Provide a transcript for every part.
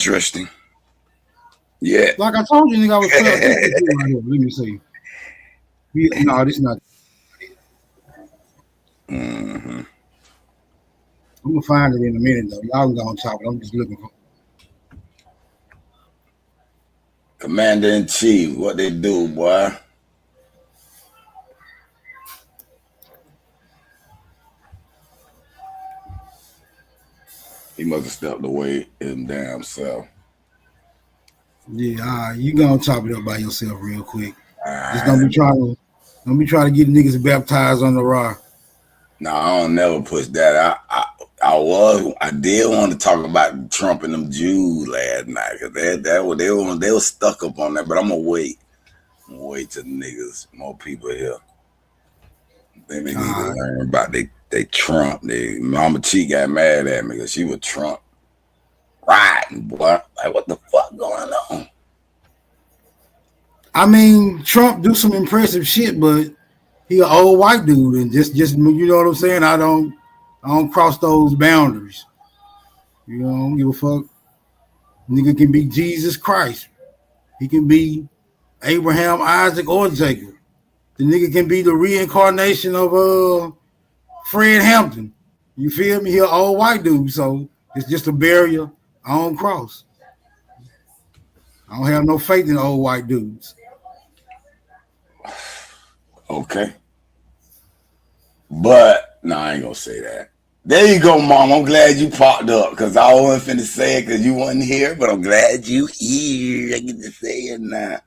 Interesting. Yeah. Like I told you, nigga, I was playing. This right here. Let me see. No, this not. Mm-hmm. I'm gonna find it in a minute though. Y'all can go on top. I'm just looking for. Commander in Chief, what they do, boy? He must have stepped away his damn self. Yeah, you gonna top it up by yourself real quick. Just Alright. don't be trying to get niggas baptized on the rock. No, I don't never push that. I did want to talk about Trump and them Jews last night because they were stuck up on that. But I'm gonna wait. Wait till niggas, more people here. They need to learn about they Trump. Mama T got mad at me because she was Trump riding, boy. Like what the fuck going on? I mean, Trump do some impressive shit, but he an old white dude, and just you know what I'm saying. I don't cross those boundaries. You know, I don't give a fuck. Nigga can be Jesus Christ. He can be Abraham, Isaac, or Jacob. The nigga can be the reincarnation of Fred Hampton. You feel me? He an old white dude, so it's just a barrier I don't cross. I don't have no faith in old white dudes. Okay. But no, I ain't gonna say that. There you go, Mom. I'm glad you popped up because I wasn't finna say it because you wasn't here, but I'm glad you here. I get to say it now.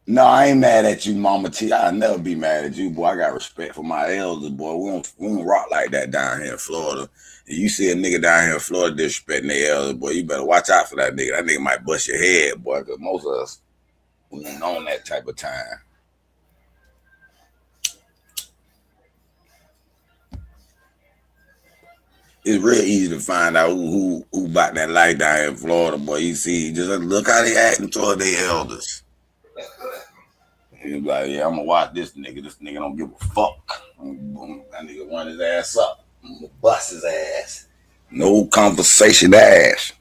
No, I ain't mad at you, Mama T. I'll never be mad at you, boy. I got respect for my elders, boy. We don't rock like that down here in Florida. And you see a nigga down here in Florida disrespecting their elders, boy, you better watch out for that nigga. That nigga might bust your head, boy, because most of us, we ain't on that type of time. It's real easy to find out who about that life down here in Florida, boy. You see, just look how they acting toward their elders. He's like, yeah, I'm gonna watch this nigga. This nigga don't give a fuck. Boom, that nigga run his ass up. I'm gonna bust his ass. No conversation ass.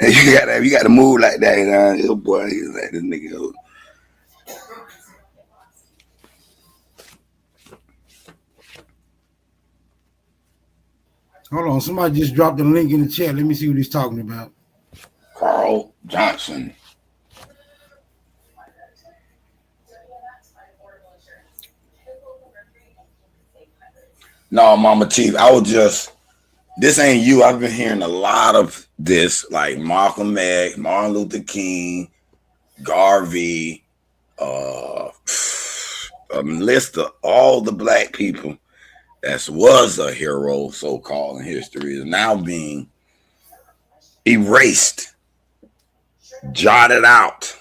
you gotta move like that, you know? Boy, he's like this nigga. Hold on, somebody just dropped the link in the chat. Let me see what he's talking about. Carl Johnson. No, Mama Chief, this ain't you. I've been hearing a lot of this, like Malcolm X, Martin Luther King, Garvey, a list of all the black people that was a hero, so-called, in history is now being erased, jotted out.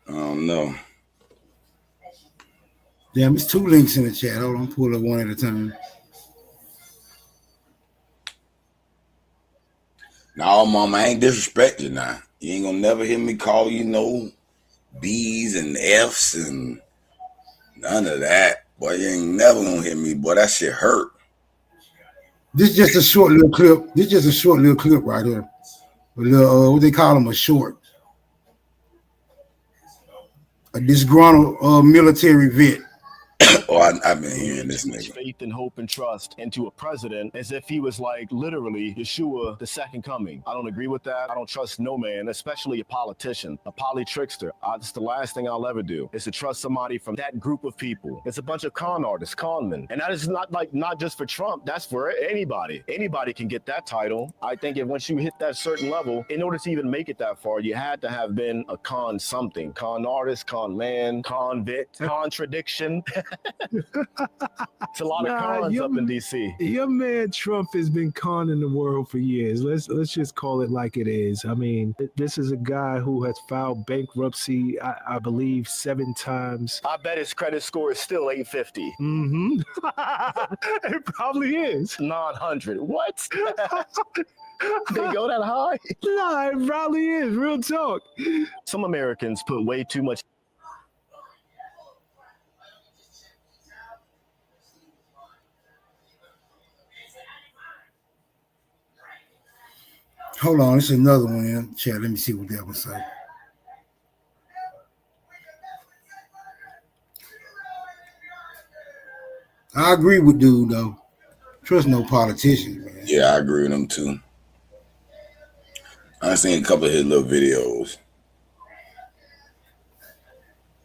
I don't know. Damn, it's two links in the chat. Hold on, pull up one at a time. No, Mama, I ain't disrespect you now. You ain't gonna never hear me call you no B's and F's and none of that. Boy, you ain't never gonna hear me. Boy, that shit hurt. This is just a short little clip. This is just a short little clip right here. A little, what they call them, a short. A disgruntled military vet. Oh, I've been hearing this nigga. Faith and hope and trust into a president as if he was like literally Yeshua, the second coming. I don't agree with that. I don't trust no man, especially a politician, a polytrickster. It's the last thing I'll ever do is to trust somebody from that group of people. It's a bunch of con artists, con men. And that is not just for Trump. That's for anybody. Anybody can get that title. I think if once you hit that certain level, in order to even make it that far, you had to have been a con something. Con artist, con man, convict, contradiction. It's a lot of cons up in DC. Your man Trump has been conning the world for years. Let's just call it like it is. I mean, this is a guy who has filed bankruptcy, I believe, 7 times. I bet his credit score is still 850. Mm-hmm. It probably is. 900. What? They go that high? Nah, it probably is. Real talk. Some Americans put way too much. Hold on, it's another one in chat. Let me see what that one say. I agree with dude though. Trust no politicians, man. Yeah, I agree with him too. I seen a couple of his little videos.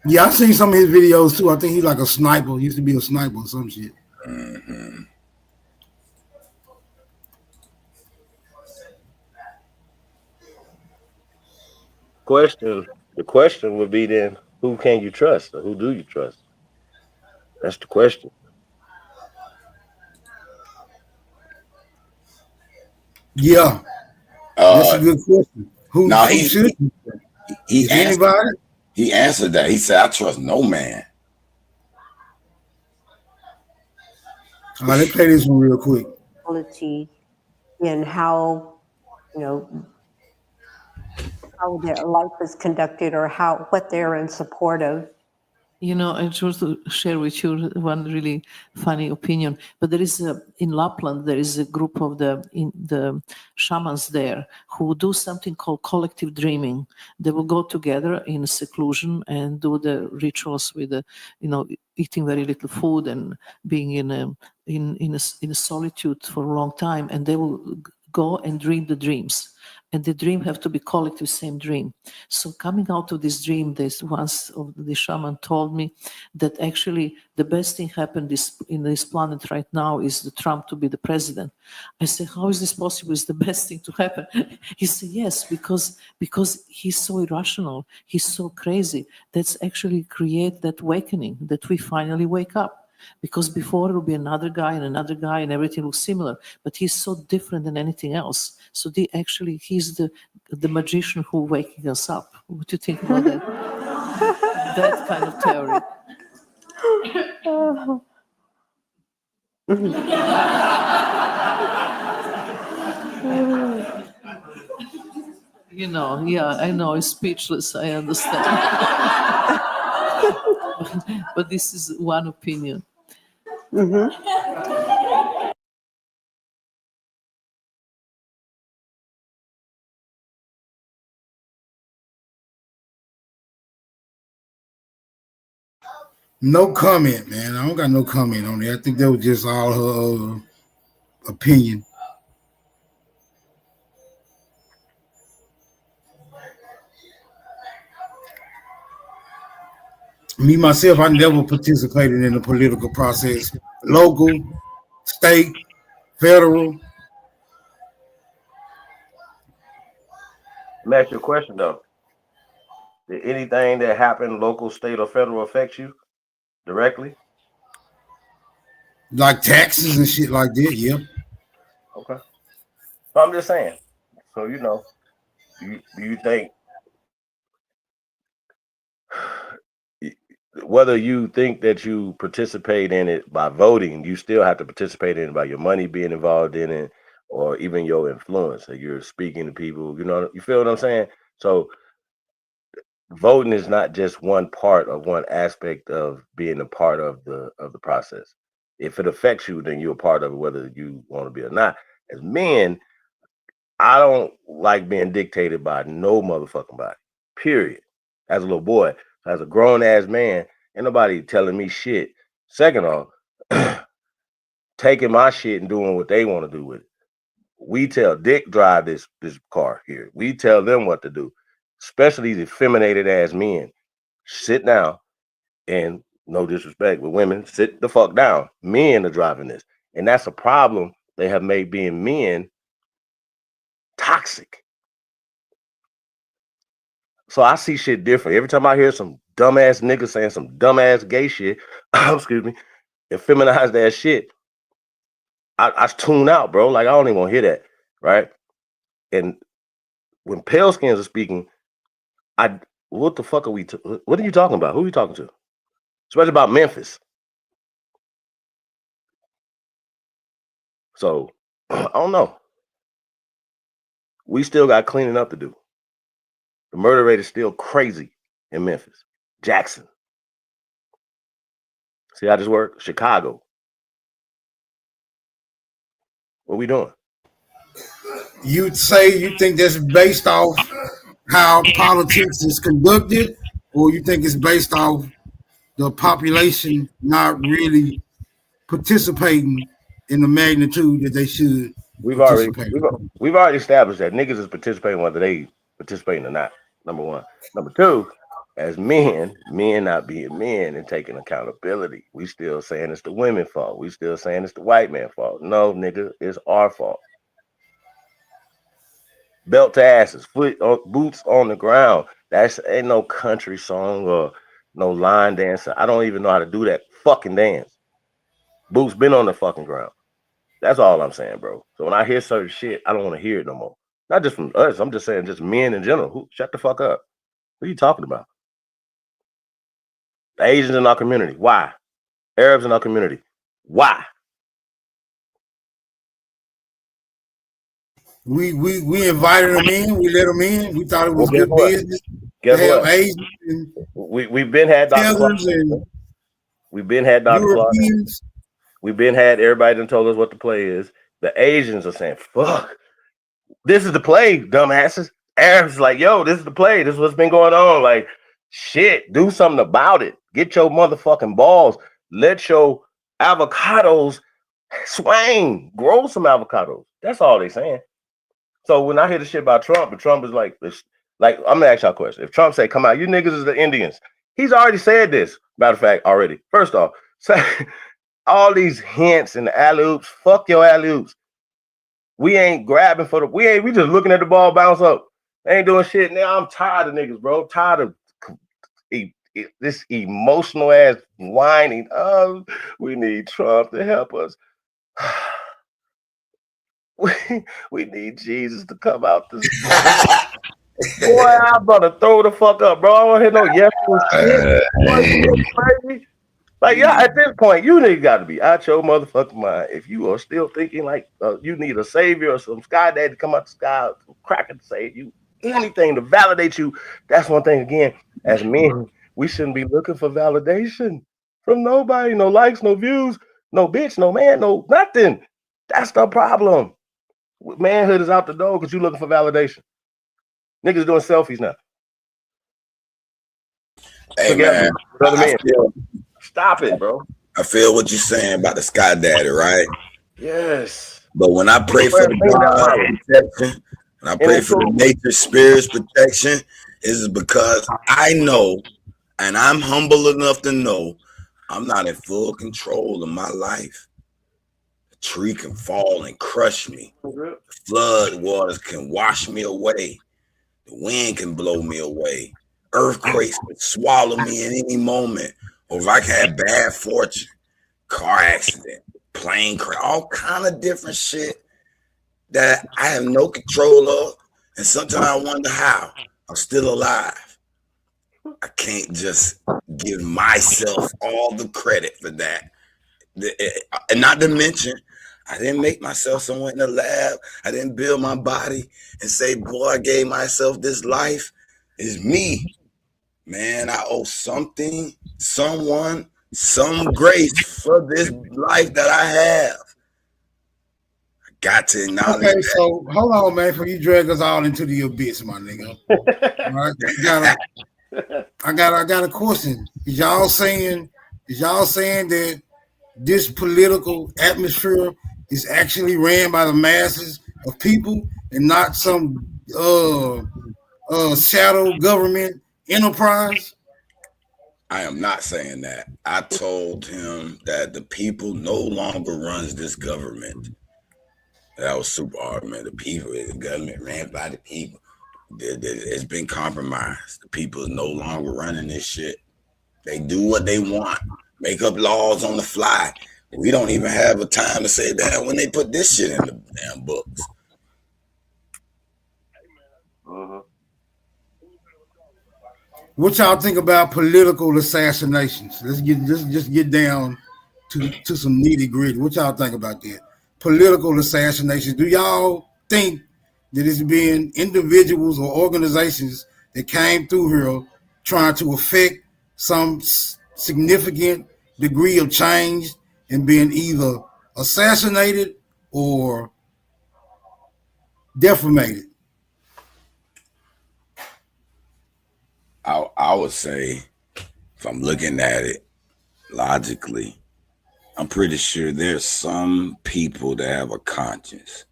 Yeah, I've seen some of his videos too. I think he's like a sniper. He used to be a sniper or some shit. Mm-hmm. The question would be then, who can you trust or who do you trust? That's the question. Yeah, that's a good question. Who should you trust? he Is answered, anybody? he answered that. He said, "I trust no man." All right, let's play this one real quick. In how, how their life is conducted or what they're in support of. I just to share with you one really funny opinion. But there is in Lapland, there is a group of the shamans there who do something called collective dreaming. They will go together in seclusion and do the rituals with eating very little food and being in a solitude for a long time, and they will go and dream the dreams. And the dream have to be collective, same dream. So coming out of this dream, once of the shaman told me that actually the best thing happened in this planet right now is the Trump to be the president. I said, how is this possible? Is the best thing to happen? He said, yes, because he's so irrational, he's so crazy. That's actually create that awakening that we finally wake up. Because before it will be another guy and everything looks similar, but he's so different than anything else. So he's the magician who waking us up. What do you think about that? That kind of theory. Yeah, I know, it's speechless, I understand. But this is one opinion. No comment, man. I don't got no comment on it. I think that was just all her opinion. Me, myself, I never participated in the political process. Local, state, federal. Let me ask you a question though. Did anything that happened, local, state, or federal, affect you directly? Like taxes and shit like that, yeah. Okay. So I'm just saying. So do you think whether you think that you participate in it by voting, you still have to participate in it by your money being involved in it, or even your influence. So you're speaking to people, you feel what I'm saying? So voting is not just one part of one aspect of being a part of the process. If it affects you, then you're a part of it, whether you want to be or not. As men, I don't like being dictated by no motherfucking body. Period. As a little boy, as a grown ass man, ain't nobody telling me shit. Second off, taking my shit and doing what they want to do with it. We tell Dick drive this car here. We tell them what to do. Especially these effeminated ass men. Sit down, and no disrespect, but women, sit the fuck down. Men are driving this. And that's a problem they have made being men toxic. So I see shit different. Every time I hear some dumbass nigga saying some dumbass gay shit, excuse me, and feminized ass shit, I tune out, bro. Like I don't even want to hear that, right? And when pale skins are speaking, what the fuck are we? What are you talking about? Who are you talking to? Especially about Memphis. So I don't know. We still got cleaning up to do. The murder rate is still crazy in Memphis, Jackson. See how this works? Chicago. What we doing? you'd say you think that's based off how politics is conducted, or you think it's based off the population not really participating in the magnitude that they should We've already participate? we've already established that niggas is participating whether they participating or not. Number one. Number two, as men not being men and taking accountability. We still saying it's the women's fault. We still saying it's the white man's fault. No, nigga, it's our fault. Belt to asses, boots on the ground. That's ain't no country song or no line dancer. I don't even know how to do that fucking dance. Boots been on the fucking ground. That's all I'm saying, bro. So when I hear certain shit, I don't want to hear it no more. Not just from us. I'm just saying, just men in general. Shut the fuck up. What are you talking about? The Asians in our community. Why? Arabs in our community. Why? We invited them in. We let them in. We thought it was Well, good business. Guess what? Asians and We've been had Dr. Others and We've been had Dr. Clark. Europeans. We've been had everybody done told us what the play is. The Asians are saying, fuck, this is the play, dumbasses. Arabs like, yo, this is the play. This is what's been going on. Like, shit, do something about it. Get your motherfucking balls. Let your avocados swing. Grow some avocados. That's all they saying. So when I hear the shit about Trump, and Trump is like, I'm gonna ask y'all a question. If Trump say, come out, you niggas is the Indians. He's already said this. Matter of fact, already. First off, say all these hints and the alley-oops, fuck your alley-oops. We ain't grabbing for we just looking at the ball bounce up. Ain't doing shit. Now I'm tired of niggas, bro. Tired of this emotional ass whining. Oh, we need Trump to help us. We need Jesus to come out this. Boy, I'm about to throw the fuck up, bro. I don't hear no yes shit. Like, yeah, at this point, you niggas got to be out your motherfucking mind. If you are still thinking like you need a savior or some sky dad to come out the sky, some cracker to save you, anything to validate you, that's one thing. Again, as men, we shouldn't be looking for validation from nobody. No likes, no views, no bitch, no man, no nothing. That's the problem. Manhood is out the door because you looking for validation. Niggas doing selfies now. Hey, man, Stop it, bro. I feel what you're saying about the sky daddy, right? Yes. But when I pray for the God protection, and I pray for the nature spirits protection, is because I know, and I'm humble enough to know, I'm not in full control of my life. The tree can fall and crush me. The flood waters can wash me away. The wind can blow me away. Earthquakes can swallow me in any moment. Or if I can have bad fortune, car accident, plane crash, all kind of different shit that I have no control of. And sometimes I wonder how I'm still alive. I can't just give myself all the credit for that. And not to mention, I didn't make myself somewhere in the lab. I didn't build my body and say, boy, I gave myself this life. It's me. Man, I owe something, someone, some grace for this life that I have. I got to acknowledge Okay, that. so hold on, man, before you drag us all into the abyss, my nigga. All right, I got a question. Is y'all saying that this political atmosphere is actually ran by the masses of people and not some shadow government enterprise? I am not saying that. I told him that the people no longer runs this government. That was super hard, man. The people, the government ran by the people. It's been compromised. The people is no longer running this shit. They do what they want. Make up laws on the fly. We don't even have a time to say that when they put this shit in the damn books. What y'all think about political assassinations? Let's just get down to some nitty gritty. What y'all think about that? Political assassinations. Do y'all think that it's been individuals or organizations that came through here trying to affect some significant degree of change and being either assassinated or defamated. I would say, if I'm looking at it logically, I'm pretty sure there's some people that have a conscience.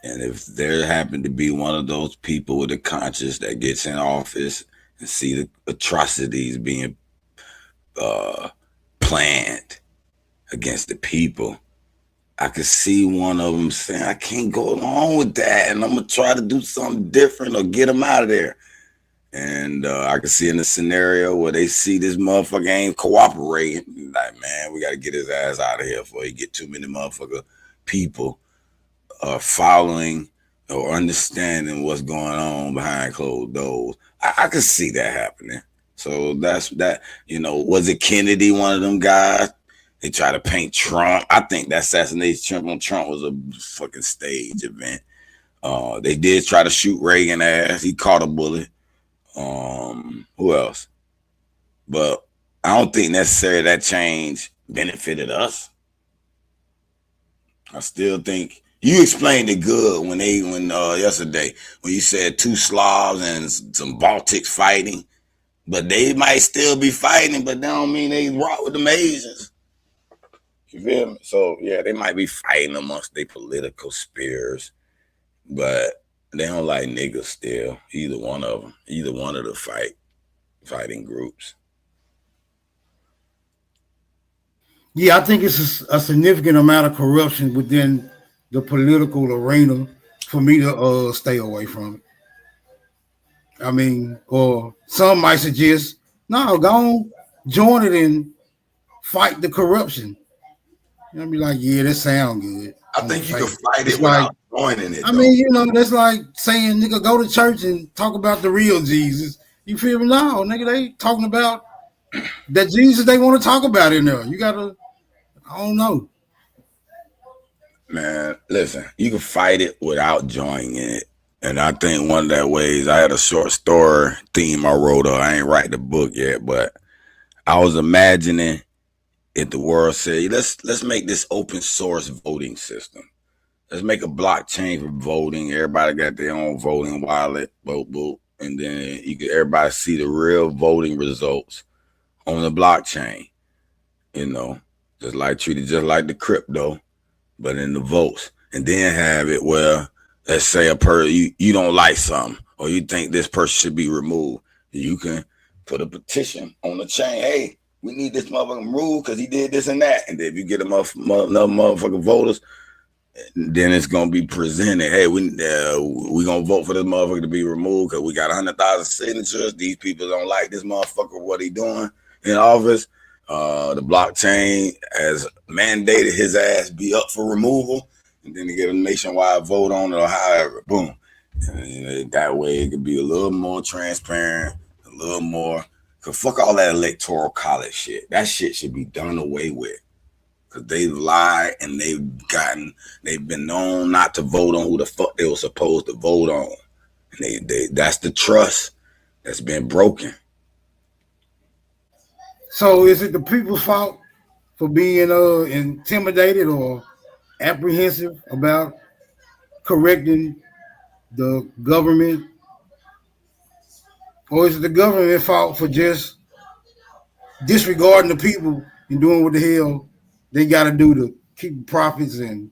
And if there happen to be one of those people with a conscience that gets in office and see the atrocities being planned against the people, I could see one of them saying, I can't go along with that, and I'm going to try to do something different or get them out of there. And I could see in a scenario where they see this motherfucker ain't cooperating, like, man, we got to get his ass out of here before he get too many motherfucker people following or understanding what's going on behind closed doors. I could see that happening. So that's that. You know, was it Kennedy, one of them guys? They try to paint Trump. I think that assassination on Trump was a fucking stage event. They did try to shoot Reagan ass. He caught a bullet. Who else? But I don't think necessarily that change benefited us. I still think you explained it good when yesterday when you said two Slavs and some Baltics fighting, but they might still be fighting, but that don't mean they rock with them Asians. You feel me? So yeah, they might be fighting amongst their political spheres, but they don't like niggas still. Either one of them, either one of the fighting groups. Yeah, I think it's a significant amount of corruption within the political arena for me to stay away from it. I mean, or some might suggest, no, go on, join it and fight the corruption. And I'll be like, yeah, that sound good. I think you can fight it without joining it. I mean, you know, that's like saying, nigga, go to church and talk about the real Jesus. You feel me? No, nigga, they talking about that Jesus they want to talk about in there. You gotta, I don't know. Man, listen, you can fight it without joining it. And I think one of that ways, I had a short story theme I wrote up. I ain't write the book yet, but I was imagining if the world said, let's make this open source voting system. Let's make a blockchain for voting. Everybody got their own voting wallet, vote, and then everybody see the real voting results on the blockchain. You know, treated just like the crypto, but in the votes. And then have it where, let's say you don't like something or you think this person should be removed. You can put a petition on the chain. Hey, we need this motherfucker removed because he did this and that. And then if you get enough motherfucking voters, then it's gonna be presented. Hey, we gonna vote for this motherfucker to be removed because we got 100,000 signatures. These people don't like this motherfucker. What he doing in office? The blockchain has mandated his ass be up for removal, and then to get a nationwide vote on it or however. Boom. And that way it could be a little more transparent, a little more. Cause fuck all that electoral college shit. That shit should be done away with. Cause they've lied and they've been known not to vote on who the fuck they were supposed to vote on. And that's the trust that's been broken. So is it the people's fault for being intimidated or apprehensive about correcting the government? Or is it the government fault for just disregarding the people and doing what the hell they got to do to keep profits and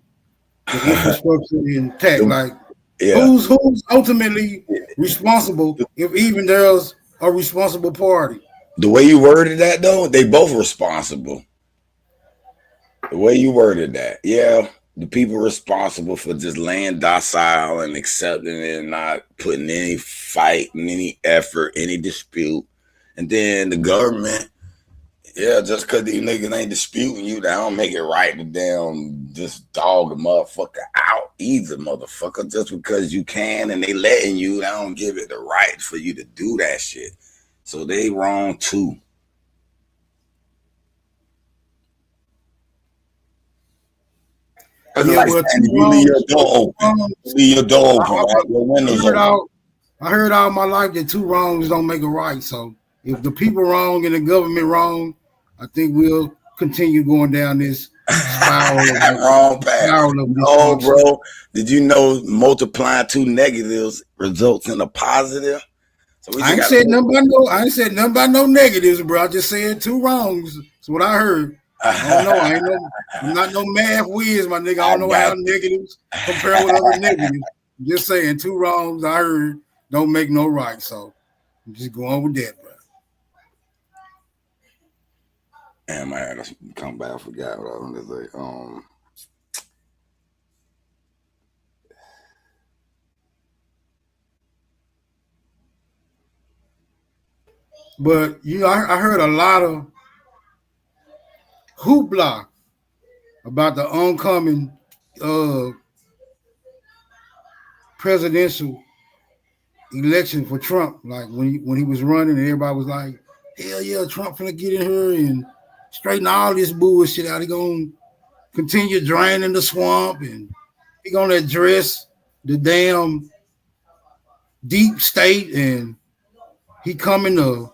the infrastructure intact? Like, who's ultimately responsible if even there's a responsible party? The way you worded that, though, they both responsible. The way you worded that, yeah. The people responsible for just laying docile and accepting it and not putting any fight, any effort, any dispute. And then the government, yeah, just because these niggas ain't disputing you, that don't make it right to damn just dog a motherfucker out either, motherfucker. Just because you can and they letting you, that don't give it the right for you to do that shit. So they wrong too. Yeah, like well, you leave your door open. Leave your door open. Right? Your windows open. I heard all my life that two wrongs don't make a right. So if the people wrong and the government wrong, I think we'll continue going down this Wrong path. Oh, bro. Did you know multiplying two negatives results in a positive? So I ain't said nothing about no negatives, bro. I just said two wrongs. That's what I heard. I don't know. I'm not no math whiz, my nigga. I don't know how negatives compare with other negatives. I'm just saying two wrongs I heard don't make no right. So I'm just going with that, bro. Damn, I had to come back. I forgot what I was going to say. But you know, I heard a lot of hoopla about the oncoming presidential election for Trump. Like when he was running, and everybody was like, "Hell yeah, Trump finna get in here and straighten all this bullshit out. He gonna continue draining the swamp, and he gonna address the damn deep state, and he coming to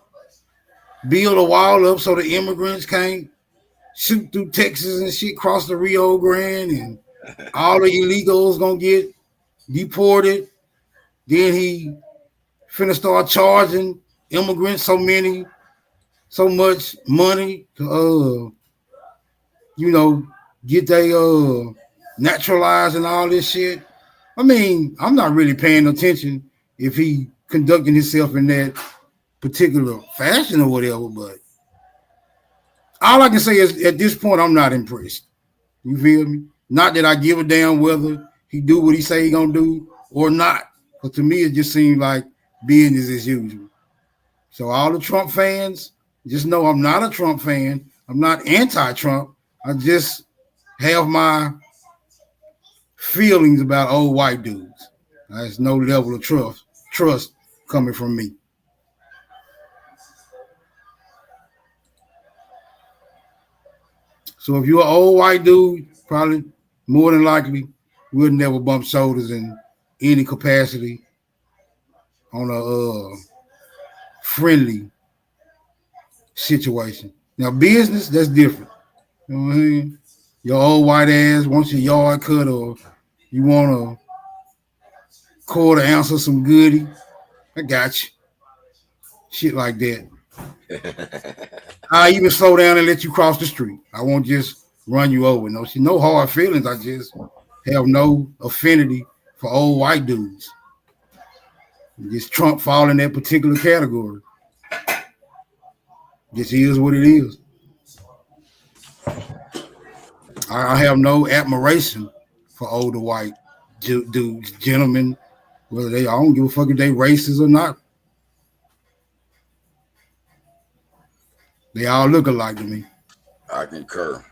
build a wall up so the immigrants can't shoot through Texas and shit, cross the Rio Grande, and all the illegals gonna get deported. Then he finna start charging immigrants so much money to get they naturalized and all this shit. I mean, I'm not really paying attention if he conducting himself in that particular fashion or whatever, but all I can say is at this point I'm not impressed. You feel me? Not that I give a damn whether he do what he say he gonna do or not. But to me, it just seems like business as usual. So all the Trump fans, just know I'm not a Trump fan. I'm not anti-Trump. I just have my feelings about old white dudes. There's no level of trust coming from me. So if you're an old white dude, probably more than likely we'll never bump shoulders in any capacity on a friendly situation. Now business, that's different. You know what I mean? Your old white ass wants your yard cut, or you want a quarter ounce of some goodie, I got you. Shit like that. I even slow down and let you cross the street. I won't just run you over. No hard feelings. I just have no affinity for old white dudes. Just Trump fall in that particular category. Just is what it is. I have no admiration for older white dudes, gentlemen, whether I don't give a fuck if they racist or not. They all look alike to me. I concur.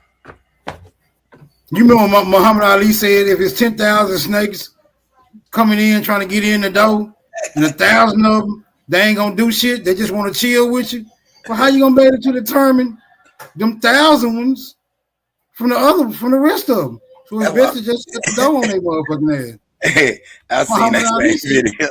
You remember what Muhammad Ali said, if it's 10,000 snakes coming in trying to get in the door, and 1,000 of them, they ain't gonna do shit, they just want to chill with you. Well, how you gonna be able to determine them 1,000 ones from the rest of them? So it's best to just shut the door on their motherfucking ass. Hey, I seen that same video.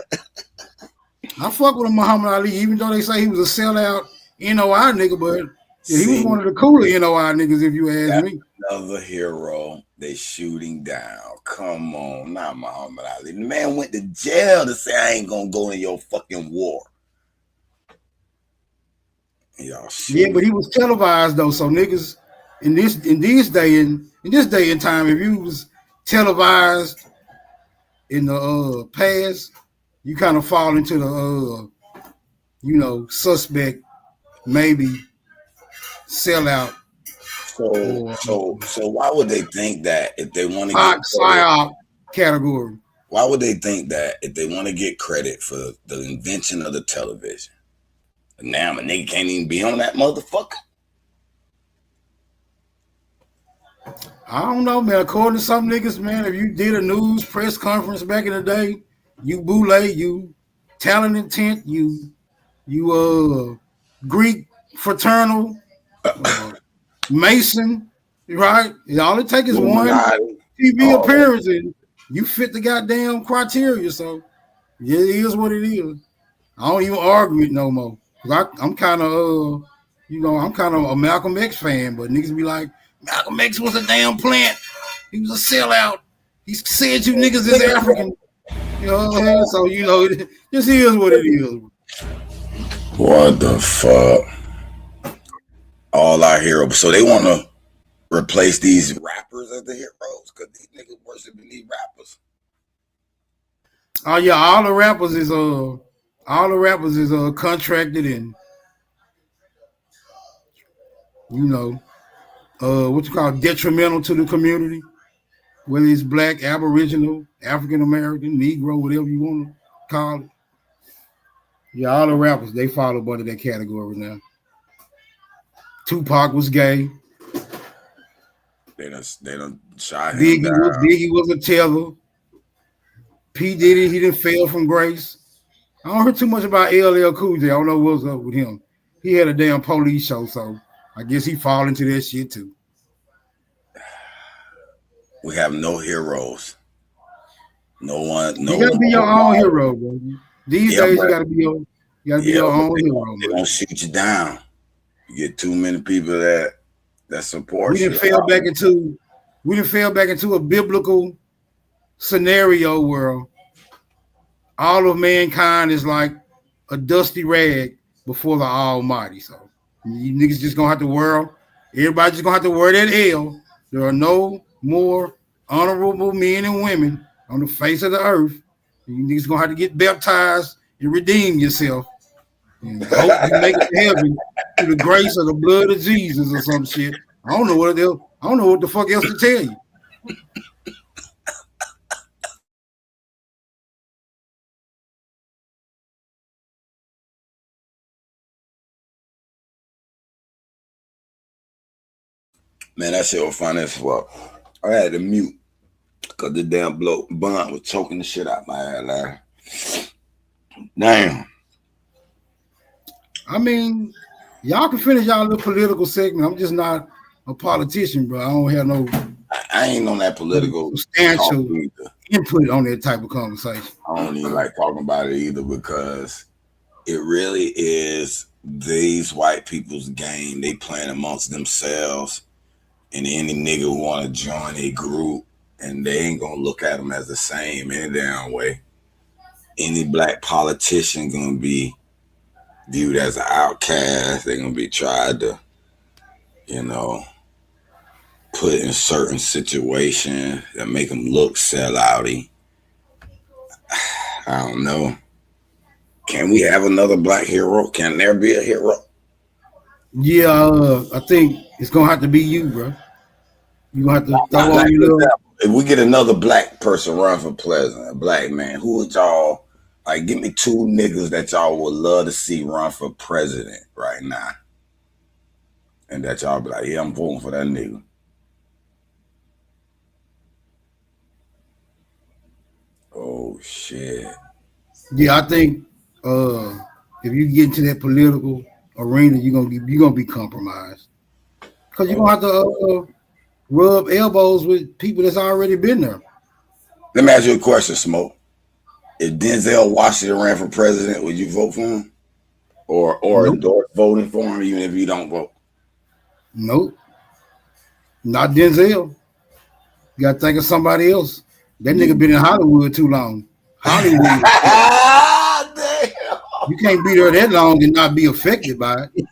I fuck with Muhammad Ali, even though they say he was a sellout NOI nigga, but he was one of the cooler NOI niggas, if you ask me. Another hero they shooting down. Come on, not Muhammad Ali. The man went to jail to say I ain't gonna go in your fucking war. Y'all yeah, but he was televised though, so niggas in this day and time, if you was televised in the past, you kind of fall into the suspect, maybe sellout. So why would they think that if they want to get psyop category? Why would they think that if they want to get credit for the invention of the television? Now a nigga can't even be on that motherfucker. I don't know, man. According to some niggas, man, if you did a news press conference back in the day, you boule, you talent intent, you Greek fraternal, Mason, right? All it takes is one TV appearance and you fit the goddamn criteria. So yeah, it is what it is. I don't even argue it no more. I'm kind of I'm kind of a Malcolm X fan, but niggas be like, Malcolm X was a damn plant. He was a sellout. He said you niggas is African. You know what I'm saying? So, you know, this is what it is. What the fuck? All our heroes. So they want to replace these rappers as the heroes because these niggas worshiping these rappers. Oh yeah, all the rappers is contracted and you know what you call detrimental to the community, whether it's black, aboriginal, African American, Negro, whatever you want to call it. Yeah, all the rappers they fall under that category now. Tupac was gay. They done shot him Biggie down. was a teller. P. Diddy, he didn't fail from grace. I don't hear too much about LL Cool J. I don't know what's up with him. He had a damn police show, so I guess he fall into that shit too. We have no heroes. No one. You gotta be your own hero, bro. These days you gotta be your own hero. They don't shoot you down. You get too many people that support you. We didn't fell back into a biblical scenario where all of mankind is like a dusty rag before the Almighty. So you niggas just gonna have to wear. Everybody just gonna have to wear that L. There are no more honorable men and women on the face of the earth. You niggas gonna have to get baptized and redeem yourself. And hope you make it to heaven through the grace of the blood of Jesus or some shit. I don't know what the fuck else to tell you. Man, that shit was funny as fuck. I had to mute because the damn bun was choking the shit out my ass. Damn. I mean, y'all can finish y'all little political segment. I'm just not a politician, bro. I don't have no I ain't on that political substantial input on that type of conversation. I don't even like talking about it either because it really is these white people's game. They playing amongst themselves. And any nigga who want to join a group, and they ain't gonna look at them as the same any damn way. Any black politician gonna be viewed as an outcast. They're gonna be tried to, put in certain situations that make them look sellouty. I don't know. Can we have another black hero? Can there be a hero? Yeah, I think it's gonna have to be you, bro. You gonna have to throw on your little. If we get another black person run for president, a black man, who would y'all like? Give me two niggas that y'all would love to see run for president right now, and that y'all be like, yeah, I'm voting for that nigga. Oh shit. Yeah, I think if you get into that political arena, you're gonna be compromised because you're gonna have to rub elbows with people that's already been there. Let me ask you a question, Smoke. If Denzel Washington ran for president, would you vote for him, or Nope. endorse voting for him, even if you don't vote? Nope, not Denzel. You gotta think of somebody else. That nigga been in Hollywood too long. Hollywood. Damn. You can't be there that long and not be affected by it.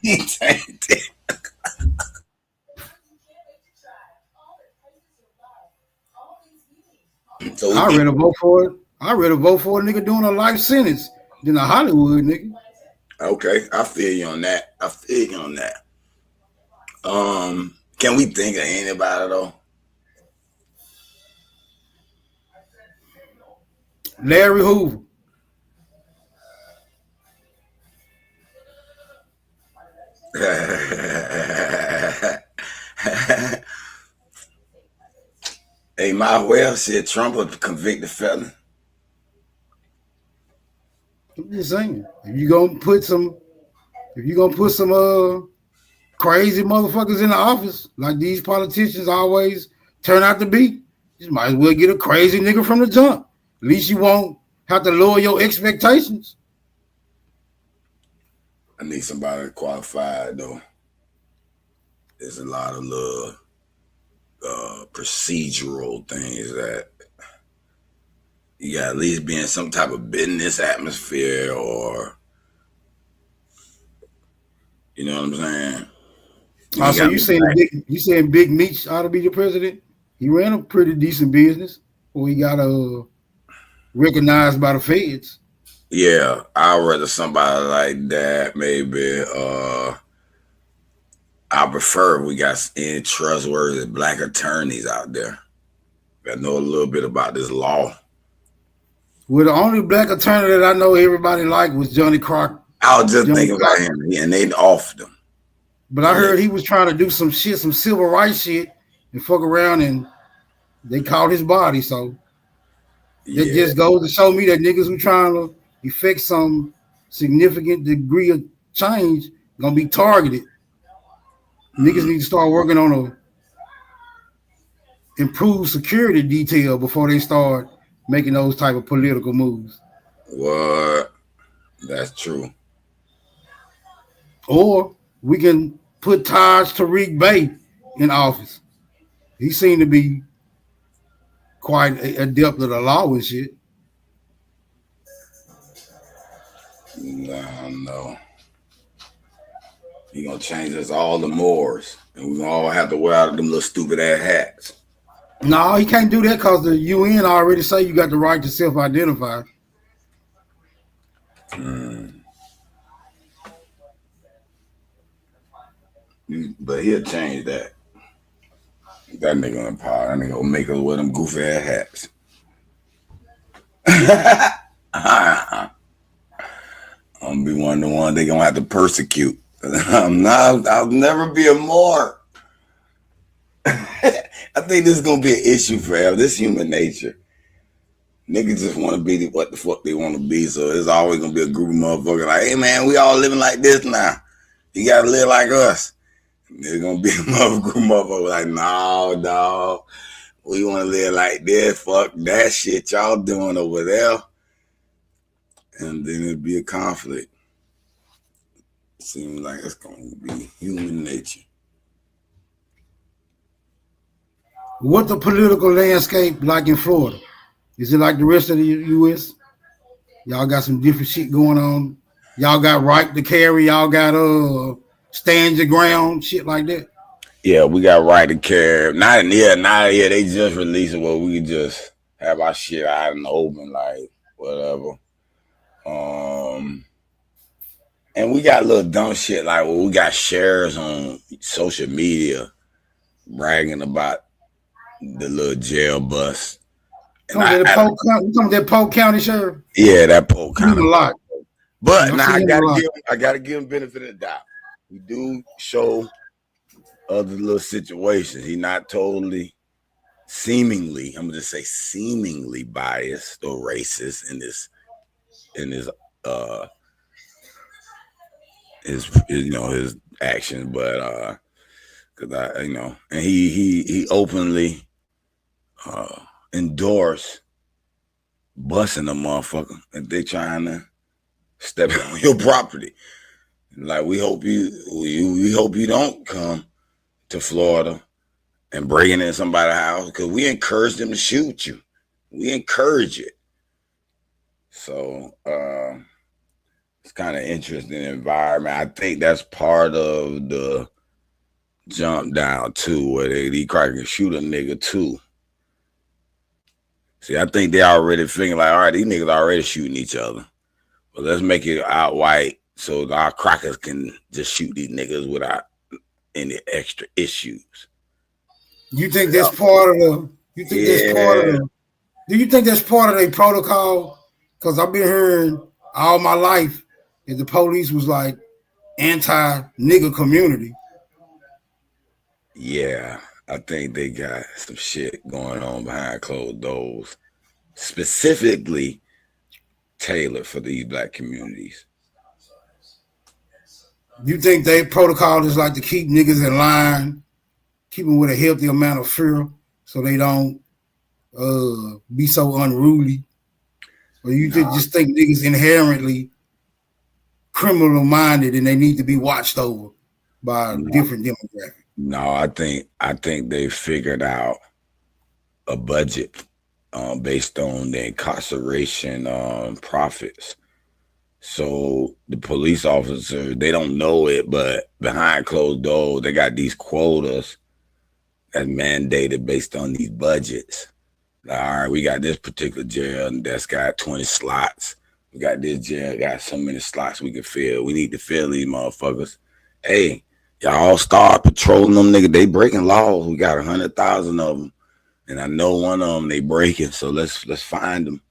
So I'd rather vote for it. I'd rather vote for a nigga doing a life sentence than a Hollywood nigga. Okay, I feel you on that. Can we think of anybody though? Larry Hoover. Hey, my well said Trump a convicted felon. I'm just saying, if you gonna put some crazy motherfuckers in the office like these politicians always turn out to be, you might as well get a crazy nigga from the jump. At least you won't have to lower your expectations. I need somebody qualified though. There's a lot of love procedural things that you got at least be in some type of business atmosphere, or you know what I'm saying? So you saying Big Meech ought to be the president? He ran a pretty decent business, or he got recognized by the feds. Yeah, I'd rather somebody like that. Maybe I prefer we got any trustworthy black attorneys out there that know a little bit about this law. Well, the only black attorney that I know everybody liked was Johnny Crockett. I was just thinking about him, and they offered him. But I heard he was trying to do some civil rights shit, and fuck around, and they caught his body. So it just goes to show me that niggas who trying to effect some significant degree of change gonna be targeted. Niggas need to start working on a improved security detail before they start making those type of political moves. What? That's true. Or we can put Taj Tariq Bey in office. He seemed to be quite adept at the law and shit. No. He gonna change us all the Moors, and we gonna all have to wear out them little stupid ass hats. No, he can't do that because the UN already say you got the right to self-identify. But he'll change that. That nigga in power. That nigga will make us wear them goofy ass hats. I'm gonna be one of the ones they gonna have to persecute. I'll never be a Moor. I think this is gonna be an issue forever. This human nature. Niggas just want to be what the fuck they want to be. So there's always gonna be a group of motherfuckers like, hey man, we all living like this now. You gotta live like us. There's gonna be a group of motherfuckers like, no, dog. We want to live like this. Fuck that shit y'all doing over there. And then it'd be a conflict. Seems like it's gonna be human nature. What the political landscape like in Florida? Is it like the rest of the U.S.? Y'all got some different shit going on. Y'all got right to carry. Y'all got stand your ground, shit like that. Yeah, we got right to carry. Not yet. They just released it where we could just have our shit out in the open, like whatever. And we got little dumb shit like we got shares on social media bragging about the little jail bus. That Polk County sheriff. Yeah, that Polk County. A lot. But now I gotta give him benefit of the doubt. We do show other little situations. He's not totally seemingly, I'm gonna just say seemingly biased or racist in his his actions, but because and he openly endorsed busing a motherfucker if they trying to step on your property. Like we hope you don't come to Florida and breaking in somebody's house because we encourage them to shoot you. We encourage it. So it's kind of interesting environment. I think that's part of the jump down too, where they can shoot a nigga too. See, I think they already thinking like, all right, these niggas already shooting each other. But let's make it out white so our crackers can just shoot these niggas without any extra issues. You think that's part of the? You think that's part of the? Do you think that's part of their protocol? Because I've been hearing all my life that the police was like anti-nigga community. Yeah, I think they got some shit going on behind closed doors, specifically tailored for these black communities. You think their protocol is like to keep niggas in line, keep them with a healthy amount of fear so they don't be so unruly? Or you just think niggas inherently criminal minded and they need to be watched over by a different demographic? No, I think they figured out a budget based on the incarceration profits. So the police officers, they don't know it, but behind closed doors, they got these quotas that's mandated based on these budgets. Like, all right, we got this particular jail and that's got 20 slots. We got this jail, got so many slots we can fill. We need to fill these motherfuckers. Hey, y'all start patrolling them niggas. They breaking laws. We got 100,000 of them. And I know one of them they breaking, so let's find them.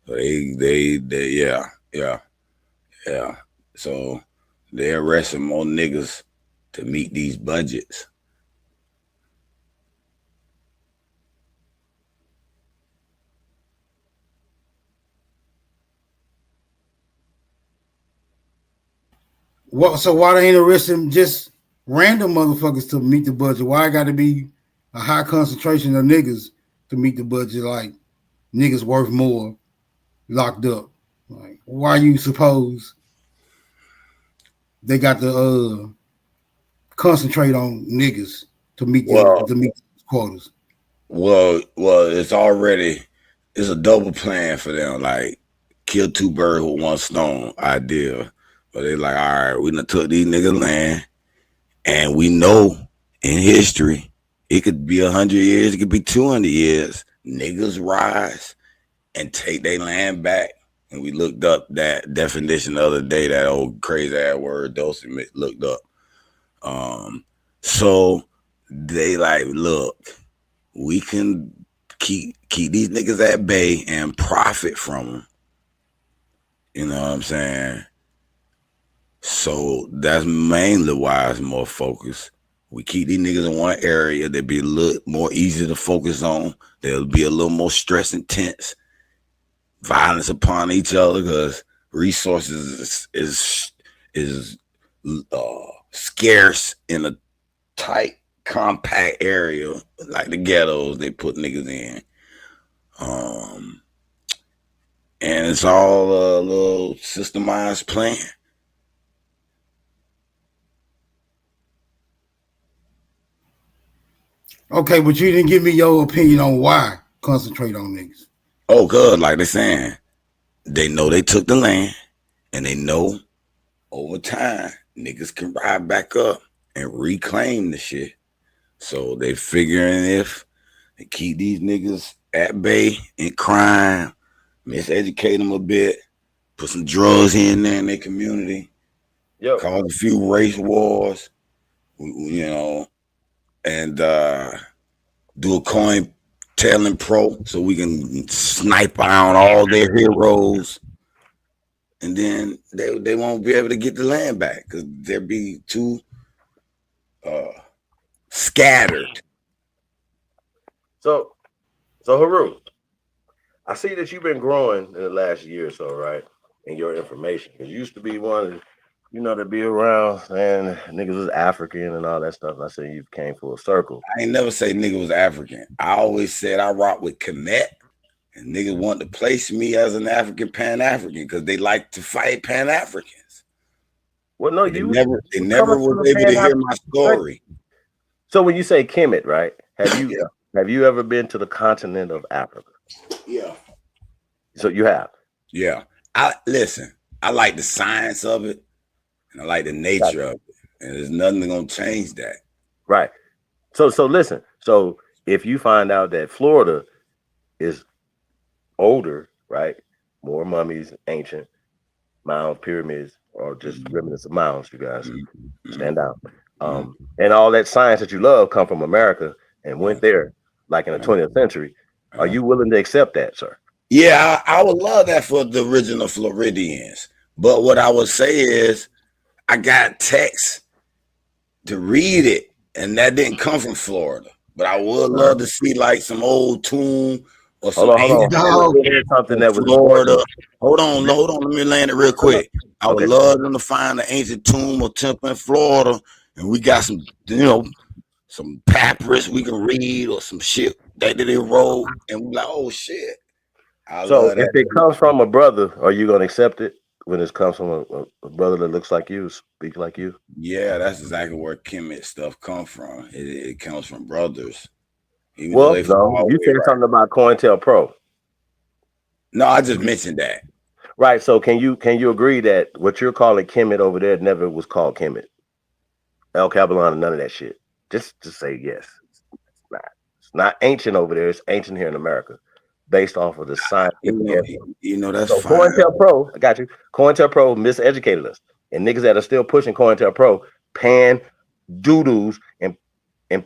So they yeah. So they're arresting more niggas to meet these budgets. What? So why they ain't arresting just random motherfuckers to meet the budget? Why it got to be a high concentration of niggas to meet the budget? Like niggas worth more locked up. Like why you suppose they got to concentrate on niggas to meet the quotas? Well, it's a double plan for them. Like kill two birds with one stone idea. But they like, all right, we done took these niggas land, and we know in history it could be 100 years, it could be 200 years. Niggas rise and take their land back. And we looked up that definition the other day, that old crazy ass word Dulcie looked up. So they like, look, we can keep these niggas at bay and profit from them. You know what I'm saying? So that's mainly why it's more focused. We keep these niggas in one area. They'll be a little more easy to focus on. There'll be a little more stress intense, violence upon each other because resources is scarce in a tight, compact area like the ghettos they put niggas in. And it's all a little systemized plan. Okay, but you didn't give me your opinion on why concentrate on niggas. Oh, good. Like they're saying, they know they took the land, and they know over time niggas can ride back up and reclaim the shit. So they figuring if they keep these niggas at bay in crime, miseducate them a bit, put some drugs in there in their community, cause a few race wars, you know, and do a coin telling pro so we can snipe out all their heroes, and then they won't be able to get the land back because they'll be too scattered. So Haru, I see that you've been growing in the last year or so, right? In your information, because you used to be one, to be around and niggas was African and all that stuff. I said you came full circle. I ain't never say nigga was African. I always said I rock with Kemet, and niggas want to place me as an African Pan-African because they like to fight Pan-Africans. Well, no, they never was able to hear my story. So when you say Kemet, right? Have you ever been to the continent of Africa? Yeah. So you have? Yeah. I like the science of it, and I like the nature of it, and there's nothing gonna change that. Right. So listen. So if you find out that Florida is older, right? More mummies, ancient mounds, pyramids, or just remnants of mounds, you guys stand down. And all that science that you love come from America and went there like in the 20th century. Are you willing to accept that, sir? Yeah, I would love that for the original Floridians. But what I would say is I got text to read it, and that didn't come from Florida. But I would love to see like some old tomb or some something that was Florida. Hold on, let me land it real quick. I would love them to find an ancient tomb or temple in Florida, and we got some, some papyrus we can read or some shit that they wrote, and we're like, oh shit. So if it comes from a brother, are you gonna accept it? when it comes from a brother that looks like you, speak like you? Yeah, that's exactly where Kemet stuff come from. It comes from brothers. Even Well, though they no, far you away, said right? something about COINTELPRO. No, I just mentioned that. Right. So can you agree that what you're calling Kemet over there never was called Kemet? El Cabalon, none of that shit. Just say yes. It's not ancient over there. It's ancient here in America, based off of the scientific evidence. That's So fine. COINTELPRO, I got you. COINTELPRO miseducated us, and niggas that are still pushing COINTELPRO, pan doodles and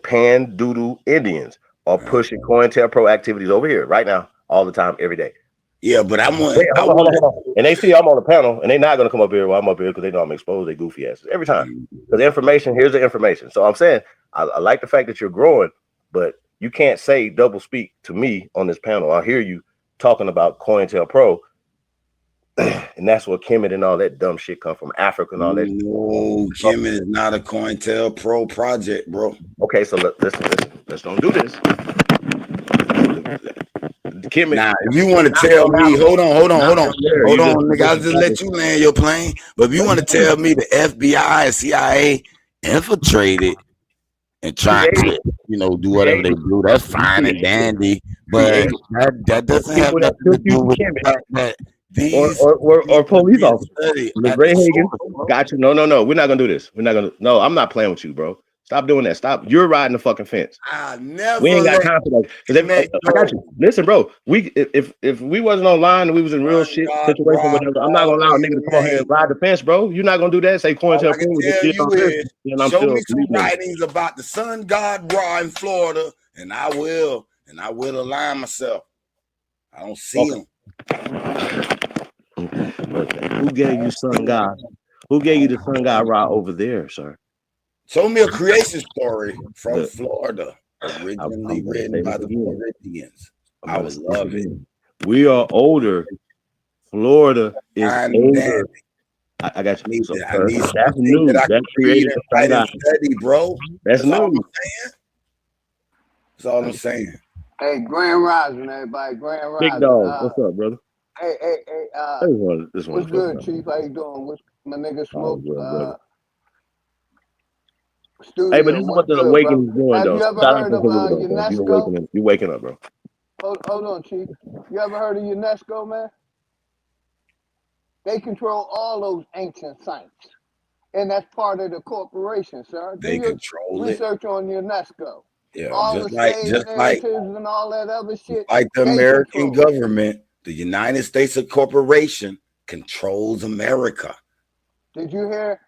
pan doodle Indians are pushing COINTELPRO activities over here right now, all the time, every day. Yeah, but I'm on. Wait, hold on. And they see I'm on the panel, and they're not gonna come up here while I'm up here because they know I'm exposed. They goofy asses every time. Because the information, here's the information. So I'm saying I like the fact that you're growing, but you can't say double speak to me on this panel. I hear you talking about COINTELPRO, and that's where Kemet and all that dumb shit come from, Africa and all that. No, Kemet is not a COINTELPRO project, bro. Okay, so let's don't do this. Kemet. Now, if you want to tell me, hold on, nigga, I'll just let you land your plane. But if you want to tell me the FBI and CIA infiltrated and trying to, do whatever they do, that's fine and dandy. But that doesn't have nothing to do with the fact that these or police officers. Ray Hagan got you. No. We're not gonna do this. No, I'm not playing with you, bro. Stop doing that. Stop. You're riding the fucking fence. We ain't got time for that. I got you. Listen, bro. If we wasn't online and we was in real shit situation, whatever, I'm not gonna allow a nigga to come on here and ride the fence, bro. You're not gonna do that. Say COINTELPRO with this shit on this. Show me some writings about the sun god Ra in Florida, and I will align myself. I don't see him. Who gave you sun god? Who gave you the sun god Ra over there, sir? Show me a creation story from Florida, originally written by the Floridians. I would love it. We are older. Florida is older. I got you. So, that's new. That's created study, bro. That's new. That's all I'm saying. Hey, Grand Rising, everybody. Grand Rising. Big dog. What's up, brother? Hey. What's good, Chief? How you doing? What's my nigga Smoke? Studio, hey, but this is what the awakening is doing, Have though. you ever heard of UNESCO? You're waking up, bro. Hold on, Chief. You ever heard of UNESCO, man? They control all those ancient sites, and that's part of the corporation, sir. They control research on UNESCO. Yeah, all just the like and all that other shit. Like the American government, the United States of Corporation controls America. Did you hear?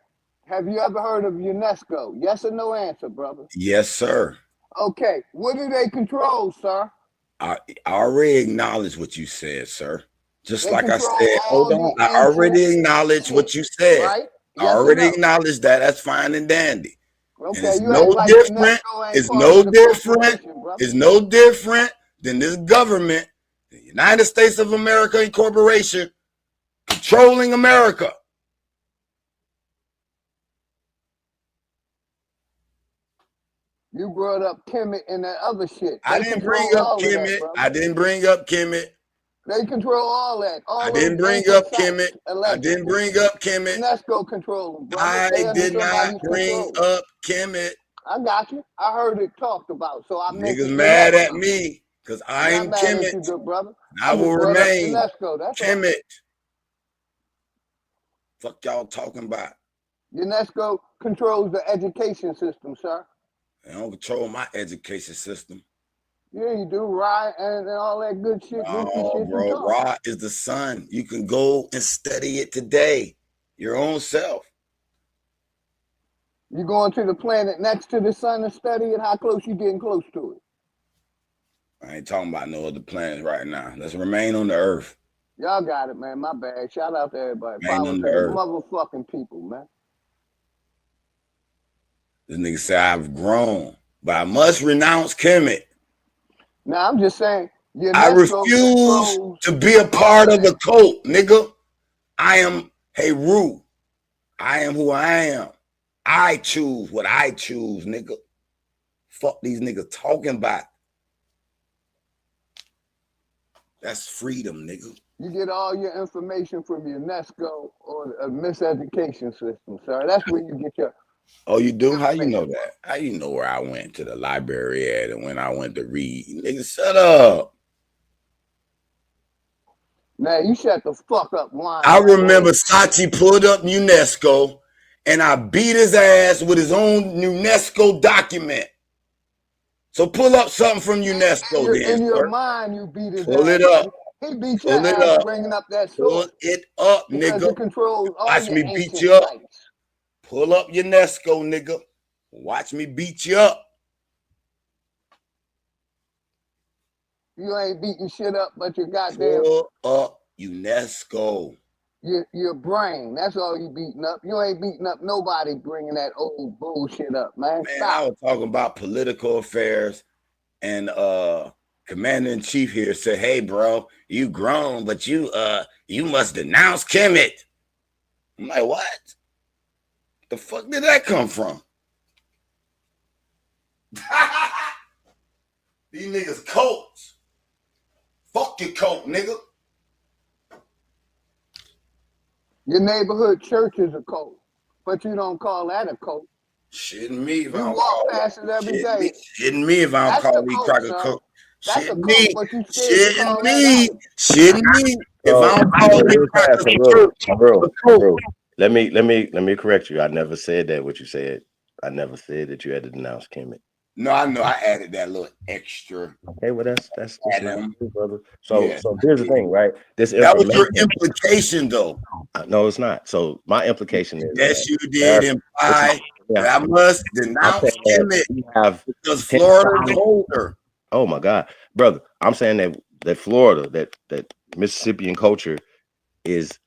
Have you ever heard of UNESCO? Yes or no answer, brother? Yes, sir. Okay. What do they control, sir? I already acknowledged what you said, sir. Just like I said, hold on. I already acknowledged what you said. Right? Yes, I already acknowledged that. That's fine and dandy. Okay, and it's no different. It's no different. It's no different than this government, the United States of America Incorporation, controlling America. You brought up Kemet and that other shit. I didn't bring up Kemet. I didn't bring up Kemet. They control all that. I didn't bring up Kemet. I didn't bring up Kemet. UNESCO control them, brother. I did not bring up Kemet. I got you. I heard it talked about. So I niggas mad at me because I'm Kemet. Good brother. I will remain Kemet. Fuck y'all talking about. UNESCO controls the education system, sir. They don't control my education system. Yeah, you do, right? And all that good shit. Oh, bro, Ra is the sun. You can go and study it today, your own self. You going to the planet next to the sun and study it? How close you getting close to it? I ain't talking about no other planets right now. Let's remain on the Earth. Y'all got it, man. My bad. Shout out to everybody. Remain on the Earth. Motherfucking people, man. This nigga say I've grown, but I must renounce Kemet. Now I'm just saying. I refuse to be a part of the cult, nigga. I am Heru. I am who I am. I choose what I choose, nigga. Fuck these niggas talking about. That's freedom, nigga. You get all your information from UNESCO or a miseducation system, sir. That's where you get your Oh, you do? How you know that? How you know where I went to the library at and when I went to read? Nigga, shut up. Man, you shut the fuck up, lying. I remember Sachi pulled up UNESCO and I beat his ass with his own UNESCO document. So pull up something from UNESCO then. In your mind, you beat his Pull ass. it up. He beat your Pull it ass up. bringing up that Pull sword. it up, Because nigga. it controls all Watch your me beat ancient you up. sites. Pull up UNESCO, nigga. Watch me beat you up. You ain't beating shit up, but your goddamn Pull up UNESCO. your brain. That's all you beating up. You ain't beating up nobody bringing that old bullshit up, man. Man, Stop. I was talking about political affairs, and Commander-in-Chief here said, "Hey, bro, you grown, but you must denounce Kemet." I'm like, what? The fuck did that come from? These niggas cults. Fuck your cult, nigga. Your neighborhood church is a cult, but you don't call that a cult. Shitting me if I You don't walk call past it every shitting day. Me. Shitting me if I don't That's call the these cult, cracker son. cult. That's a Shitting cult, me. but you scared to Shitting call me. that out. Shitting me. If I don't call So these real crackers fast, a church. bro. Let me correct you. I never said that. What you said. I never said that you had to denounce Kemet. No, I know. I added that little extra. Okay, well that's just Adam. brother. So Yeah. so here's the thing, right? This That was your information. implication, though. No, it's not. So my implication is Yes, that you did imply that I must denounce Kemet we have because Florida's 10,000 older. Oh my God, brother! I'm saying that Florida, that Mississippian culture is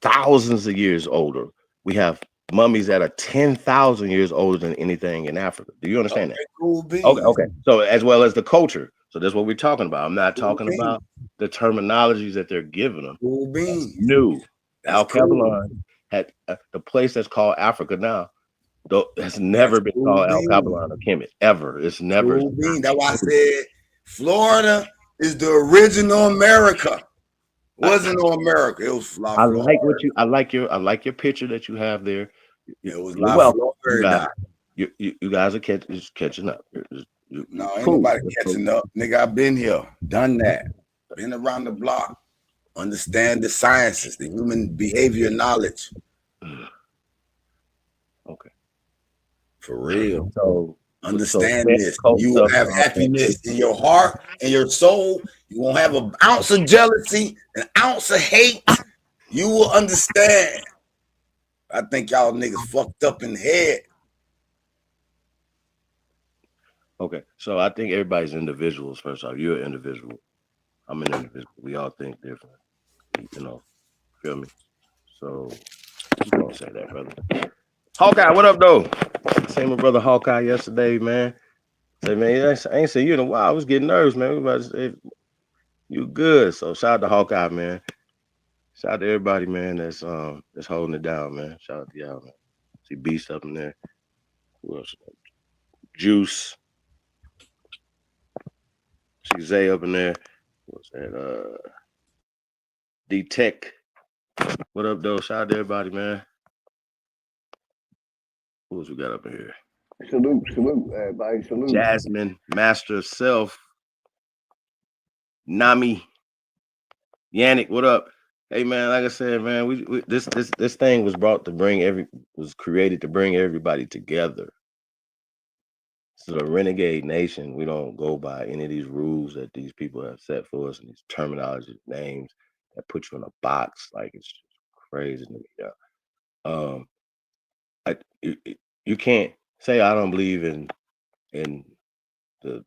thousands of years older. We have mummies that are 10,000 years older than anything in Africa. Do you understand that? Cool beans. Okay. So as well as the culture. So that's what we're talking about. I'm not Cool talking beans. about the terminologies that they're giving them. Cool beans. New. That's Al cool. Cabalon had the place that's called Africa now. Though has never That's been cool called Al beans. Cabalon or Kemet ever. It's never. Cool beans. That's why I said Florida is the original America. Wasn't no America. It was Florida. I like your picture that you have there. It was You're welcome. You guys are catching up. No, ain't nobody catching up. Nigga, I've been here, done that, been around the block, understand the sciences, the human behavior knowledge. Okay. For real. So understand this. You will have happiness in your heart and your soul. You won't have an ounce of jealousy, an ounce of hate. You will understand. I think y'all niggas fucked up in the head. Okay, so I think everybody's individuals. First off, you're an individual. I'm an individual. We all think different. You know, feel me? So you don't say that, brother. Hawkeye, what up, though? Seen my brother Hawkeye yesterday, man. Say, man, I ain't seen you in a while. I was getting nervous, man. We about to say you good. So shout out to Hawkeye, man. Shout out to everybody, man. That's holding it down, man. Shout out to y'all, man. See Beast up in there. Who else? Juice. See Zay up in there. What's that? D-Tech. What up, though? Shout out to everybody, man. Who else we got up in here? Salute, everybody. Salute. Jasmine, Master Self. Nami. Yannick, what up? Hey, man, like I said, man, we this thing was created to bring everybody together. So the Renegade Nation, we don't go by any of these rules that these people have set for us and these terminology names that put you in a box. Like, it's just crazy to me. You can't say I don't believe in the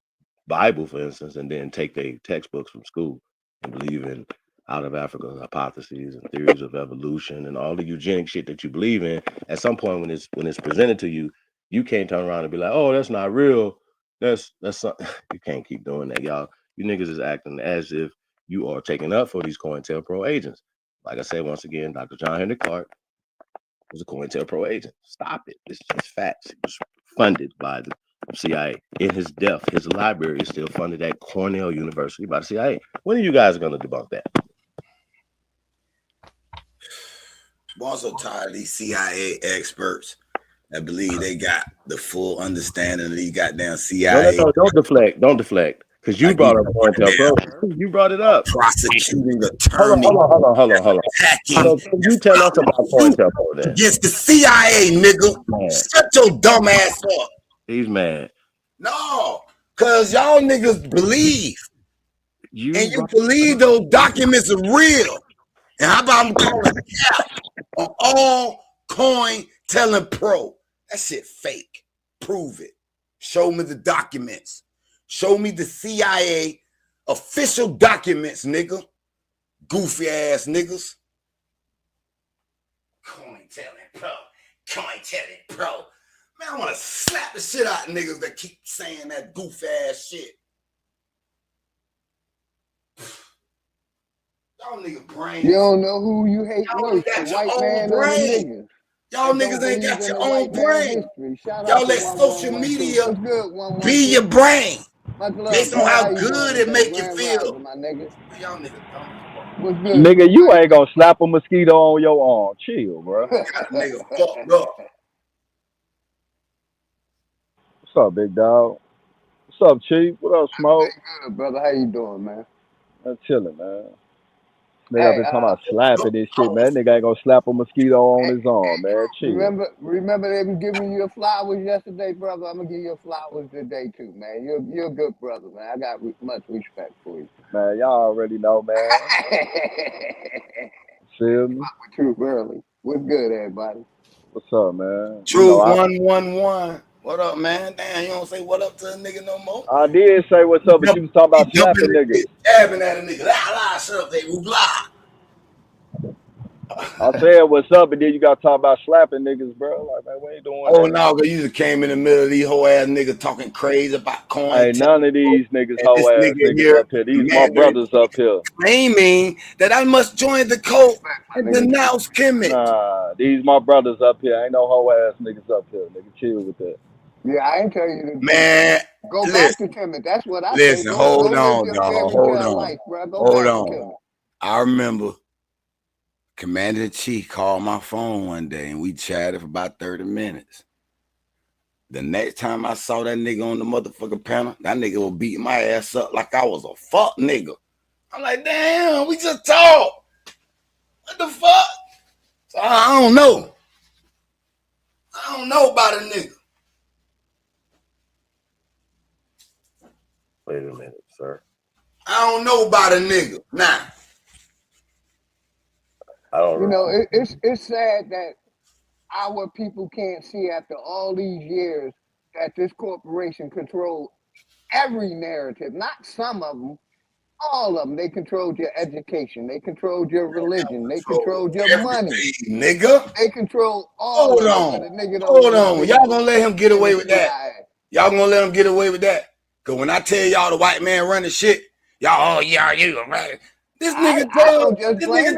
Bible, for instance, and then take their textbooks from school and believe in out of Africa hypotheses and theories of evolution and all the eugenic shit that you believe in. At some point when it's presented to you, you can't turn around and be like, oh, that's not real. That's something. You can't keep doing that, y'all. You niggas is acting as if you are taking up for these COINTELPRO agents. Like I said, once again, Dr. John Henry Clark was a COINTELPRO agent. Stop it. It's just facts. It was funded by CIA. In his death, his library is still funded at Cornell University by the CIA. When are you guys going to debunk that? I'm also tired of these CIA experts that believe they got the full understanding of these goddamn CIA. No, don't deflect. Don't deflect. Because you brought up COINTELPRO. You brought it up. Prosecuting attorney. Hold on. So can you tell us about COINTELPRO then? Against the CIA, nigga. Man. Shut your dumb ass up. He's mad. No, because y'all niggas believe. You believe those documents are real. And how about I'm calling cap on all COINTELPRO? That shit fake. Prove it. Show me the documents. Show me the CIA official documents, nigga. Goofy ass niggas. COINTELPRO. Man, I want to slap the shit out of niggas that keep saying that goofy ass shit. Y'all niggas brains. You don't know who you hate worse, the white man or the niggas. Y'all niggas ain't got your own brain. Y'all let social media be your brain. Based on how good it make you feel. Y'all niggas dumb. Nigga, you ain't gonna slap a mosquito on your arm. Chill, bro. Nigga fucked up. What's up, big dog? What's up, Chief? What up, Smoke? Good, brother. How you doing, man? I'm chilling, man. Nigga, I've been talking about slapping this shit, man. Nigga ain't gonna slap a mosquito on his arm, man. Chill. Remember they was giving you your flowers yesterday, brother? I'm gonna give you your flowers today too, man. You're a good brother, man. I got much respect for you. Man, y'all already know, man. Feel me? True early. What's good, everybody? What's up, man? True 111. What up, man? Damn, you don't say what up to a nigga no more. I did say what's up, but you was talking about slapping niggas. Stabbing at a nigga. La, shut up, they blah. I said what's up, and then you got to talk about slapping niggas, bro. Like, man, we ain't doing Oh, that. no, because you just came in the middle of these whole ass niggas talking crazy about coin. Hey, none of these niggas, whole ass niggas up here. These my brothers up here. Claiming that I must join the cult and denounce Kemet. Nah, these my brothers up here. Ain't no whole ass niggas up here. Nigga, chill with that. Yeah, I ain't tell you to man. Go back to Kemet. That's what I listen, say. Hold on, y'all. Hold on. Life, hold on. I remember Commander-in-Chief called my phone one day and we chatted for about 30 minutes. The next time I saw that nigga on the motherfucking panel, that nigga was beating my ass up like I was a fuck nigga. I'm like, damn, we just talked. What the fuck? So I don't know. I don't know about a nigga. Wait a minute, sir. I don't know about a nigga. Nah. I don't know. You know, it's sad that our people can't see after all these years that this corporation controls every narrative, not some of them, all of them. They controlled your education. They controlled your religion. They controlled your money. Nigga. They control all Hold of it. Hold on. Y'all gonna let him get away with that? Y'all gonna let him get away with that? Because when I tell y'all the white man running shit, y'all, oh, yeah, you right. This nigga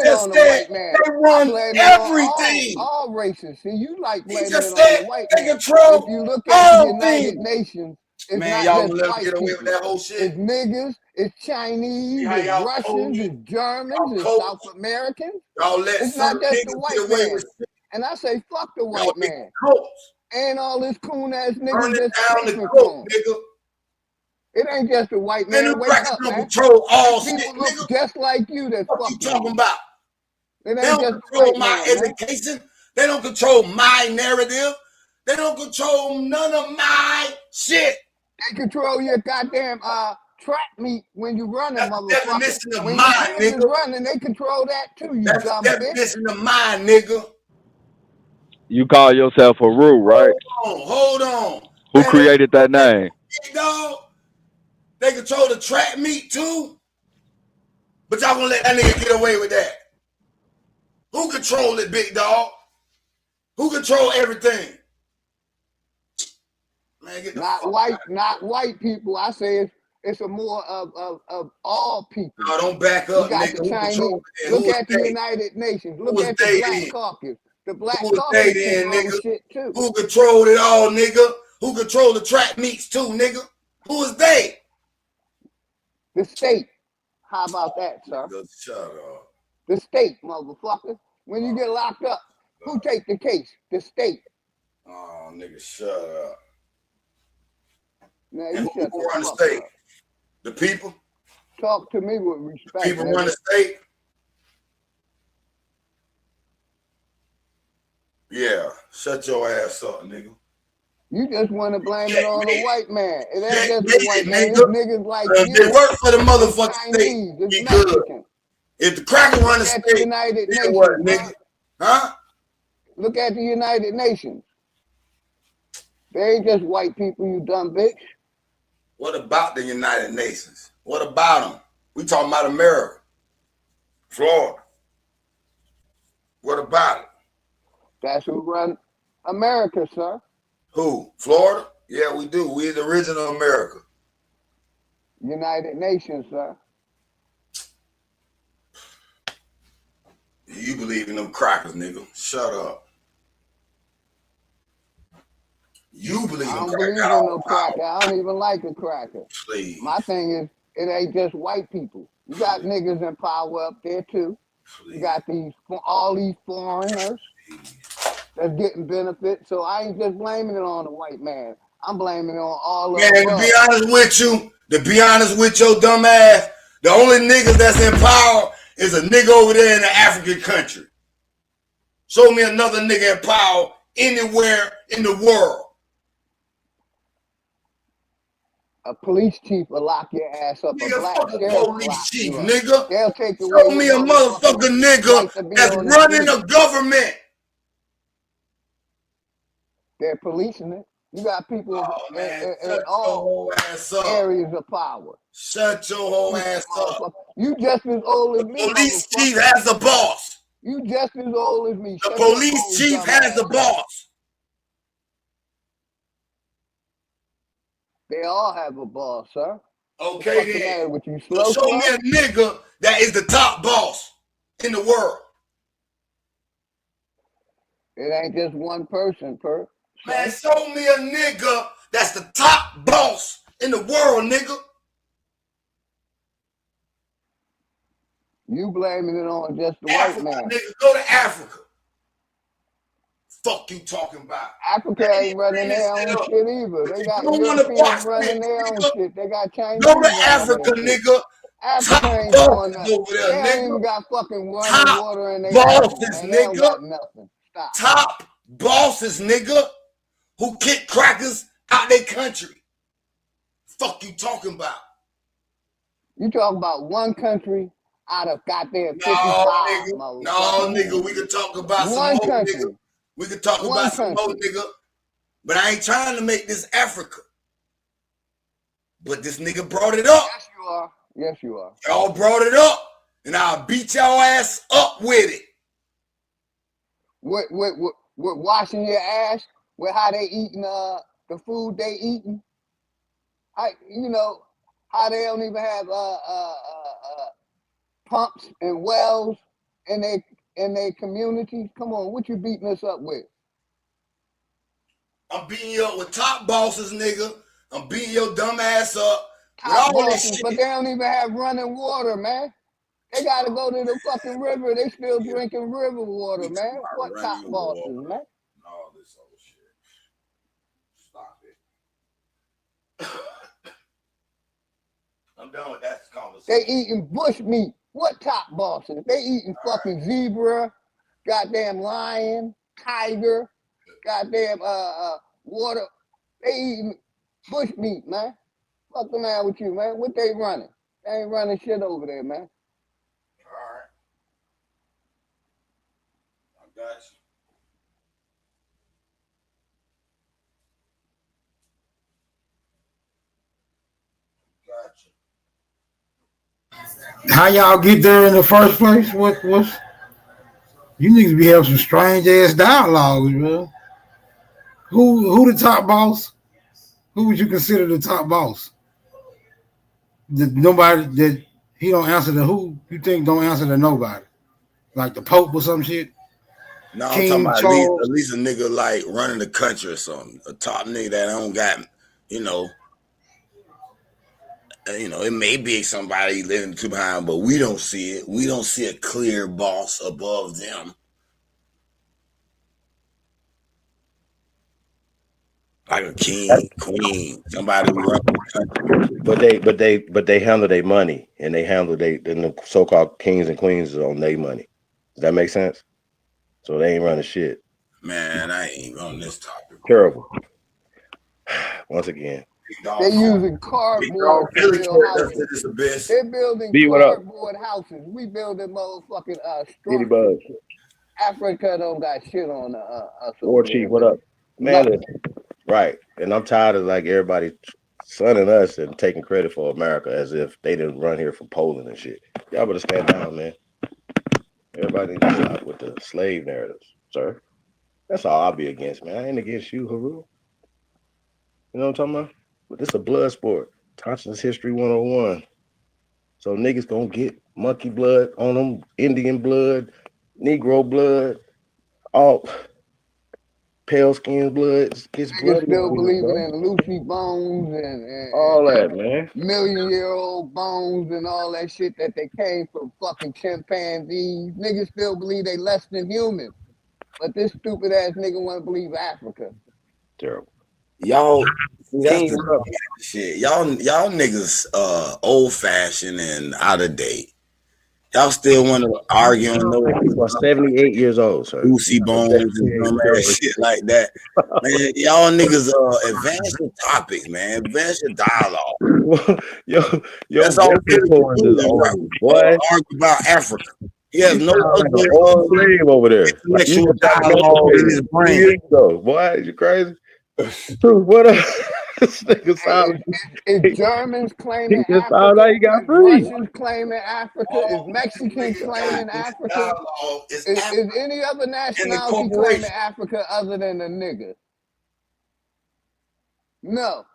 just said they run everything. All races. See, you like blaming it on the white man. They control if you look at the United things. Nations, it's man, not y'all just let white him get away people. with that whole shit. It's niggas, it's Chinese, it's Russians, it's Germans, it's South Americans. Y'all let it's not just the white man. And I say, fuck the white man. And all this coon ass niggas that's down the coke, nigga. It ain't just a white man. Man, wake up, man. Control all people shit, look nigga. Just like you. That's what you talking about. They don't control my education. They don't control my narrative. They don't control none of my shit. They control your goddamn track meet when you running, motherfucker. Definition of when mine, nigga. Running, they control that too. You That's dumb definition bitch. of mine, nigga. You call yourself a Rue, right? Hold on. Who created that name? Dog. They control the track meet too. But y'all gonna let that nigga get away with that. Who control it, big dog? Who control everything? Man, get the not white people. I say it's a more of all people. No, don't back up, you got nigga. The Chinese. Look at the United Nations. Look at the Black Caucus. The Black Caucus control shit too. Who controlled it all, nigga? who control the track meets too, nigga? Who is they? The state. How about that, sir? Shut up. The state, motherfucker. When you get locked up, who take the case? The state. Oh, nigga, shut up. Now, And you who shut the run the fuck state? up. The people? Talk to me with respect. People nigga. run the state? Yeah, shut your ass up, nigga. You just want to blame it on the white man. It ain't just Checkmate, the white man. It's nigga. niggas like They you. work for the It's motherfucking state. Chinese. It's Be good. Mexican. If the cracker run the Look at the state, United then Nations. what, Huh? nigga? Huh? Look at the United Nations. They ain't just white people, you dumb bitch. What about the United Nations? What about them? We talking about America. Florida. What about it? That's who run America, sir. Who? Florida? Yeah, we do. We're the original America. United Nations, sir. You believe in them crackers, nigga. Shut up. You believe I in don't crackers. believe in no cracker. I don't even like a cracker. Please. My thing is, it ain't just white people. You got niggas in power up there too. You got all these foreigners that's getting benefits. So I ain't just blaming it on the white man. I'm blaming it on all of Man, us. to be honest with you, to be honest with your dumb ass, the only niggas that's in power is a nigga over there in an African country. Show me another nigga in power anywhere in the world. A police chief will lock your ass up. Nigga, A black fuck a sheriff police chief, you up. nigga. They'll take away Show me a your motherfucking nigga right to be that's on the running street. a government. They're policing it. You got people in Shut all your whole ass up. areas of power. Shut your whole ass up. You just as old as me. Police chief has a boss. You just as old as me. The Shut your police old chief dumb has ass a up. boss. They all have a boss, sir. Okay, What's the matter then. with you? So Slow show me club? a nigga that is the top boss in the world. It ain't just one person, per. Man, show me a nigga that's the top boss in the world, nigga. You blaming it on just the Africa, white man. nigga. Go to Africa. Fuck you talking about? Africa ain't running their own shit either. They got don't wanna Europeans box running me, their own nigga. shit. They got Chinese Go to running Africa, their shit. nigga. Africa Top ain't doing bosses nothing. over there, They ain't nigga. even got fucking running Top water in their bosses, land, man. They don't got nigga. nothing. Stop. Top bosses, nigga, who kick crackers out their country. Fuck you talking about? You talking about one country out of goddamn 55, nigga. motherfucker. No, nigga. We could talk about some One more, country. nigga. We could talk One about some more, country. nigga. But I ain't trying to make this Africa. But this nigga brought it up. Yes, you are. Yes, you are. Y'all brought it up, and I'll beat y'all ass up with it. With washing your ass, with how they eating the food they eating. You know how they don't even have pumps and wells in their communities. Come on, what you beating us up with? I'm beating you up with top bosses, nigga. I'm beating your dumb ass up with Top all this bosses, shit. but they don't even have running water, man. They gotta go to the fucking river. They still drinking river water, man. What top bosses, man? All this old shit. Stop it. I'm done with that conversation. They eating bush meat. What top bosses? They eating fucking zebra, goddamn lion, tiger, goddamn water. They eating bush meat, man. What's the matter with you, man? What they running? They ain't running shit over there, man. All right. I got you. Gotcha. How y'all get there in the first place? What's you niggas be having some strange ass dialogues, bro. Who the top boss? Who would you consider the top boss? Nobody that he don't answer to who you think don't answer to nobody. Like the Pope or some shit. No, I'm talking King about Charles. at least a nigga like running the country or something. A top nigga that don't got, you know, it may be somebody living too behind, but we don't see it. We don't see a clear boss above them. Like a king, queen, somebody who runs the country. But they handle their money, and they handle the so-called kings and queens on their money. Does that make sense? So they ain't running shit. Man, I ain't on this topic. Terrible. Once again. They're using cardboard to build houses. They're building cardboard houses. We building motherfucking structures. Africa don't got shit on us. War Chief, what up? Man, right. And I'm tired of like everybody sunning us and taking credit for America as if they didn't run here from Poland and shit. Y'all better stand down, man. Everybody needs to stop with the slave narratives, sir. That's all I'll be against, man. I ain't against you, Haru. You know what I'm talking about? But this is a blood sport. Thompson's History 101. So niggas gonna get monkey blood on them, Indian blood, Negro blood, all pale skin blood. Gets niggas still believing in Lucy bones and all that, man. Million-year-old bones and all that shit that they came from fucking chimpanzees. Niggas still believe they less than human. But this stupid ass nigga wanna believe Africa. Terrible. Y'all, that's the shit. Y'all niggas old fashioned and out of date. Y'all still want to argue on those people are 78 years old, sir. Lucy bones and dumb ass shit like that. Man, y'all niggas advance your topics, man. Advance your dialogue. yo, that's all boy. Argue about Africa. He has no other slave over there. Intellectual dialogue in his brain. Boy, you crazy? What up? This nigga sound is Germans claiming Africa? Like you got free. Russians claiming Africa? Is Mexicans claiming Africa? Is any other nationality claiming Africa other than a nigga? No.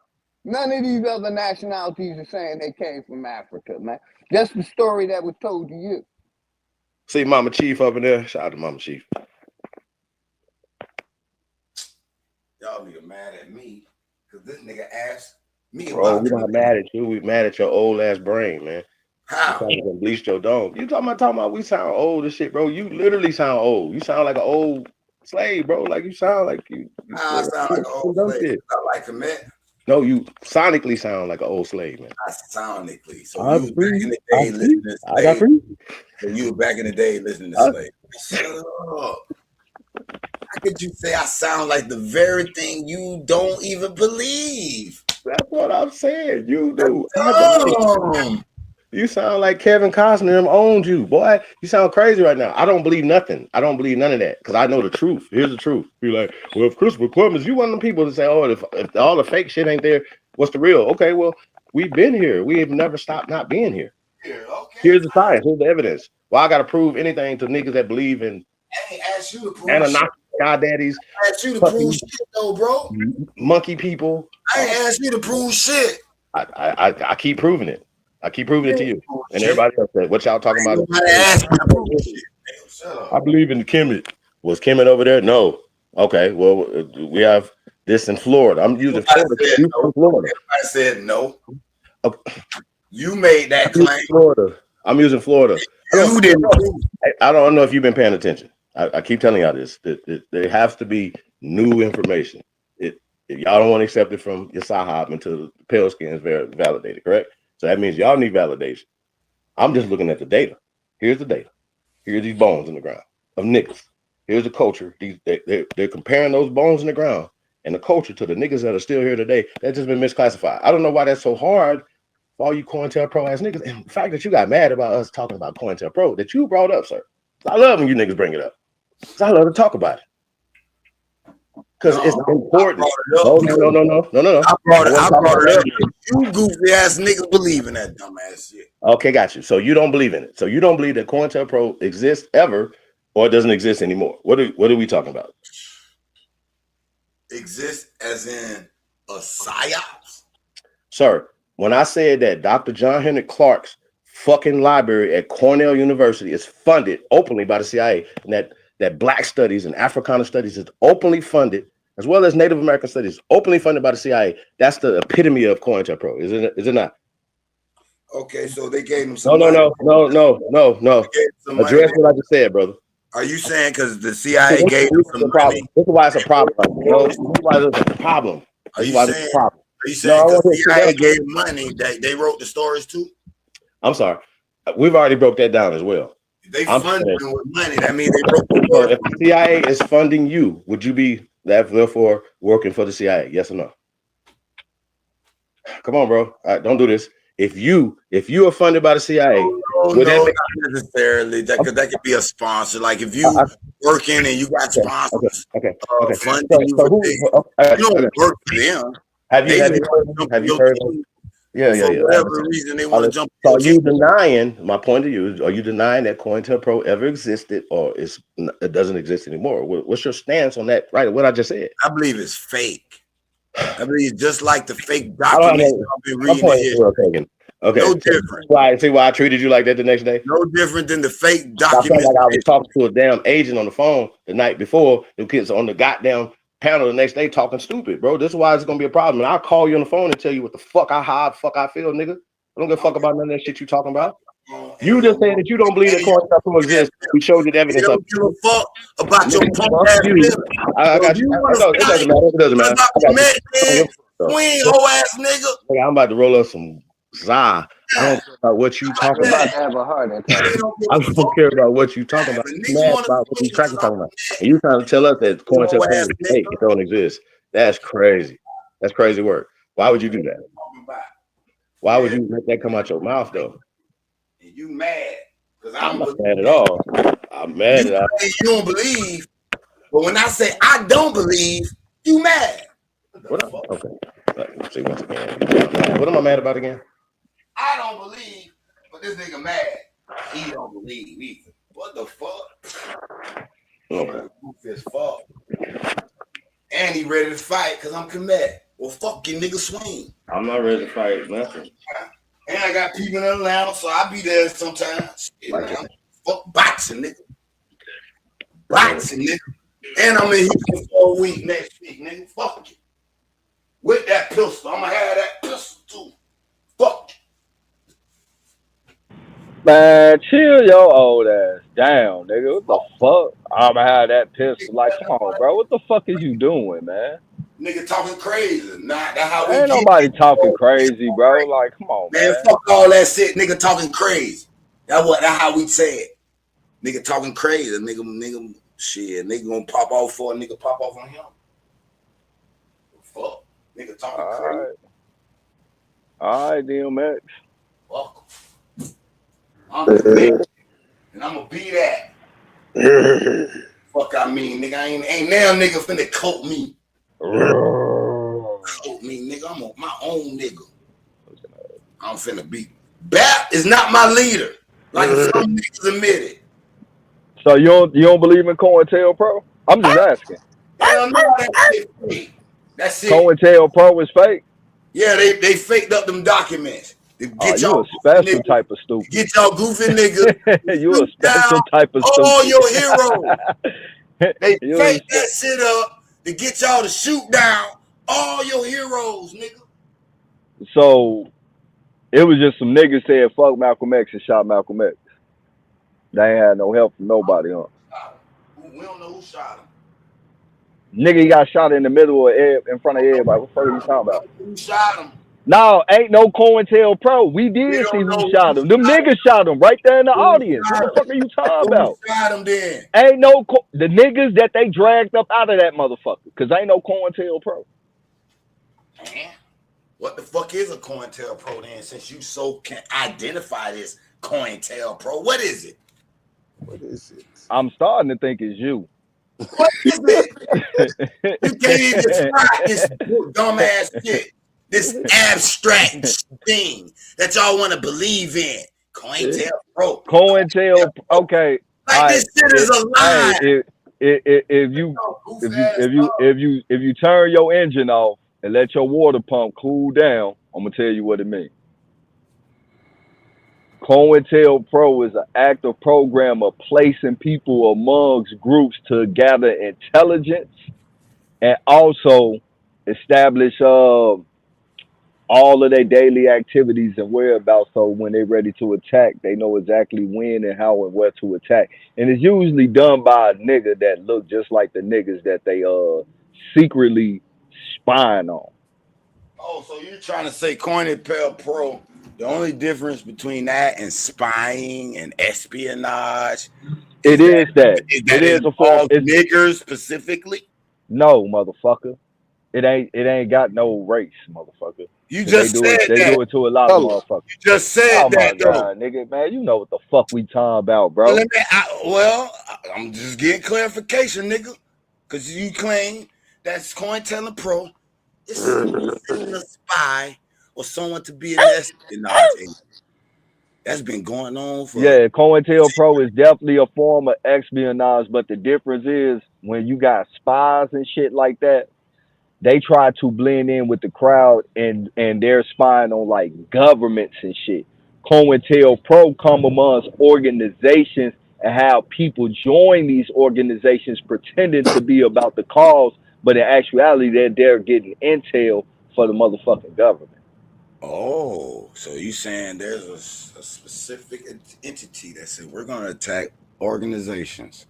None of these other nationalities are saying they came from Africa, man. That's the story that was told to you. See Mama Chief up in there? Shout out to Mama Chief. Y'all nigga mad at me because this nigga asked me. Bro, we not mad at you. We mad at your old ass brain, man. How? You bleached your dome. You talking about we sound old as shit, bro. You literally sound old. You sound like an old slave, bro. Like you sound like you I sound like an old slave. I like to admit. No, you sonically sound like an old slave, man. Sonically. So you back in the day listening to slave. I got free. So you were back in the day listening to slave. Shut up. How could you say I sound like the very thing you don't even believe? That's what I'm saying. You do. You sound like Kevin Costner owned you, boy. You sound crazy right now. I don't believe nothing. I don't believe none of that because I know the truth. Here's the truth. You're like, well, if Christopher Columbus, you one of them people to say, oh, if all the fake shit ain't there, what's the real? Okay, well, we've been here. We have never stopped not being here. Here's the science. Here's the evidence. Well, I got to prove anything to niggas that believe in Anunnaki, God daddies. I asked you to prove shit, though, bro. Monkey people. I ain't asked you to prove shit. I keep proving it. I keep proving it to you. And everybody else said, what y'all talking about? I believe in Kemet. Was Kemet over there? No. Okay, well, we have this in Florida. I'm using Florida. I said no. Okay. You made that claim. Florida. I'm using Florida. You didn't. I don't know if you've been paying attention. I keep telling y'all this. There has to be new information. If y'all don't want to accept it from your Sahab until the pale skin is validated, correct? So that means y'all need validation. I'm just looking at the data. Here's the data. Here's these bones in the ground of niggas. Here's the culture. They're comparing those bones in the ground and the culture to the niggas that are still here today. That's just been misclassified. I don't know why that's so hard for all you COINTELPRO ass niggas. And the fact that you got mad about us talking about COINTELPRO that you brought up, sir. I love when you niggas bring it up. I love to talk about it. Because it's important. No. I brought it up. You goofy ass niggas believe in that dumb ass shit. Okay, got you. So you don't believe in it. So you don't believe that COINTELPRO exists ever or it doesn't exist anymore. What are we talking about? Exist as in a psyops? Sir, when I said that Dr. John Henrik Clarke's fucking library at Cornell University is funded openly by the CIA and that that Black studies and Africana studies is openly funded, as well as Native American studies, openly funded by the CIA. That's the epitome of COINTELPRO, is it not? Okay, so they gave him some No. money. They gave some money. Address what I just said, brother. Are you saying because the CIA gave him some money? This is why it's a problem. This is why it's a problem. Are you saying because the CIA gave money that they wrote the stories too? I'm sorry. We've already broke that down as well. They funded them with money. That means they wrote the story. If the CIA is funding you, would you be therefore working for the CIA? Yes or no? Come on, bro. Don't do this. If you are funded by the CIA, no, not necessarily. That could be a sponsor. Like if you working and you got sponsors, funding you, you don't work for them. Have you heard? Yeah. For whatever reason they want to jump. So are you denying? My point to you is: are you denying that COINTELPRO ever existed, or it doesn't exist anymore? What's your stance on that? Right, what I just said. I believe it's fake. I believe just like the fake documents I've been reading. Okay. No different. See why I treated you like that the next day? No different than the fake documents. Like I was talking to a damn agent on the phone the night before. The kids on the goddamn panel the next day talking stupid, bro. This is why it's gonna be a problem. And I'll call you on the phone and tell you what the fuck I feel, nigga. I don't give a fuck about none of that shit you talking about. You just saying that you don't believe that COINTELPRO exists. We showed you the evidence. They don't give a fuck about your punk ass. I got you. It doesn't matter. Queen hoe ass nigga. I'm about to roll up some Zah. I don't care about what you talking about. Have a heart attack. I don't care about what you talking about. I'm mad about what you talking about. And you trying to tell us that COINTELPRO is fake, it don't exist. That's crazy. That's crazy work. Why would you do that? Why would you let that come out your mouth though? And you mad? Because I'm not mad at all. I'm mad at all. You don't believe, but when I say I don't believe, you mad. Okay. Let's see once again. What am I mad about again? I don't believe, but this nigga mad. He don't believe either. What the fuck? Okay. His fault. And he ready to fight because I'm committed. Well, fuck you, nigga, swing. I'm not ready to fight nothing. And I got people in the lounge, so I be there sometimes. Fuck boxing, nigga. Boxing, nigga. And I'm in Houston for a week next week, nigga. Fuck you. With that pistol. I'm gonna have that pistol too. Fuck you. Man, chill your old ass down, nigga. What the fuck? I'ma have that pistol. Like, come on, bro. What the fuck is you doing, man? Nigga talking crazy. Nah, that's how we Ain't nobody talking crazy, bro. Like, come on, man. Fuck all that shit. Nigga talking crazy. That's how we say it. Nigga talking crazy. Nigga, shit. Nigga gonna pop off for a nigga pop off on him. Fuck. Nigga talking crazy. All right, DMX. Fuck. I'm a bitch, and I'm gonna be that. Fuck, I mean, nigga, ain't now nigga finna coat me. Coat me, nigga. I'm my own nigga. I'm finna be. Bap is not my leader, like some niggas admitted. So you don't believe in COINTELPRO? I'm just asking. Hell no, that shit fake. That shit. COINTELPRO is fake. Yeah, they faked up them documents. Get you a special type of stupid. Get y'all goofy niggas. You a special type of stupid. All your heroes. They fake that shit up to get y'all to shoot down all your heroes, nigga. So it was just some niggas said fuck Malcolm X and shot Malcolm X. They ain't had no help from nobody, huh? We don't know who shot him. Nigga, he got shot in the middle of in front of everybody. What the fuck are you talking about? Who shot him? No, ain't no COINTELPRO. We did see who shot him. Them niggas shot him right there in the audience. What the fuck are you talking about? Who shot him then? Ain't no the niggas that they dragged up out of that motherfucker. Cause ain't no COINTELPRO. Man, what the fuck is a COINTELPRO then? Since you can identify this COINTELPRO, what is it? What is it? I'm starting to think it's you. What is it? You can't even describe this dumbass shit. This abstract thing that y'all want to believe in. COINTELPRO. COINTELPRO. Okay. Like this shit is a lie. If you turn your engine off and let your water pump cool down, I'm gonna tell you what it means. COINTELPRO is an active program of placing people amongst groups to gather intelligence and also establish all of their daily activities and whereabouts, so when they're ready to attack, they know exactly when and how and where to attack. And it's usually done by a nigga that look just like the niggas that they secretly spying on. Oh, so you're trying to say COINTELPRO, the only difference between that and spying and espionage It is that. it is a form. involves niggers specifically? No, motherfucker. It ain't got no race, motherfucker. You just said They that. do it to a lot of motherfuckers. You just said Oh my that, though. god, nigga, man, you know what the fuck we talking about, bro. I'm just getting clarification, nigga, because you claim that's COINTELPRO. It's a spy or someone to be an espionage agent. That's been going on for. Yeah, COINTELPRO is definitely a form of espionage, but the difference is when you got spies and shit like that, they try to blend in with the crowd and they're spying on like governments and shit. COINTELPRO come amongst organizations and have people join these organizations pretending to be about the cause, but in actuality they're getting intel for the motherfucking government. Oh, so you saying there's a specific entity that said we're going to attack organizations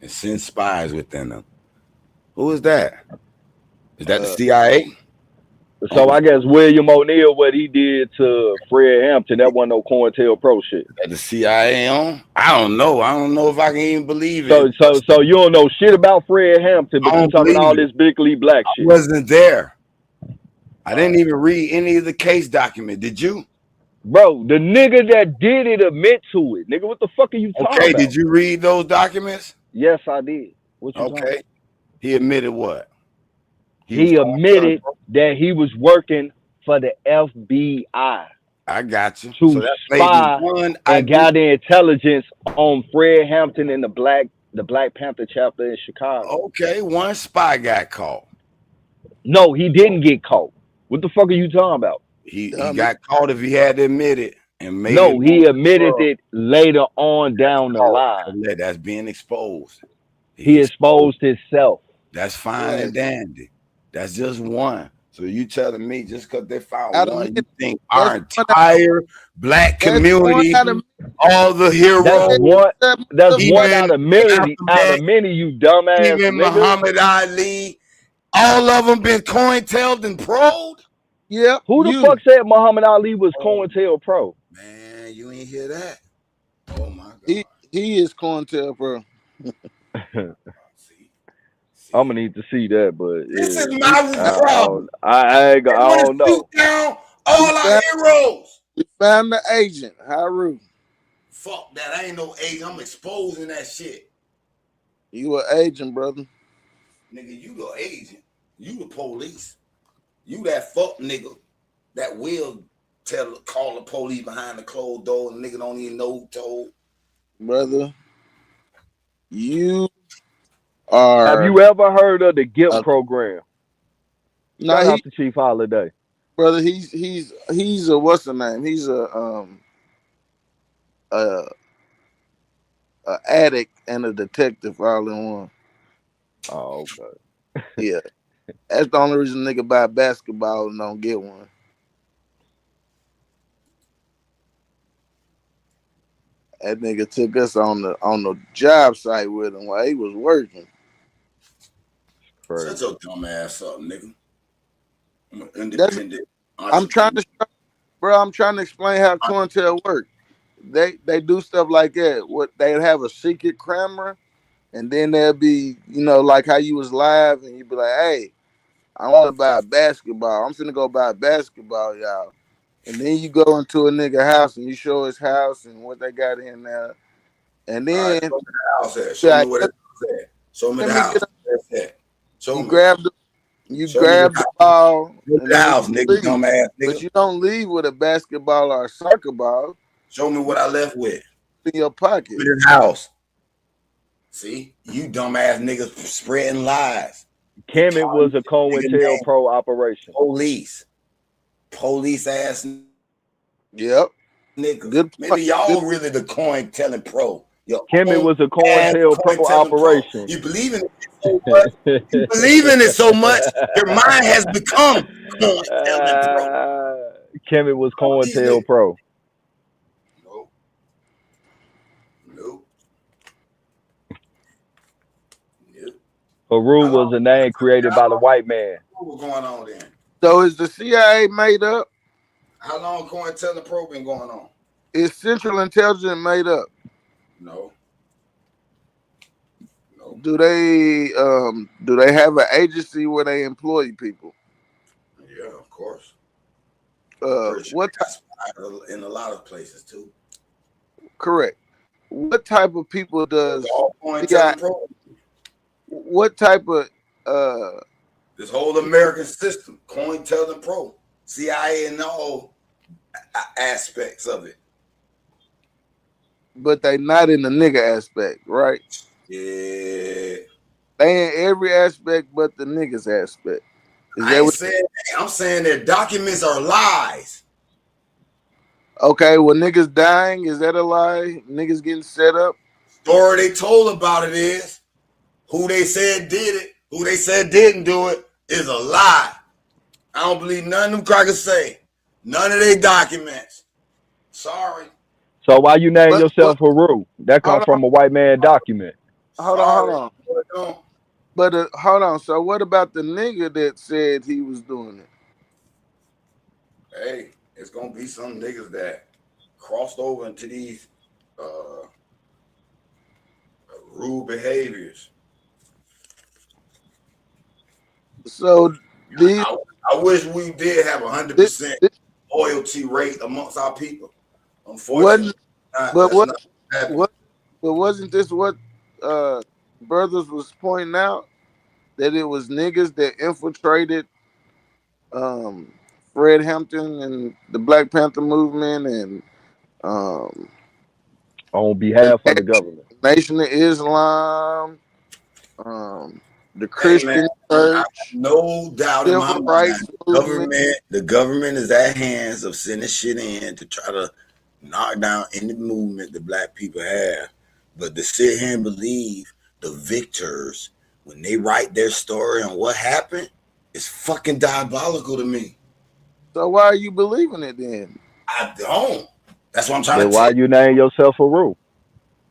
and send spies within them. Who is that? Is that the CIA? So I guess William O'Neill, what he did to Fred Hampton, that wasn't no COINTELPRO shit. That the CIA on? I don't know. I don't know if I can even believe it. So you don't know shit about Fred Hampton, but you talking all this bigly black shit. I wasn't there. I didn't even read any of the case document. Did you? Bro, the nigga that did it admit to it. Nigga, what the fuck are you talking about? Okay, did you read those documents? Yes, I did. What you talking about? He admitted what? He admitted that he was working for the FBI. I got you. To spy and gather intelligence on Fred Hampton and the Black Panther chapter in Chicago. Okay, one spy got caught. No, he didn't get caught. What the fuck are you talking about? He got caught if he had to admit it. And made no, he admitted it later on down the line. That's being exposed. He exposed himself. That's fine and dandy. That's just one. So you telling me just because they found one, you think our entire black community, all the heroes, that's one out of many, you dumbass. Even Muhammad Ali, all of them been COINTELPRO'd. Yeah. Who the fuck said Muhammad Ali was COINTELPRO? Man, you ain't hear that. Oh my God. He is COINTELPRO. I'm gonna need to see that, but this is my problem. I don't know. Down all our heroes. We found the agent, Haru. Fuck that! I ain't no agent. I'm exposing that shit. You an agent, brother. Nigga, you the agent. You the police. You that fuck nigga that will call the police behind the closed door and nigga don't even know who told. Brother, you are. Have you ever heard of the GILT program? Shout out to Chief Holiday. Brother, he's a what's the name? He's a addict and a detective all in one. Oh, okay. Yeah. That's the only reason nigga buy basketball and don't get one. That nigga took us on the job site with him while he was working. Shut your dumb ass up, nigga. I'm an independent. I'm trying to explain how COINTEL work. They do stuff like that. What they'd have a secret camera, and then there'll be, like how you was live, and you'd be like, "Hey, I want to buy a basketball. I'm finna go buy a basketball, y'all." And then you go into a nigga house and you show his house and what they got in there. And then show me what it said. Show me the house. You grab the ball. The house, nigga, dumb ass nigga. But you don't leave with a basketball or a soccer ball. Show me what I left with. In your pocket. With his house. See? You dumb ass niggas spreading lies. Kemet was a COINTELPRO operation. Police ass. Yep. niggas. Good Maybe point. y'all really the COINTELPRO. Your Kemet own was a ass COINTELPRO COINTELPRO. operation. You believe in it so much. You believe in it so much. Your mind has become COINTELPRO. Kemet was These niggas. COINTELPRO. Nope. Nope. Nope. Haru How was long? a name created by the white man. What was going on then? So is the CIA made up? How long COINTELPRO been going on? Is Central Intelligence made up? No. No. Do they have an agency where they employ people? Yeah, of course. What That's in a lot of places too. correct? What type of people does All CIA? COINTELPRO. What type of This whole American system, COINTELPRO, CIA, and all aspects of it. but they not in the nigga aspect, right? Yeah. They in every aspect but the niggas aspect. Is I that ain't what? saying that. I'm saying their documents are lies. Okay, well, niggas dying, is that a lie? Niggas getting set up? Story they told about it is who they said did it, who they said didn't do it is a lie. I don't believe none of them crackers say. None of their documents. Sorry. So why you name But yourself Haru? That comes hold on, from a white man document. hold Sorry. on. But hold on. So what about the nigga that said he was doing it? Hey, it's gonna be some niggas that crossed over into these rude behaviors. So these I wish we did have 100% loyalty rate amongst our people. Unfortunately, wasn't this what brothers was pointing out, that it was niggas that infiltrated Fred Hampton and the Black Panther movement and On behalf of the government. Nation of Islam, the Hey, Christian man, church, I have no doubt in my civil mind. rights movement. The government is at hands of sending shit in to try to knock down any movement the black people have. But to sit here and believe the victors when they write their story on what happened is fucking diabolical to me. So why are you believing it then? I don't. That's what I'm trying Then to why tell you. you name yourself Haru?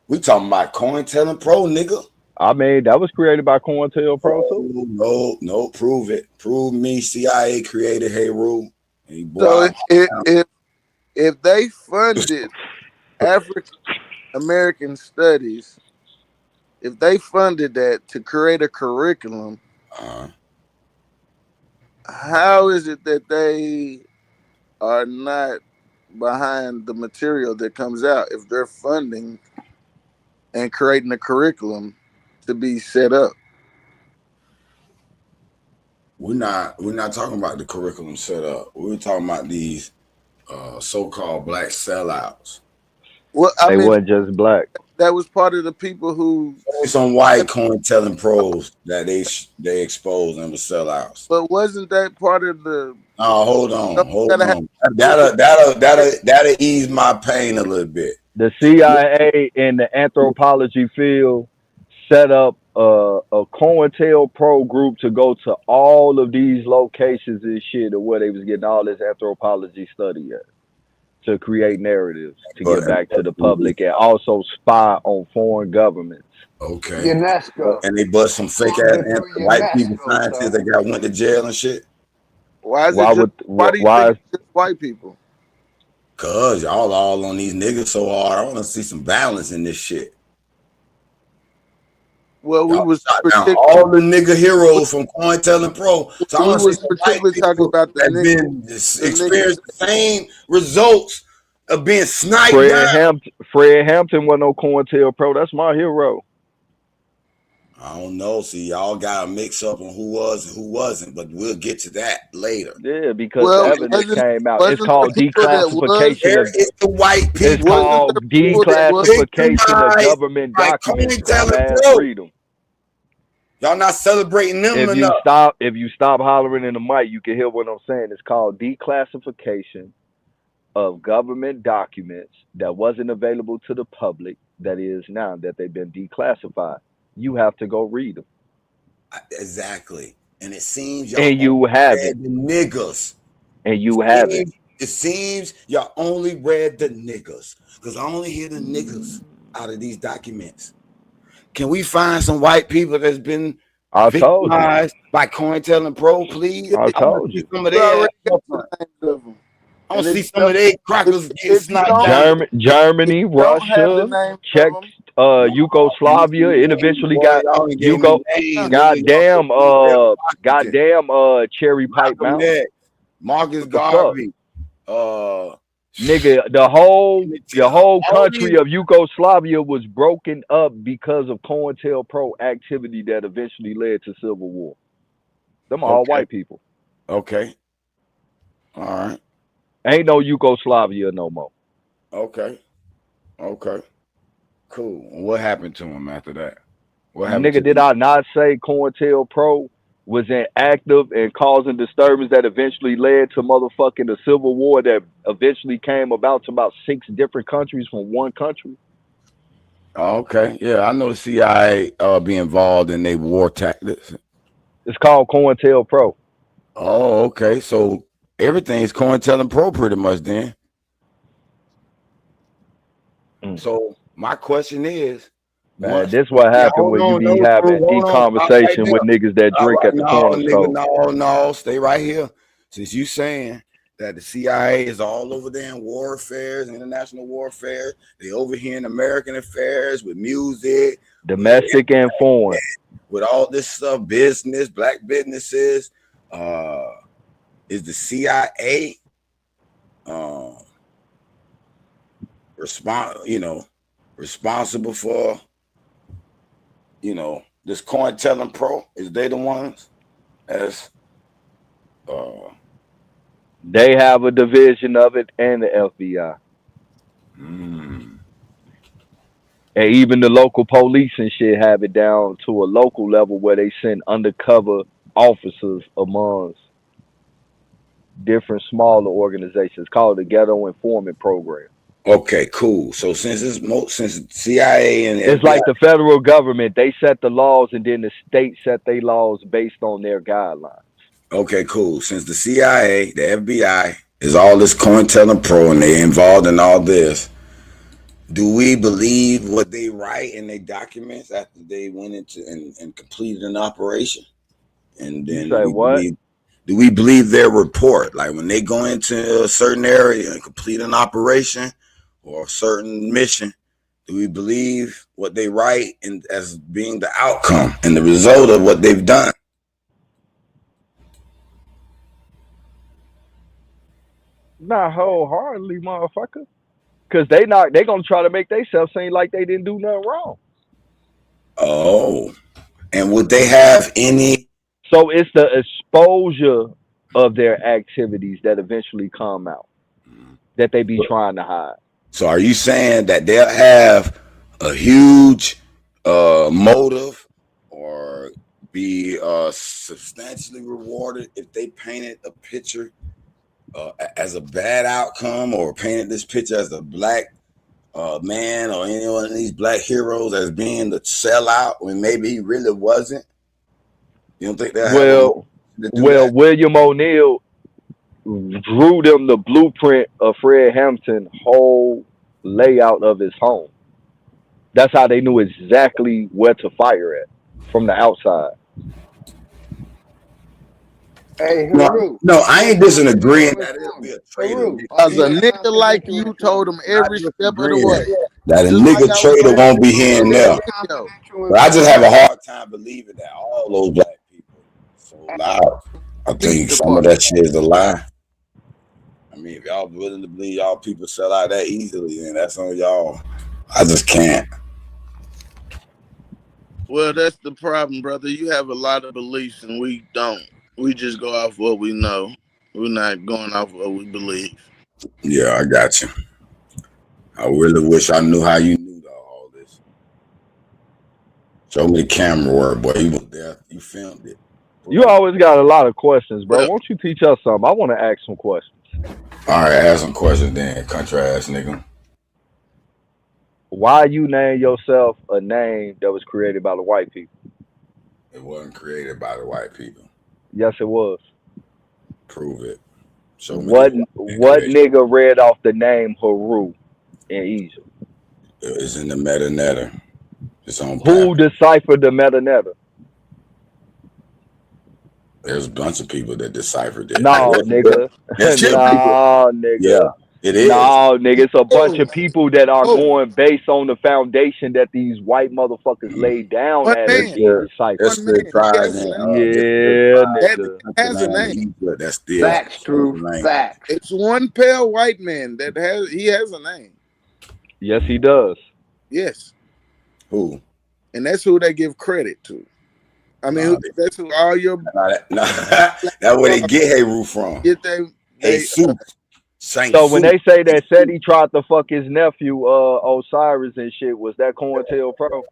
We talking about COINTELPRO, nigga. I mean, that was created by COINTELPRO too. No, prove it. Prove me CIA created Haru. So if they funded African American studies, if they funded that to create a curriculum, how is it that they are not behind the material that comes out if they're funding and creating a curriculum to be set up? We're not talking about the curriculum set up. We're talking about these so-called black sellouts. Well, They weren't just black. That was part of the people who some white COINTELPROs that they exposed and were sellouts. But wasn't that part of the? Oh, hold on. That'll ease my pain a little bit. The CIA in the anthropology field set up a COINTELPRO group to go to all of these locations and shit of where they was getting all this anthropology study at, to create narratives to get back to the public and also spy on foreign governments. Okay. UNESCO. And they bust some fake ass white people scientists that went to jail and shit. Why do you think it's just white people? Cause y'all all on these niggas so hard. I want to see some balance in this shit. Well, we was all the nigga heroes from COINTELPRO. So I want to see some white people about that been experienced the same results of being sniped down. Fred Hampton wasn't no COINTELPRO. That's my hero. I don't know. See, y'all got to mix up on who was and who wasn't, but we'll get to that later. Yeah, because the evidence came out. It's called declassification. It's the white people. It's called declassification of government documents. Freedom. Y'all not celebrating them enough. If you stop hollering in the mic, you can hear what I'm saying. It's called declassification of government documents that wasn't available to the public that is now that they've been declassified. You have to go read them. Exactly. And it seems y'all And only you have it. read the niggas. And you have it. It seems y'all only read the niggas. Because I only hear the niggas out of these documents. Can we find some white people that's been I told you. victimized by COINTELPRO, please? I told you. Some of We their already got I the names of them. want And to see if some of their crackers get if you sniped don't- down. Germany, don't have the Russia, names Czech, of them, Yugoslavia. It eventually Boy, got y'all ain't gave me Yugo. names, Goddamn, nigga. goddamn, Cherry Pipe Malcolm Mountain. X, Marcus What the fuck? Garvey, Nigga, the whole all country these- of Yugoslavia was broken up because of COINTELPRO activity that eventually led to civil war. Them are all Okay. white people. Okay. All right. Ain't no Yugoslavia no more. Okay. Okay. Cool. What happened to him after that? What happened Nigga, to did I not say COINTELPRO was inactive and causing disturbance that eventually led to motherfucking the civil war that eventually came about to about 6 different countries from one country? Oh, okay. Yeah, I know the CIA be involved in their war tactics. It's called COINTELPRO. Oh, okay. So everything's COINTELPRO pretty much then. So my question is, Man, this what happened when you be having deep conversation with niggas that drink at the corner store. No, stay right here. Since you saying that the CIA is all over there in war affairs, international warfare, they over here in American affairs with music, Domestic and foreign. with all this stuff, business, black businesses, is the CIA responsible for, this COINTELPRO? Is they the ones as They have a division of it and the FBI. And even the local police and shit have it down to a local level where they send undercover officers amongst different smaller organizations called the Ghetto Informant Program. Okay, cool. So since CIA and It's like the federal government, they set the laws and then the state set their laws based on their guidelines. Okay, cool. Since the CIA, the FBI is all this COINTELPRO and they involved in all this, do we believe what they write in their documents after they went into and completed an operation? And then You say what? Do we believe their report? Like when they go into a certain area and complete an operation or a certain mission, do we believe what they write as being the outcome and the result of what they've done? Not wholeheartedly, motherfucker. Cause they gonna try to make themselves seem like they didn't do nothing wrong. Oh, and would they have any? So it's the exposure of their activities that eventually come out that they be trying to hide. So are you saying that they'll have a huge motive or be substantially rewarded if they painted a picture as a bad outcome, or painted this picture as a black man or any one of these black heroes as being the sellout when maybe he really wasn't? You don't think that? Well, William O'Neill drew them the blueprint of Fred Hampton's whole layout of his home. That's how they knew exactly where to fire at from the outside. Hey, no, I ain't disagreeing that it'll be a traitor. As a nigga like you told him every step of the way. That a nigga traitor won't be here and there. But I just have a hard time believing that all those black people so loud. I think some of that shit is a lie. I mean, if y'all willing to believe y'all people sell out that easily, then that's on y'all. I just can't. Well, that's the problem, brother. You have a lot of beliefs and we don't. We just go off what we know. We're not going off what we believe. Yeah, I got you. I really wish I knew how you knew all this. Show me the camera work, boy. You was there. You filmed it. You always got a lot of questions, bro. Won't you teach us something? I want to ask some questions. All right, ask some questions then, country ass nigga. Why you name yourself a name that was created by the white people? It wasn't created by the white people. Yes, it was. Prove it. Show me What the what creation. nigga read off the name Haru in Egypt? It's in the Meta-Netter. It's on Who paper. deciphered the Meta-Netter? There's a bunch of people that deciphered it. No, nigga. Yes, yeah, people. No, nigga. Yeah, it is. No, nigga. It's a bunch of people that are Oh. going based on the foundation that these white motherfuckers laid down One as man. being deciphered. That's One still man. tribes Yes, in Yeah, nigga. That has a name. Egypt. That's still Facts, Truth. name. Facts. It's one pale white man that has a name. Yes, he does. Yes. Who? And that's who they give credit to. I mean, Nah, that's who all your That's where they get Heru from. get they Jesus. Saint So when Sue. they say that said he tried to fuck his nephew, Osiris and shit, was that COINTELPRO?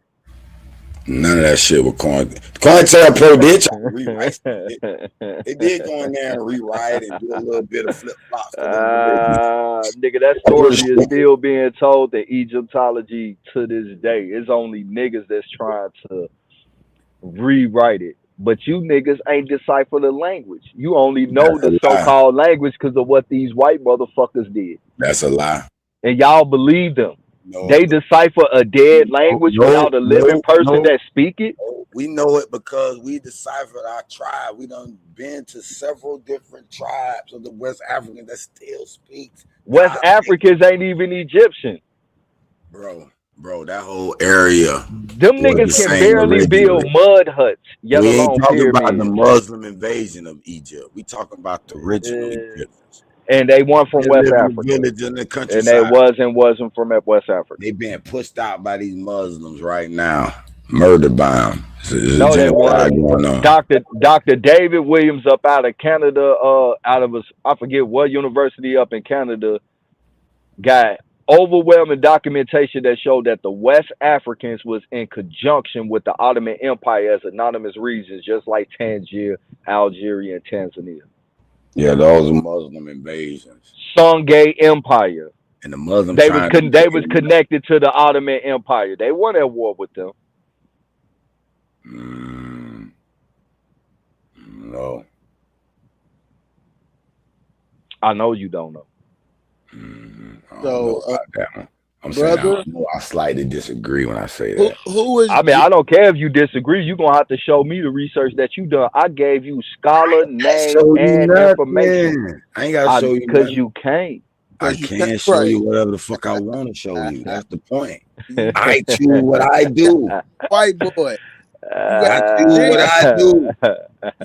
None of that shit was COINTELPRO did try to rewrite it. They did go in there and rewrite and do a little bit of flip flops. Nigga, that story is still being told in Egyptology to this day. It's only niggas that's trying to rewrite it. But you niggas ain't decipher the language. You only know That's a the so-called language because of what these white motherfuckers did. That's a lie. And y'all believe them. No, They decipher a dead language without a living person that speak it. we know it because we deciphered our tribe. We done been to several different tribes of the West African that still speaks. West Africans ain't even Egyptian. Bro, that whole area. Them was niggas the can same barely build originally. mud huts, We yet ain't alone talking about the pyramids. Muslim invasion of Egypt. We talking about the original Egyptians. And they weren't from They West live in the Africa. village in the And countryside. they wasn't from West Africa. They being pushed out by these Muslims right now, murdered by them. No, they weren't. Going on. Dr. David Williams up out of Canada, I forget what university up in Canada, got overwhelming documentation that showed that the West Africans was in conjunction with the Ottoman Empire as anonymous regions, just like Tangier, Algeria, and Tanzania. Yeah, those are Muslim invasions. Songhai Empire. And the Muslims They was connected to the Ottoman Empire. They weren't at war with them. No. I know you don't know. So, I'm saying brother, I slightly disagree when I say that. who is? I mean, I don't care if you disagree. You're gonna have to show me the research that you done. I gave you scholar name and information. I ain't gotta show you because you can't. I can't show you whatever the fuck I want to show you. That's the point. I choose what I do. White boy. I choose what I do.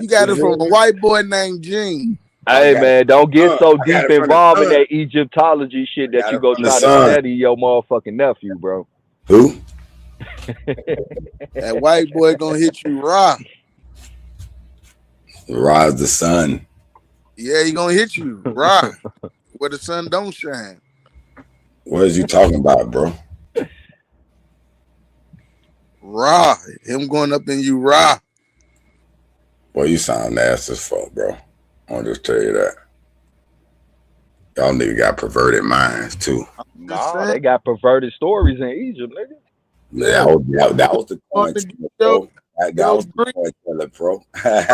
You got it from a white boy named Gene. Hey man, don't get so deep involved in that Egyptology shit that you go try to study your motherfucking nephew, bro. Who? That white boy gonna hit you raw. Ra's the sun. Yeah, he gonna hit you raw. Where the sun don't shine. What is you talking about, bro? Raw. Him going up in you raw. Boy, you sound nasty as fuck, bro. I'll just tell you that. Y'all niggas got perverted minds too. Nah, they got perverted stories in Egypt, nigga. That was the point. That was the point, bro.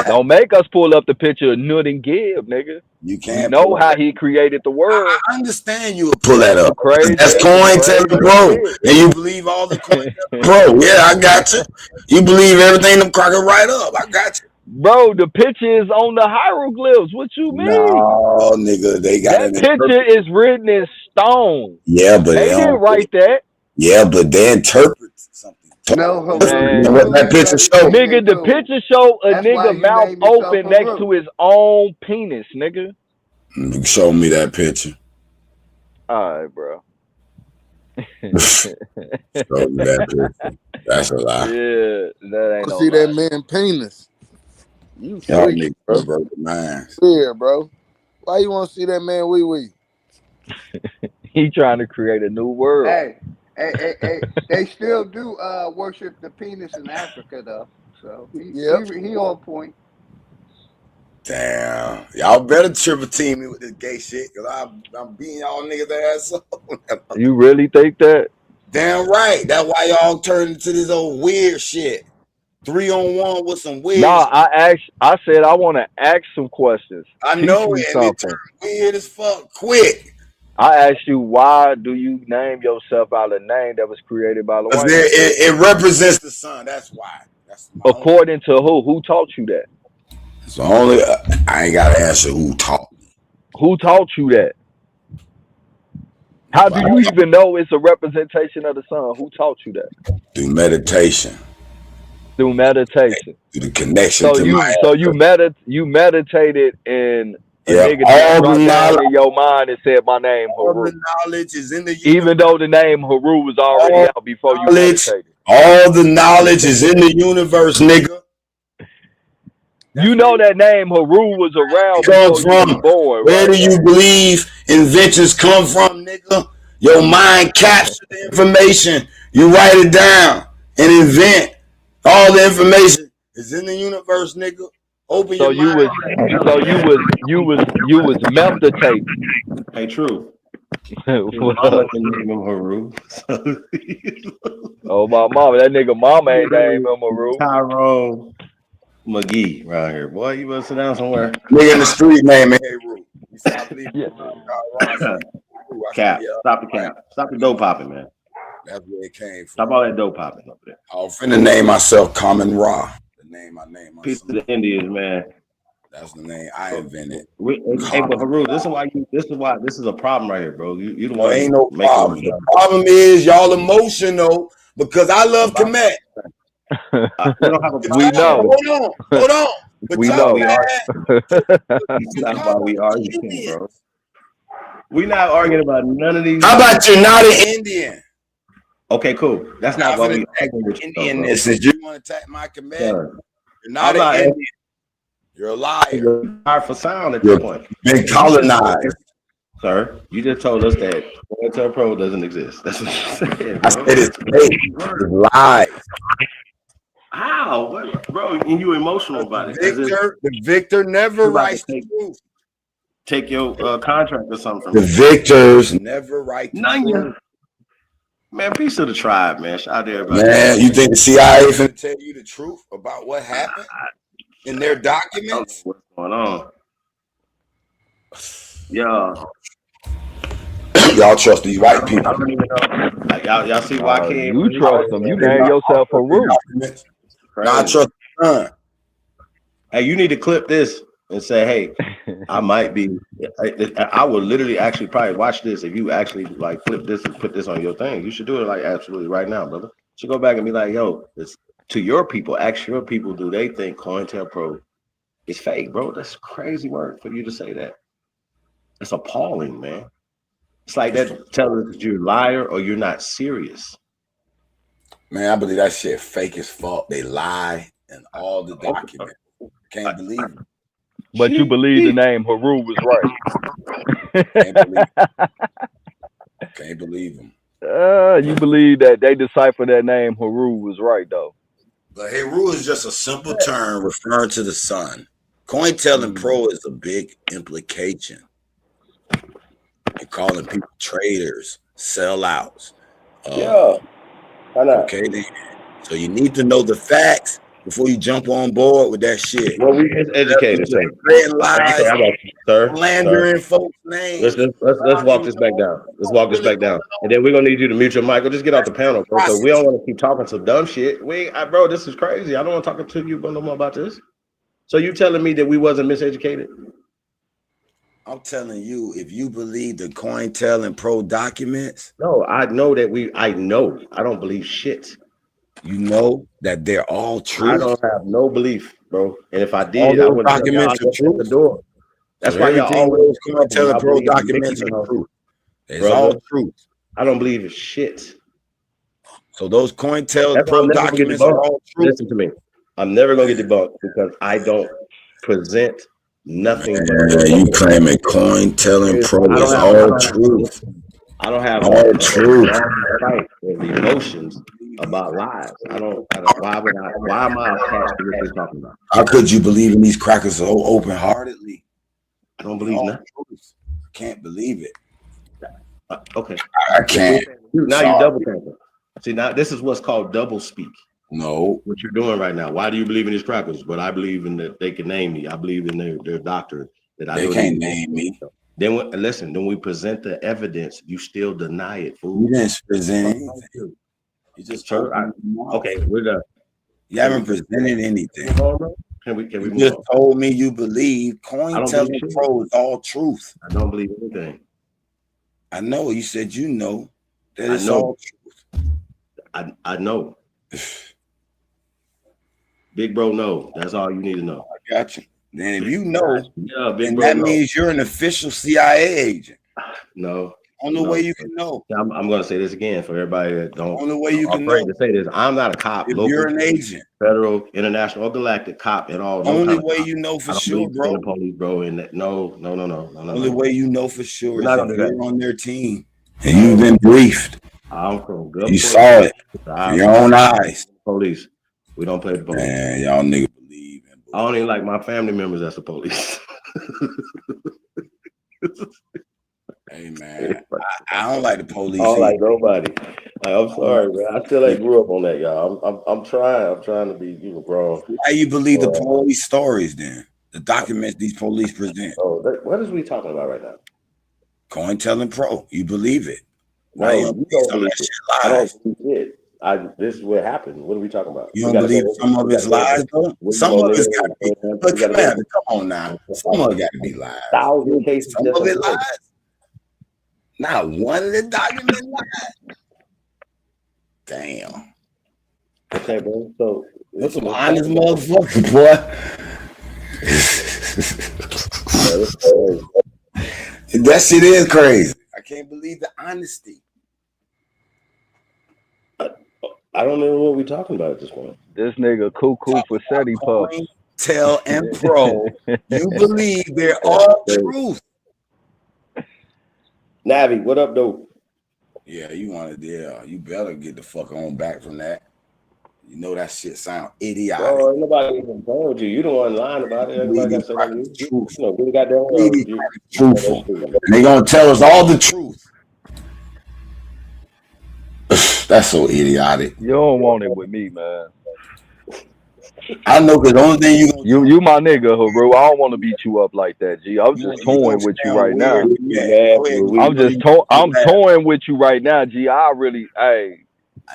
Don't make us pull up the picture of Nut and Gib, nigga. You can't You know how he created the world. I understand you would pull that up. Crazy. That's COINTELPRO. And you believe all the COINTELPRO. Yeah, I got you. You believe everything them crockers write up. I got you. Bro, the picture is on the hieroglyphs. What you mean? No, nigga, they got that picture is written in stone. Yeah, but they didn't write that. Yeah, but they interpret something. No, what that picture show? Nigga, the picture show a nigga mouth open next to his own penis, nigga. Show me that picture. All right, bro. Show me that picture. That's a lie. Yeah, that ain't no see lie. that man penis. You Y'all freak, niggas bro. perverted minds. Yeah, bro. Why you want to see that man wee wee? He trying to create a new world. Hey, they still do worship the penis in Africa though. So he on point. Damn. Y'all better triple team me with this gay shit, because I'm beating y'all niggas ass up. You really think that? Damn right. That's why y'all turned into this old weird shit. 3-on-1 with some weird No, shit. I said I want to ask some questions. I Teach know me it, and it something. turned weird as fuck quick. I asked you, why do you name yourself out a name that was created by the white man? It represents the sun. That's why. That's according to who? Who taught you that? So only I ain't got to answer who taught me. Who taught you that? How do you even know it's a representation of the sun? Who taught you that? Through meditation. Through meditation. Through the connection to my. So you meditated and a yeah, nigga all dropped the down knowledge in your mind and said my name all Haru. the knowledge is in the universe. Even though the name Haru was already out before you meditated. All the knowledge is in the universe, nigga. You know that name Haru was around before you was born, Where right? do you believe inventions come from, nigga? Your mind captures the information. You write it down and invent. All the information is in the universe, nigga. Open your mind. You was meditating. Hey, true. Mama can name him Haru. Oh my mama, that nigga mama ain't named him Haru. Tyrone McGee around here, boy. You better sit down somewhere. Nigga in the street name Haru. Cap. Stop the cap. Stop the dope popping, man. That's where it came from. Stop all that dope popping up there. I was finna name myself Common Ra. The name I named myself. Peace to the Indians, man. That's the name I invented. Hey, but Haru, this is a problem right here, bro. You don't want. Ain't no problem. The problem is y'all emotional because I love Kemet. We know. Hold on. But we know. That's why we arguing, bro. We not arguing about none of these. How about you're not an Indian? Okay, cool. That's not why we arguing with Indian. Since you want to attack my Kemet, you're not an Indian. You're a liar. You're hard for sound at this point. Been colonized. Sir, you just told us that COINTELPRO doesn't exist. That's what you said, bro. I said it's fake. It's lies. How? What, bro, and you emotional about it. The victor never writes the truth. Take your contract or something from the victors never write the truth. Man, peace to the tribe, man. Shout out to everybody. Man, you think the CIA is going to tell you the truth about what happened in their documents? What's going on? Yeah. Y'all trust these white people. I don't even know. Y'all see why King? You trust them. You name yourself a root. I trust the Hey, you need to clip this and say, hey, I might be. I would literally actually probably watch this if you actually like flip this and put this on your thing. You should do it like absolutely right now, brother. You should go back and be like, yo, it's to your people. Ask your people, do they think COINTELPRO is fake, bro? That's crazy word for you to say that. It's appalling, man. It's like that telling us that you're a liar or you're not serious. Man, I believe that shit fake as fuck. They lie in all the documents. Can't believe it. But you believe the name Haru was right. Can't believe him. You believe that they deciphered that name Haru was right, though. But Haru is just a simple term referring to the sun. COINTELPRO is a big implication. You're calling people traitors, sellouts. Yeah. I know. Okay, then. So you need to know the facts before you jump on board with that shit. Well, we just educated, sir. Slandering folks' names. Let's walk this back down. Let's walk this back down, and then we're gonna need you to mute your mic or just get off the panel, bro. So we don't want to keep talking some dumb shit. Bro, this is crazy. I don't want to talk to you no more about this. So you telling me that we wasn't miseducated? I'm telling you, if you believe the COINTELPRO documents. No, I know that I know. I don't believe shit. You know that they're all true. I don't have no belief, bro. And if I did, I would documents are true. The door. That's why y'all always COINTELPRO documents are true. It's all truth. I don't believe it's shit. So those COINTELPRO documents are all true. Listen to me. I'm never gonna get debunked because I don't present nothing. You claiming COINTELPRO is all truth. I don't have All true. fight with emotions about lies. I don't. Why would I? Why am I attached to what you're talking about? How could you believe in these crackers so open-heartedly? I don't believe nothing. I can't believe it. Okay. I can't. Now you double thinking. See, now this is what's called double speak. No. What you're doing right now. Why do you believe in these crackers? But I believe in that they can name me. I believe in their doctrine. That I They can't name me. Then listen, when we present the evidence, you still deny it, fool. You didn't present anything. You just okay, we're done. You haven't presented anything. Can we You move just on? told me you believe COINTELPRO is all truth. I don't believe anything. I know. You said you know that I it's know. all truth. I know. Big bro, no. That's all you need to know. I got you. Then if you know, then that means you're an official CIA agent. No. Only way you can know. I'm going to say this again for everybody that don't. Only way you can afraid know. to say this. I'm not a cop. If local, you're an agent, federal, international, or galactic cop at all. No only kind of way cop. you know for I don't sure, believe in bro. the police, bro. And no. Only way you know for sure We're is not if gonna do that. you're on their team and you've been briefed. I'm from good. You saw it with your own eyes. Police. We don't play the police. Man, y'all niggas believe in. I don't even like my family members as the police. Hey man, I don't like the police. I don't either. like nobody. I'm sorry, man. I still ain't grew up on that, y'all. I'm trying. I'm trying to be grown. Why you believe the police stories then? The documents these police present. Oh, what is we talking about right now? COINTELPRO. You believe it? No, Why you don't believe it. I lies? don't believe it. This is what happened. What are we talking about? You don't believe some of his lies, though? Some of it's got to be. But come on now. Some of it got to be lies. Thousand cases. Some of it lies. Not one of the documents lies. Damn. Okay, bro. So that's some honest motherfucker, boy. That shit is crazy. I can't believe the honesty. I don't know what we're talking about at this point. This nigga cuckoo for SETI puffs. COINTELPRO. You believe they're all truth. Navi, what up, though? Yeah, you wanted there. You better get the fuck on back from that. You know that shit sound idiotic. Oh, nobody even told you. You the one lying about it. Everybody got something. You know, really got that truthful. And they gonna tell us all the truth. That's so idiotic. You don't want it with me, man. I know, because the only thing you my nigga, bro. I don't want to beat you up like that, G. I'm just toying with you right now. I'm toying with you right now, G. I really,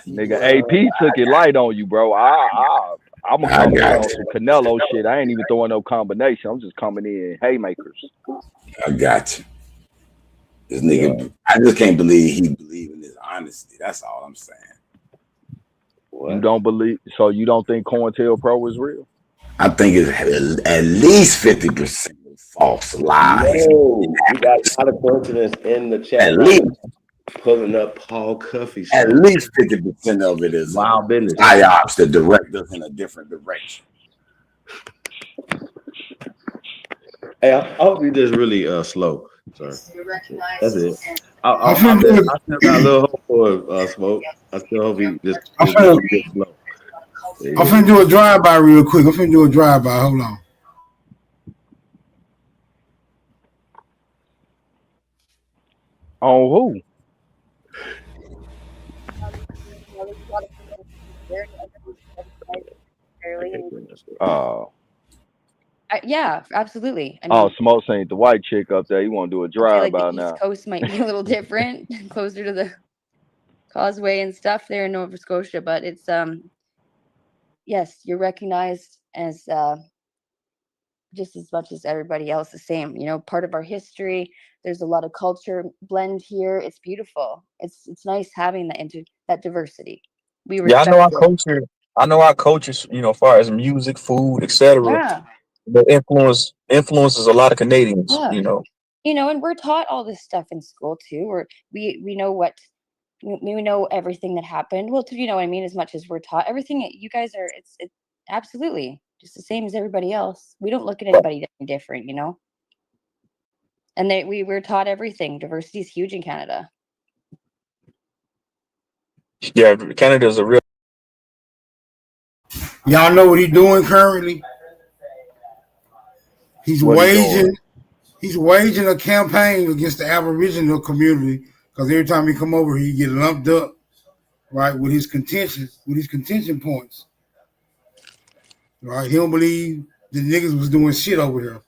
nigga, AP took it light on you, bro. I'm gonna come in on some Canelo shit. I ain't even throwing no combination. I'm just coming in haymakers. I got you. This nigga, I just can't believe he believe in his honesty. That's all I'm saying. You don't believe, so you don't think COINTELPRO is real? I think it's at least 50% false lies. No, you got a lot of coincidence in the chat. At least pulling up Paul Cuffey. At least 50% of it is wild business. IOPS that direct us in a different direction. Hey, I hope you just really slow. Sorry. That's it. I still got a little hope for Smoke. I still hope he just I'm slow. finna do a drive-by real quick. Hold on. On who? Yeah, absolutely. I mean, Smokes ain't the white chick up there. You want to do a drive-by the now? East Coast might be a little different, closer to the causeway and stuff there in Nova Scotia, but it's yes, you're recognized as just as much as everybody else, the same. You know, part of our history. There's a lot of culture blend here. It's beautiful. It's nice having that diversity. We respect I know our cultures. You know, as far as music, food, etc. Yeah. That influences a lot of Canadians. Yeah. You know, and we're taught all this stuff in school too. Or we know we know everything that happened. Well, you know what I mean. As much as we're taught everything, you guys are. It's absolutely just the same as everybody else. We don't look at anybody different, you know. And we're taught everything. Diversity is huge in Canada. Yeah, Canada's a real. Y'all know what he's doing currently? He's What he doing? waging a campaign against the Aboriginal community because every time he come over, he get lumped up, right, with his contention points. Right? He don't believe the niggas was doing shit over here.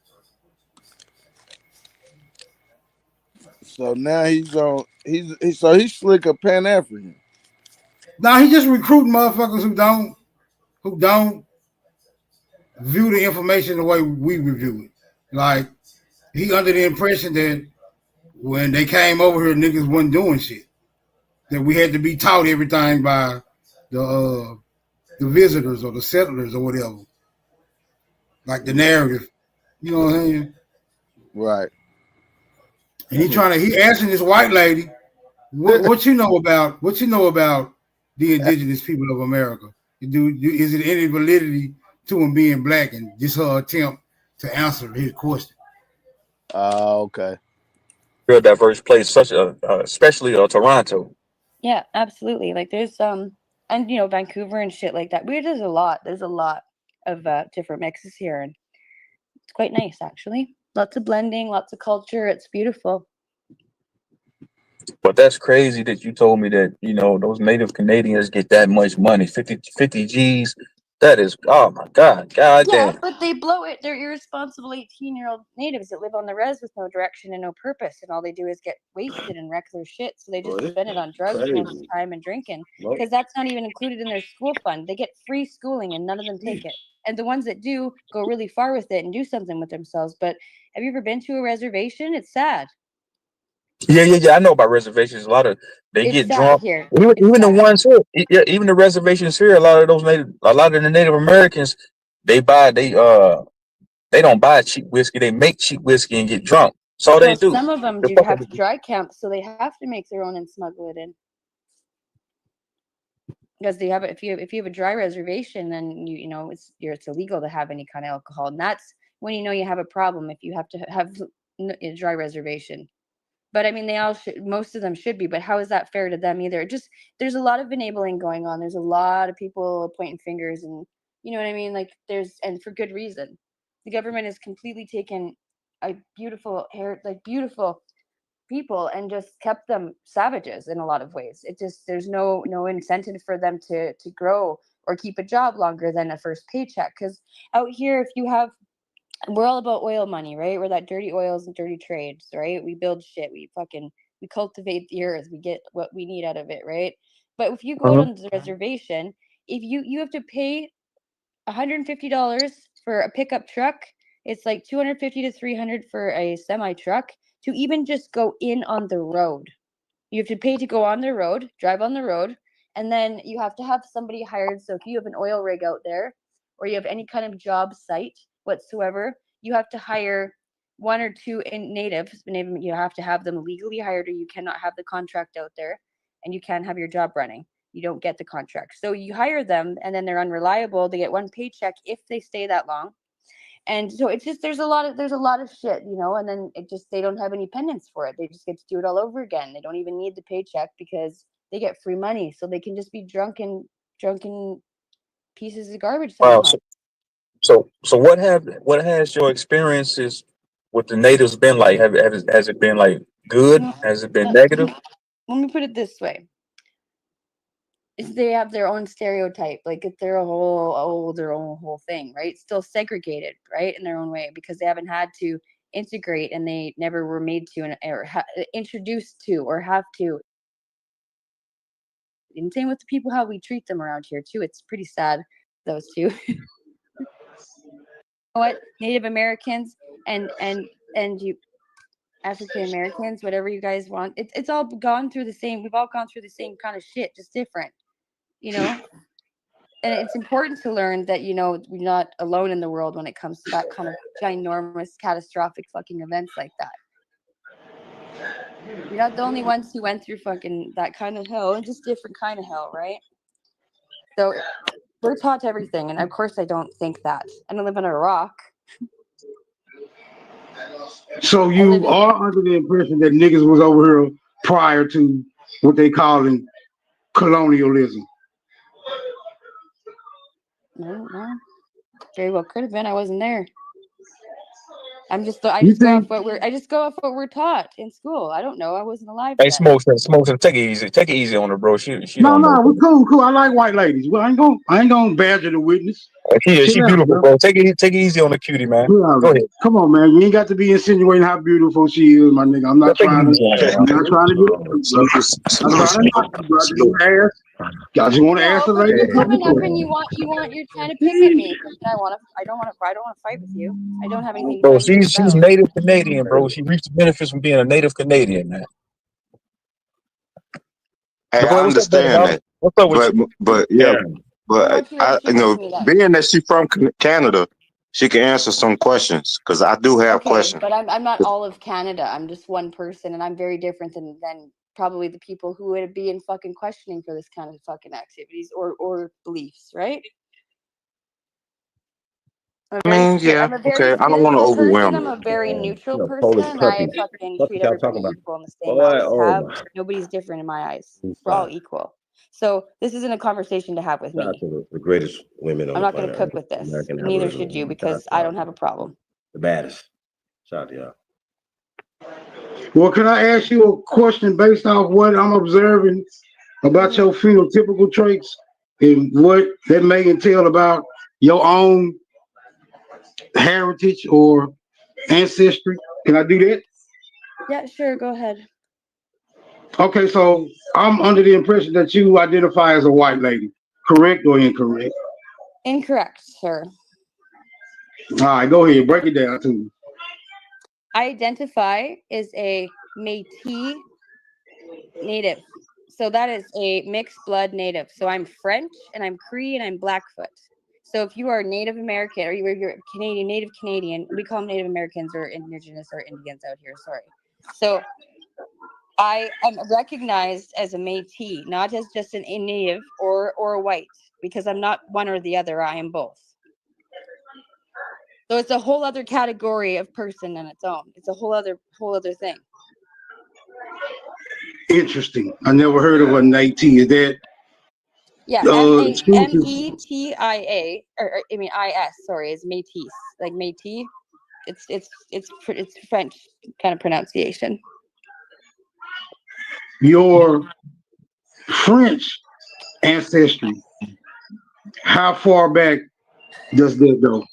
So now he's slick a Pan African. Now he just recruiting motherfuckers who don't view the information the way we review it. Like he under the impression that when they came over here, niggas wasn't doing shit. That we had to be taught everything by the visitors or the settlers or whatever. Like the narrative. You know what I'm saying? Right. And he asking this white lady, what you know about the indigenous people of America? Is it any validity to him being black? And this her attempt to answer his question. Okay. Real diverse place, especially Toronto. Yeah, absolutely. Like there's and Vancouver and shit like that. There's a lot of different mixes here, and it's quite nice actually. Lots of blending, lots of culture. It's beautiful. But that's crazy that you told me that, those native Canadians get that much money, 50 G's. That is, oh my God, Yeah, goddamn. but they blow it. They're irresponsible 18-year-old natives that live on the res with no direction and no purpose, and all they do is get wasted and wreck their shit. So they just spend it on drugs most of the time and drinking, because that's not even included in their school fund. They get free schooling and none of them take it. And the ones that do go really far with it and do something with themselves. But have you ever been to a reservation? It's sad. Yeah. I know about reservations. They It's get sad drunk. here. Even the ones here, even the reservations here. A lot of the Native Americans, they don't buy cheap whiskey. They make cheap whiskey and get drunk. That's all they do. Some of them do have dry camps, so they have to make their own and smuggle it in. Because they have if you have a dry reservation, then it's illegal to have any kind of alcohol, and that's when you have a problem if you have to have a dry reservation. But I mean, most of them should be. But how is that fair to them either? There's a lot of enabling going on. There's a lot of people pointing fingers, and you know what I mean. Like and for good reason. The government has completely taken a beautiful people and just kept them savages in a lot of ways. There's no incentive for them to grow or keep a job longer than a first paycheck. Because out here, we're all about oil money, right? We're that dirty oils and dirty trades, right? We build shit. We cultivate the earth. We get what we need out of it, right? But if you go out on the reservation, if you have to pay $150 for a pickup truck, it's like $250 to $300 for a semi truck to even just go in on the road. You have to pay to go on the road, drive on the road, and then you have to have somebody hired. So if you have an oil rig out there, or you have any kind of job site whatsoever, you have to hire one or two natives. You have to have them legally hired, or you cannot have the contract out there, and you can't have your job running. You don't get the contract. So you hire them, and then they're unreliable. They get one paycheck if they stay that long. And so it's just there's a lot of shit, and then they don't have any penance for it. They just get to do it all over again. They don't even need the paycheck because they get free money, so they can just be drunken pieces of garbage. Wow. So what has your experiences with the natives been like? Has it been like good? Has it been negative? Let me put it this way. They have their own stereotype, like it's their own whole thing, right? Still segregated, right, in their own way, because they haven't had to integrate, and they never were made to or introduced to or have to. And same with the people, how we treat them around here too. It's pretty sad, those two. What Native Americans and you African Americans, whatever you guys want, it's all gone through the same. We've all gone through the same kind of shit, just different. And it's important to learn that, we're not alone in the world when it comes to that kind of ginormous, catastrophic fucking events like that. You're not the only ones who went through fucking that kind of hell, and just different kind of hell, right? So we're taught everything, and of course I don't think that. I don't live on a rock. So you are under the impression that niggas was over here prior to what they calling colonialism? I don't know. Very well could have been. I wasn't there. I You just go think? off what we're taught in school. I don't know. I wasn't alive Hey, then. smoke, take it easy. Take it easy on her, bro. She No, don't know. no, we cool. I like white ladies. Well, I ain't gonna badger the witness. She Chill out, beautiful, bro. bro. Take it easy on the cutie, man. Chill out. Go ahead. Come on, man. You ain't got to be insinuating how beautiful she is, my nigga. I'm not Take it trying to. easy on her, I'm man. not trying to get. I'm not trying to knock you, bro. I just want to ask. I just want to ask No, the but lady you're a couple coming up and questions. you're trying to pick at me. I don't want to fight with you. I don't have anything to Bro, fight with you she's about. native Canadian, bro. She reaps the benefits from being a native Canadian, man. Hey, But go I ahead, what's up, brother understand Dollar? that, What's up with you? but yeah, I but want you to I, introduce me then. being that she's from Canada, she can answer some questions because I do have Okay, questions. but I'm not all of Canada. I'm just one person, and I'm very different than probably the people who would be in fucking questioning for this kind of fucking activities or beliefs, right? I mean, yeah, I'm a very okay. I don't want to spiritual person. overwhelm I'm you. a very neutral You know, person, Polish and I puppy. fucking Fuck treat y'all talking everybody about? equal, and the same I Boy, always oh have. my. Nobody's different in my eyes. He's We're all fine. equal. So this isn't a conversation to have with Shout out me. to the greatest women on I'm the not going to planet cook Earth, with this. American Neither Aboriginal should you, women. Shout out because to I y'all, don't have a problem. the baddest. Shout out to y'all. Well, can I ask you a question based off what I'm observing about your phenotypical traits and what that may entail about your own heritage or ancestry? Can I do that? Yeah, sure. Go ahead. Okay, so I'm under the impression that you identify as a white lady, correct or incorrect? Incorrect, sir. All right, go ahead, break it down to me. I identify as a Métis native. So that is a mixed blood native. So I'm French and I'm Cree and I'm Blackfoot. So if you are Native American or you're Canadian, Native Canadian, we call them Native Americans or Indigenous or Indians out here. Sorry. So I am recognized as a Métis, not as just a native or a white, because I'm not one or the other. I am both. So it's a whole other category of person on its own. It's a whole other thing. Interesting. I never heard of a Métis. Is that Yeah, exclusive? METIA, or I mean IS. Sorry, is Métis, like Métis. It's French kind of pronunciation. Your French ancestry, how far back does that go?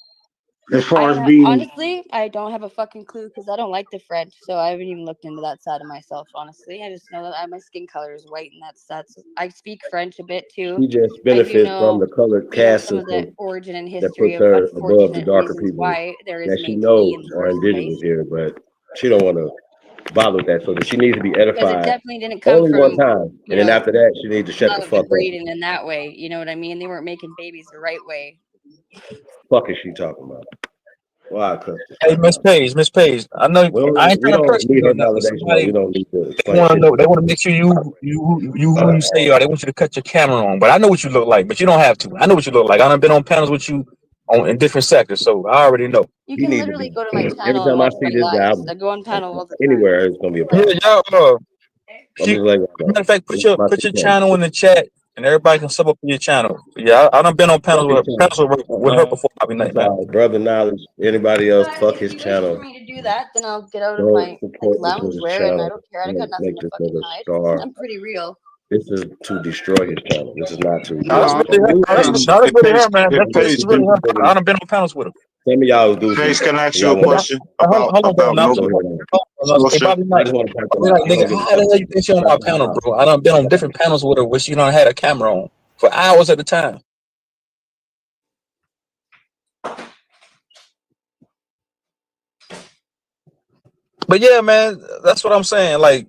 As far as being, Honestly, I don't have a fucking clue because I don't like the French, so I haven't even looked into that side of myself. Honestly, I just know that my skin color is white, and that's. I speak French a bit too. She just I do benefits from know, the colored caste some of the system origin and that history puts of her above the unfortunate darker reasons people why there is that she Métis knows in the are first indigenous place. here, but she don't want to bother with that. So that she needs to be Because it edified definitely didn't come only one from, time, and then after that, she needs to shut the love fuck and up. breeding in that way. You know what I mean? They weren't making babies the right way. Fuck is she talking about? Why I cuss this Hey, out Miss loud? Page. I know I ain't We trying to don't press you need her or nothing, but validation, or we somebody don't need to they explain want to shit. know. They want to make sure you who you say you are. They want you to cut your camera on. But I know what you look like, but you don't have to. I know what you look like. I done been on panels with you in different sectors, so I already know. You He can need to literally be. go to my Every channel and time I watch see my this guy, lives. I go on panel all the time. anywhere, it's gonna be a Yeah, problem. y'all. I'm just letting y'all Matter know. of fact, This is my put your channel. channel in the chat, and everybody can sub up for your channel. Yeah, I done been on Fuck his panels channel. with her before. I mean, That's man. all. Brother Knowledge. Anybody else? Fuck his If you wish for channel. me to do that, then I'll get out of Don't my support this nigga's loungewear, and I channel. don't care. I I'm got gonna nothing make to this fucking nigga hide. star. I'm pretty real. This is to destroy his channel. This is not to No, build that's his really her. channel. That's really her, man. That's really her. I done been on panels with her. Some of y'all was goofy. Paige, can I ask you Y'all a want question Hold on, bro. about Now, to no go ahead on. hey, Bobby I Knight. just want to point that Bobby out. Knight, You don't nigga, give a how the fuck. hell you think she on my panel, bro? I done been on different panels with her where she done had a camera on for hours at a time. But yeah, man, that's what I'm saying. Like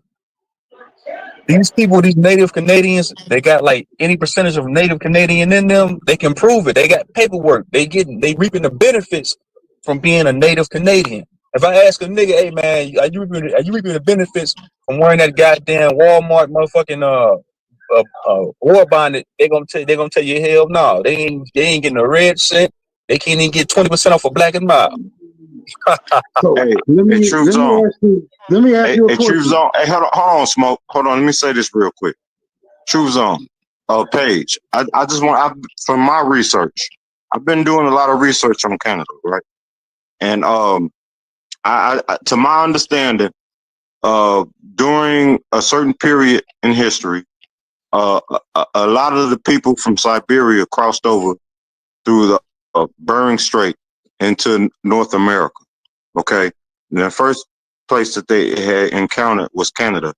these people, these native Canadians, they got like any percentage of native Canadian in them, they can prove it. They got paperwork. They reaping the benefits from being a native Canadian. If I ask a nigga, hey man, are you reaping the benefits from wearing that goddamn Walmart motherfucking war bonnet? They're gonna tell you hell no. They ain't getting a red cent. They can't even get 20% off a Black and Mild. So Hey, let me Truth Zone. ask you a Hey, question. Truth Zone. Hey, hold on, Smoke. Hold on. Let me say this real quick. Truth Zone. Paige, I just want, from my research, I've been doing a lot of research on Canada, right? And I to my understanding, during a certain period in history, a lot of the people from Siberia crossed over through the Bering Strait into North America. Okay, and the first place that they had encountered was Canada.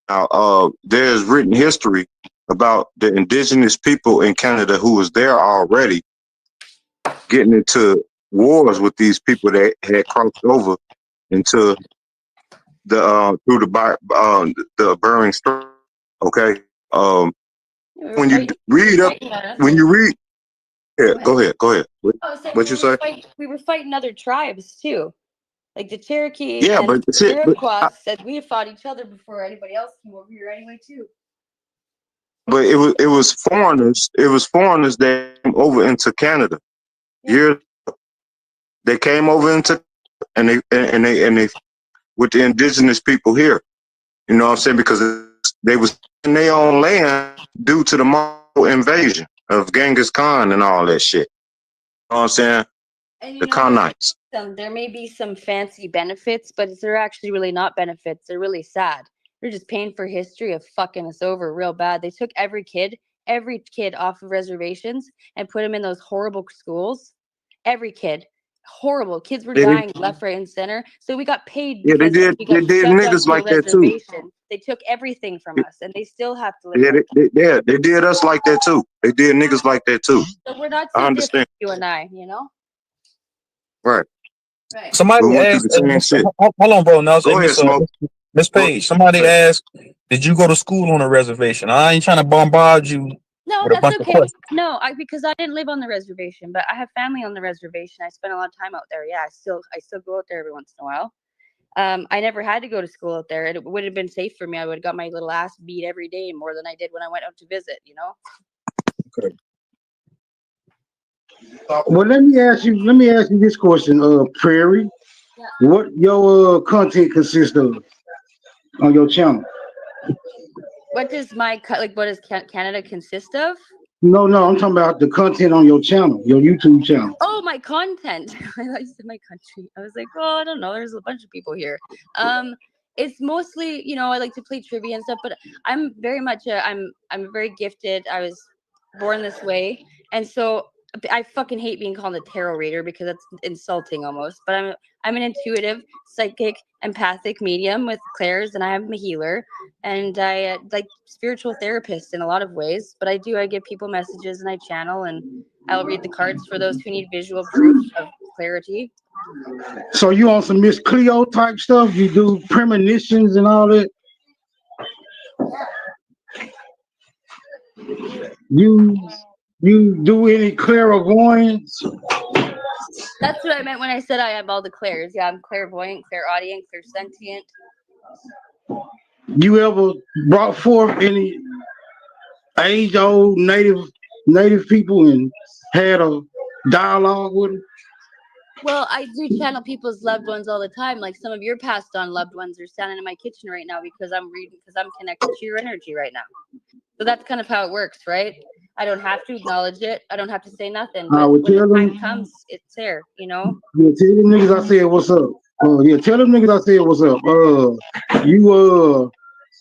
Now, there's written history about the indigenous people in Canada who was there already, getting into wars with these people that had crossed over into the through the Bering Strait. Okay, when you read up, when you read, yeah, go ahead. What you say? We were fighting other tribes too, like the Cherokee Yeah, and but the that's it. Iroquois. Said we had fought each other before anybody else came over here anyway too. But it was foreigners. It was foreigners that came over into Canada. Yeah. They came over into and they with the indigenous people here. You know what I'm saying? Because they was in their own land due to the Mongol invasion of Genghis Khan and all that shit. You know what I'm saying? And The Khanites. there may be some fancy benefits, but they're actually really not benefits. They're really sad. They're just paying for history of fucking us over real bad. They took every kid off of reservations and put them in those horrible schools. Every kid. Horrible. Kids were dying left, right, and center. So we got paid. Yeah, they did. They did niggas like that too. They took everything from us, and they still have to live. Yeah, they did us like that too. They did niggas like that too. So we're not I so understand. different, you and I, you know? Right. Right. Somebody We went through asked, the same shit. hold on, bro. Now, Go ahead, Smoke. Miss Page, somebody asked, did you go to school on a reservation? I ain't trying to bombard you No, with a bunch that's of okay. questions. No, because I didn't live on the reservation, but I have family on the reservation. I spent a lot of time out there. Yeah, I still go out there every once in a while. I never had to go to school out there. It would have been safe for me. I would have got my little ass beat every day more than I did when I went out to visit, you know? Okay. Well, let me ask you this question, Prairie. Yeah. What your content consists of on your channel? What does what does Canada consist of? No, I'm talking about the content on your channel, your YouTube channel. Oh, my content. I thought you said my country. I was like, oh, I don't know. There's a bunch of people here. It's mostly, you know, I like to play trivia and stuff, but I'm very much I'm very gifted. I was born this way, and so I fucking hate being called a tarot reader because that's insulting almost. But I'm an intuitive, psychic, empathic medium with clairs, and I am a healer, and I like spiritual therapist in a lot of ways. But I give people messages, and I channel, and I'll read the cards for those who need visual proof of clarity. So you on some Miss Cleo type stuff? You do premonitions and all that? You do any clairvoyance? That's what I meant when I said I have all the clairs. Yeah, I'm clairvoyant, clairaudient, clairsentient. You ever brought forth any age-old native people and had a dialogue with them? Well, I do channel people's loved ones all the time. Like some of your passed on loved ones are standing in my kitchen right now because I'm connected to your energy right now. So that's kind of how it works, right? I don't have to acknowledge it. I don't have to say nothing. But when the time comes, it's there, you know? Yeah, tell them niggas I said what's up. Tell them niggas I said what's up. You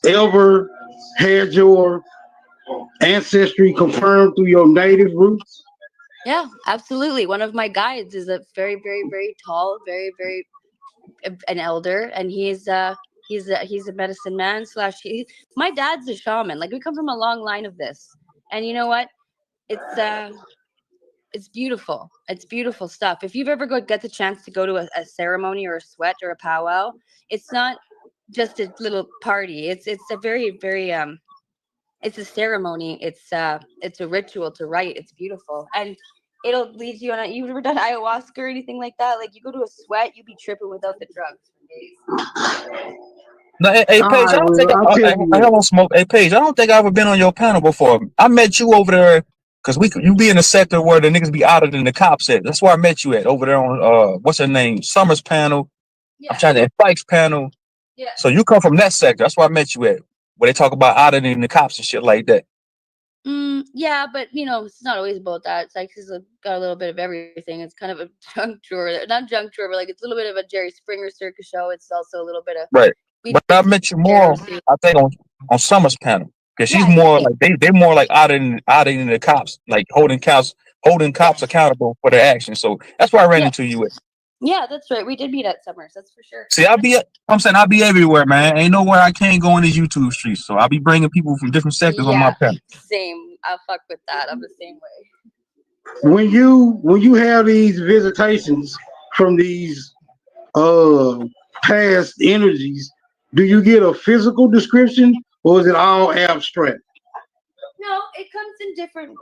ever had your ancestry confirmed through your native roots? Yeah, absolutely. One of my guides is a very, very, very tall, very, very an elder, and he's a medicine man / my dad's a shaman. Like we come from a long line of this, and you know what? It's beautiful. It's beautiful stuff. If you've ever get the chance to go to a ceremony or a sweat or a powwow, it's not just a little party. It's a very, very it's a ceremony. It's a ritual to write. It's beautiful, and it'll lead you on. You've ever done ayahuasca or anything like that? Like you go to a sweat, you be tripping without the drugs for days. No, hey Paige, I don't think I don't smoke. Hey Paige, I don't think I've ever been on your panel before. I met you over there because you be in the sector where the niggas be outer than the cops at. That's where I met you at over there on what's her name, Summers panel. Yeah. I'm trying to Spike's panel. Yeah. So you come from that sector. That's where I met you at, where they talk about outer than the cops and shit like that. Yeah, but you know, it's not always about that. It's like it's got a little bit of everything. It's kind of a junk drawer, not junk drawer, but like it's a little bit of a Jerry Springer circus show. It's also a little bit of Right. we But I met you more, too. I think, on Summer's panel. Because she's Yeah, more same. like they're more like auditing the cops, like holding cops accountable for their actions. So that's why I ran Yeah. into you with. Yeah, that's right. We did meet at Summers, that's for sure. See, I'm saying I'll be everywhere, man. Ain't nowhere I can't go in these YouTube streets. So I'll be bringing people from different sectors on my Yeah, panel. same. I'll fuck with that. I'm the same way. When you have these visitations from these past energies, do you get a physical description or is it all abstract? No, it comes in different.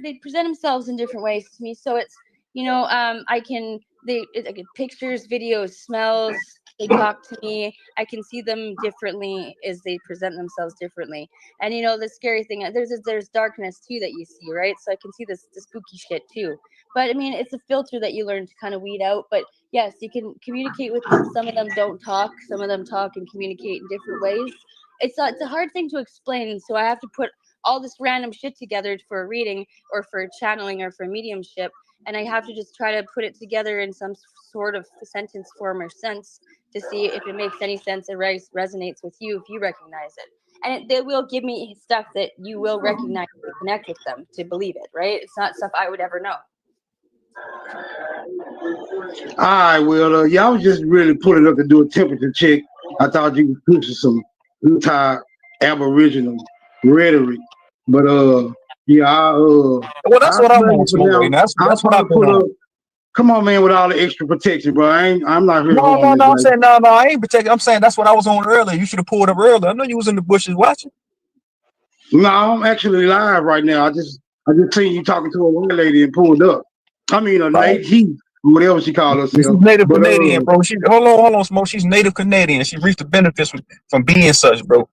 They present themselves in different ways to me. So it's I can I get pictures, videos, smells. They talk to me. I can see them differently as they present themselves differently. And the scary thing, there's darkness too that you see, right? So I can see the spooky shit too. But I mean, it's a filter that you learn to kind of weed out. But yes, you can communicate with them. Some of them don't talk. Some of them talk and communicate in different ways. It's a hard thing to explain. So I have to put all this random shit together for a reading or for channeling or for mediumship, and I have to just try to put it together in some sort of sentence form or sense to see if it makes any sense and resonates with you, if you recognize it. And they will give me stuff that you will recognize and connect with them to believe it, right? It's not stuff I would ever know. All right, well, yeah, I was just really pulling up to do a temperature check. I thought you could put some anti-aboriginal rhetoric, but yeah, well, that's what I'm on, Smoke. That's what I've been on. Come on, man, with all the extra protection, bro. I'm not here. No. I'm saying no. I ain't protecting. I'm saying that's what I was on earlier. You should have pulled up earlier. I know you was in the bushes watching. No, I'm actually live right now. I just seen you talking to a white lady and pulled up. I mean, a lady, whatever she called herself. She's Native Canadian, bro. Hold on, Smoke. She's Native Canadian. She reaped the benefits from being such, bro.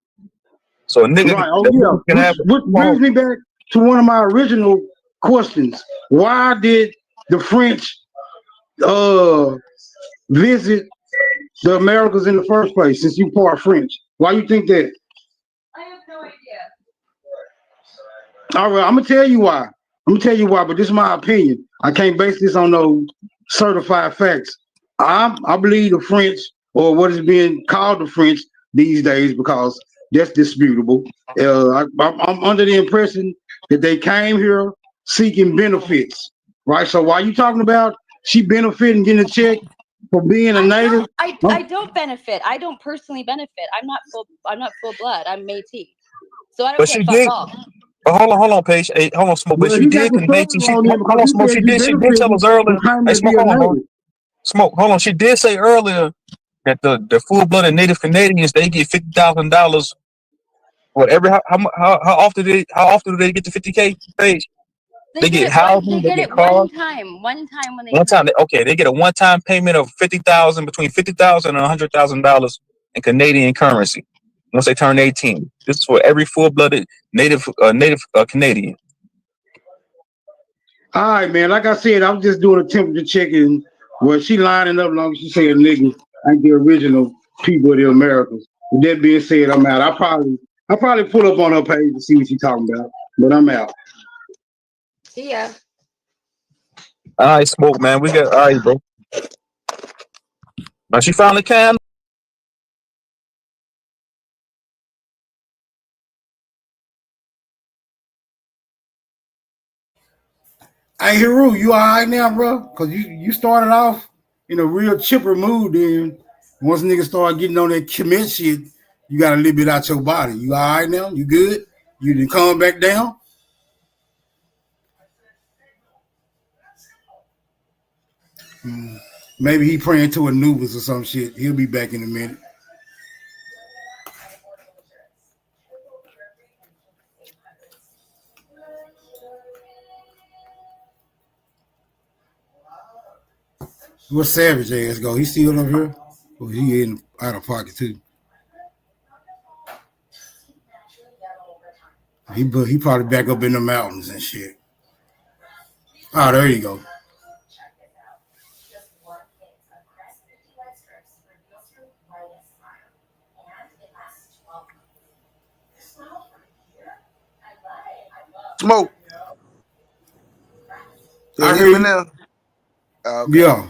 So a nigga, right? Oh yeah. Which brings me back to one of my original questions. Why did the French visit the Americas in the first place? Since you part French, why you think that? I have no idea. All right, I'm gonna tell you why. But this is my opinion. I can't base this on no certified facts. I believe the French, or what is being called the French these days, because that's disputable. I'm under the impression that they came here seeking benefits, right? So why you talking about she benefiting, getting a check for being a native? I don't benefit. I don't personally benefit. I'm not full blood. I'm Métis, so I don't get fuck all. But hold on, Paige. Hey, hold on, Smoke. But she did convey to hold on, Smoke. She did tell us earlier. Hey, Smoke, hold on, bro. Smoke, hold on. She did say earlier that the full-blooded Native Canadians, they get $50,000. Whatever. How often do they get the 50K, Paige? They get housing. They get it cars. One time when they One time. Okay, they get a one-time payment of $50,000, between $50,000 and $100,000 in Canadian currency once they turn 18. This is for every full-blooded Native Canadian. All right, man. Like I said, I'm just doing a temperature checking. Well, she lining up long as she said niggas ain't the original people of the Americas. With that being said, I'm out. I probably pull up on her page to see what she's talking about, but I'm out. See ya. All right, Smoke, man. We got all right, bro. Now she finally can. Hey, Hiru, you all right now, bro? Because you started off in a real chipper mood. Then once niggas start getting on that commit shit, you got a little bit out your body. You all right now? You good? You didn't calm back down? Maybe he praying to Anubis or some shit. He'll be back in a minute. Where Savage ass go? He still up here? Or he in out of pocket too? He probably back up in the mountains and shit. Oh, there you go. Smoke. Can I you hear hear me you. now? Okay. Yeah.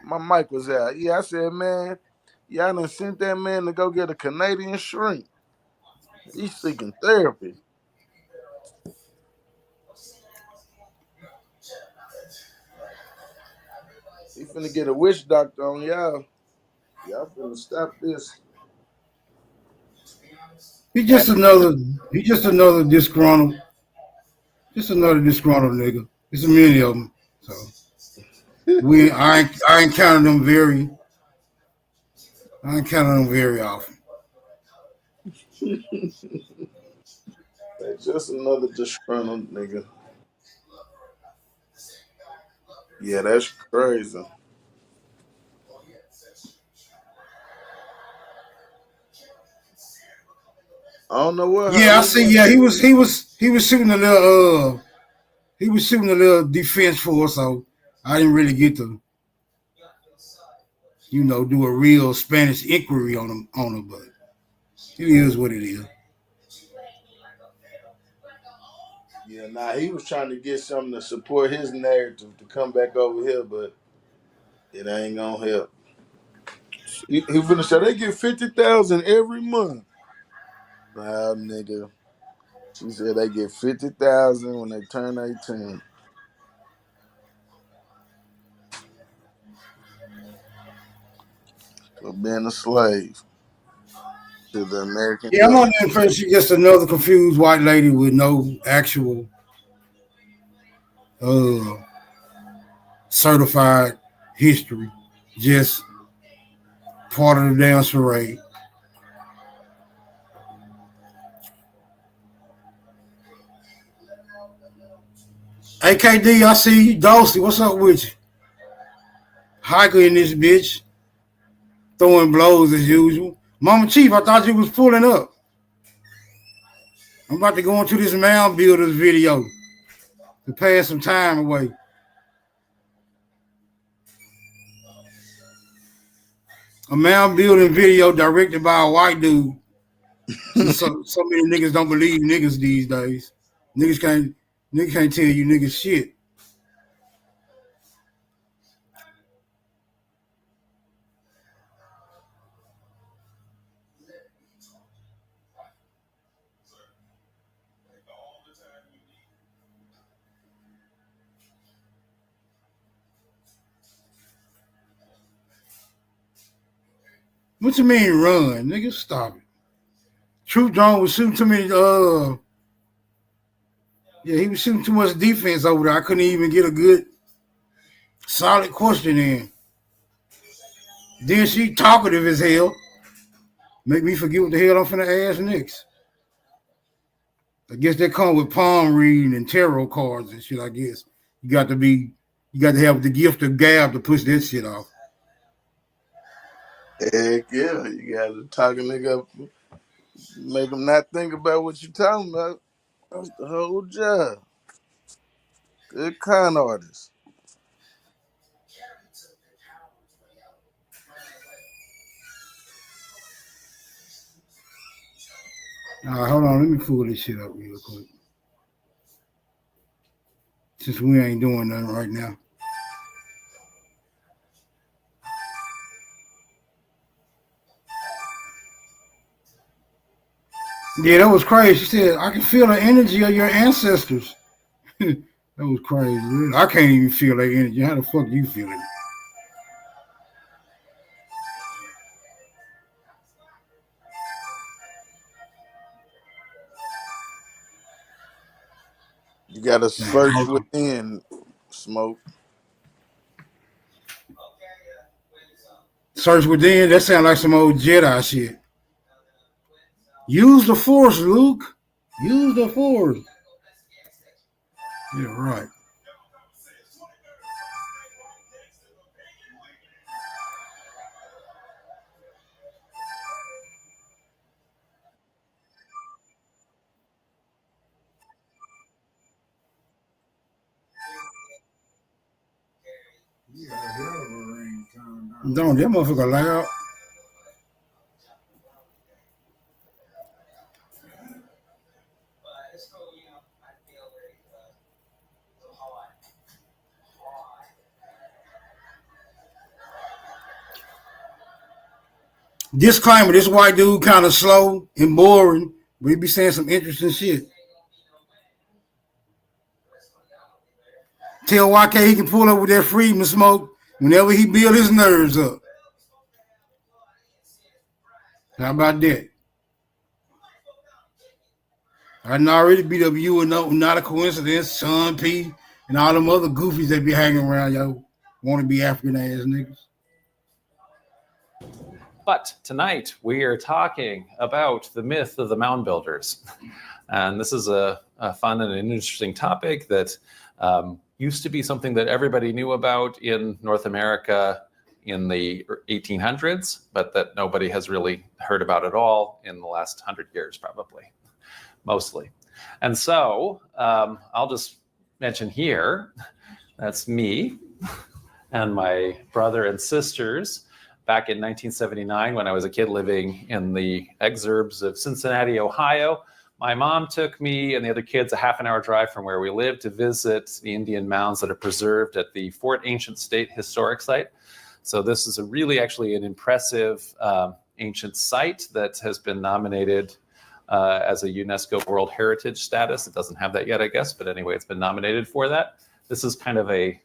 My mic was out. Yeah, I said, man, y'all done sent that man to go get a Canadian shrink. He's seeking therapy. He finna get a witch doctor on y'all. Y'all finna stop this. He just another disgruntled nigga. There's a many of them. So I encounter them very often. That's just another disgruntled nigga. Yeah, that's crazy. I don't know what. Yeah, I see. Yeah, he was shooting a little defense for us, so I didn't really get to do a real Spanish inquiry on him, but it is what it is. Yeah, nah, he was trying to get something to support his narrative to come back over here, but it ain't gonna help. He finna say they get 50,000 every month. Nah, nigga. She said they get 50,000 when they turn 18. For being a slave to the American Yeah, I'm on government. the impression she's just another confused white lady with no actual certified history, just part of the damn charade. AKD, I see you. Dosey, what's up with you? Hiker in this bitch, throwing blows as usual. Mama Chief, I thought you was pulling up. I'm about to go into this mound builders video to pass some time away. A mound building video directed by a white dude. so many niggas don't believe niggas these days. Niggas can't tell you niggas shit. What you mean run? Nigga, stop it. Truth Drone was shooting too many he was shooting too much defense over there. I couldn't even get a good solid question in. Then she talkative as hell. Make me forget what the hell I'm finna ask next. I guess they come with palm reading and tarot cards and shit, I guess. You got to have the gift of gab to push that shit off. Heck yeah, you gotta talk a nigga up, make them not think about what you talking about. That's the whole job. Good con artist. All right, hold on. Let me pull this shit up real quick. Since we ain't doing nothing right now. Yeah, that was crazy. She said, I can feel the energy of your ancestors. That was crazy. I can't even feel that energy. How the fuck you feel it? You gotta search within, Smoke. Search within? That sounds like some old Jedi shit. Use the Force, Luke. Use the Force. Yeah, right. Don't that motherfucker loud. Disclaimer: this white dude kind of slow and boring, but he be saying some interesting shit. Tell YK he can pull up with that freedom smoke whenever he build his nerves up. How about that? I done already beat up you and no, not a coincidence, Sean P, and all them other goofies that be hanging around, yo. Want to be African ass niggas. But tonight we are talking about the myth of the mound builders. And this is a fun and an interesting topic that used to be something that everybody knew about in North America in the 1800s, but that nobody has really heard about at all in the last 100 years, probably, mostly. And so I'll just mention here, that's me and my brother and sisters back in 1979 when I was a kid living in the exurbs of Cincinnati, Ohio. My mom took me and the other kids a half-an-hour drive from where we lived to visit the Indian mounds that are preserved at the Fort Ancient State Historic Site. So this is actually an impressive ancient site that has been nominated as a UNESCO World Heritage status. It doesn't have that yet, I guess, but anyway, it's been nominated for that. This is kind of a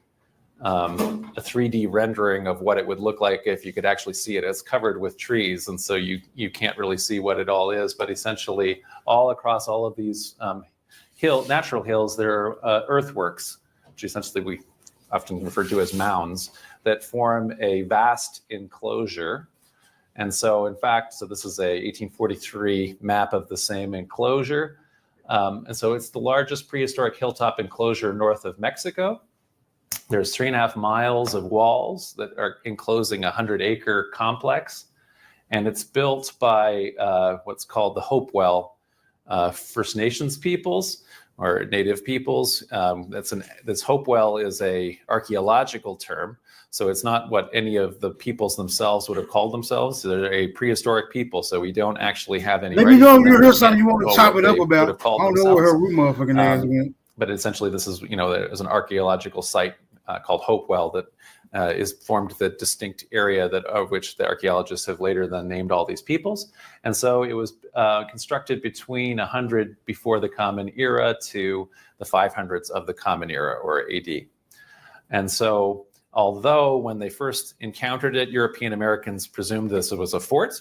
3D rendering of what it would look like if you could actually see it. It's covered with trees, and so you can't really see what it all is, but essentially all across all of these natural hills, there are earthworks, which essentially we often refer to as mounds, that form a vast enclosure. And so in fact, this is a 1843 map of the same enclosure. And so it's the largest prehistoric hilltop enclosure north of Mexico. There's 3.5 miles of walls that are enclosing a 100-acre complex. And it's built by what's called the Hopewell First Nations peoples or Native peoples. This Hopewell is a archaeological term. So it's not what any of the peoples themselves would have called themselves. They're a prehistoric people. So we don't actually have any. Let me know if you heard something you want to chop it up about. I don't know where her root motherfucking ass went. But essentially this is, there's an archaeological site called Hopewell that is formed the distinct area of which the archaeologists have later then named all these peoples. And so it was constructed between 100 before the Common Era to the 500s of the Common Era, or AD. And so although when they first encountered it, European Americans presumed this was a fort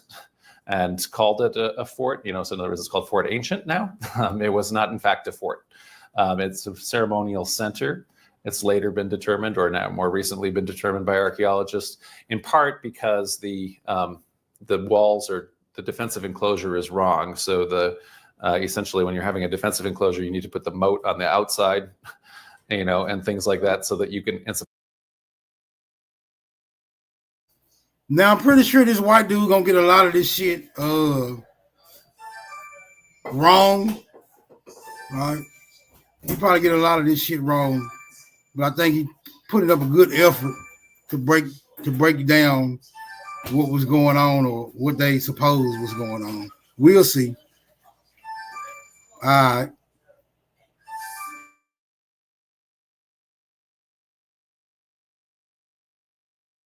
and called it a fort, so in other words, it's called Fort Ancient now. It was not in fact a fort. It's a ceremonial center. It's later been determined, or now more recently been determined by archaeologists, in part because the walls or the defensive enclosure is wrong. So essentially when you're having a defensive enclosure, you need to put the moat on the outside, and things like that, so that you can. Now I'm pretty sure this white dude gonna get a lot of this shit wrong. Right? He probably get a lot of this shit wrong. But I think he put up a good effort to break down what was going on or what they suppose was going on. We'll see. All right.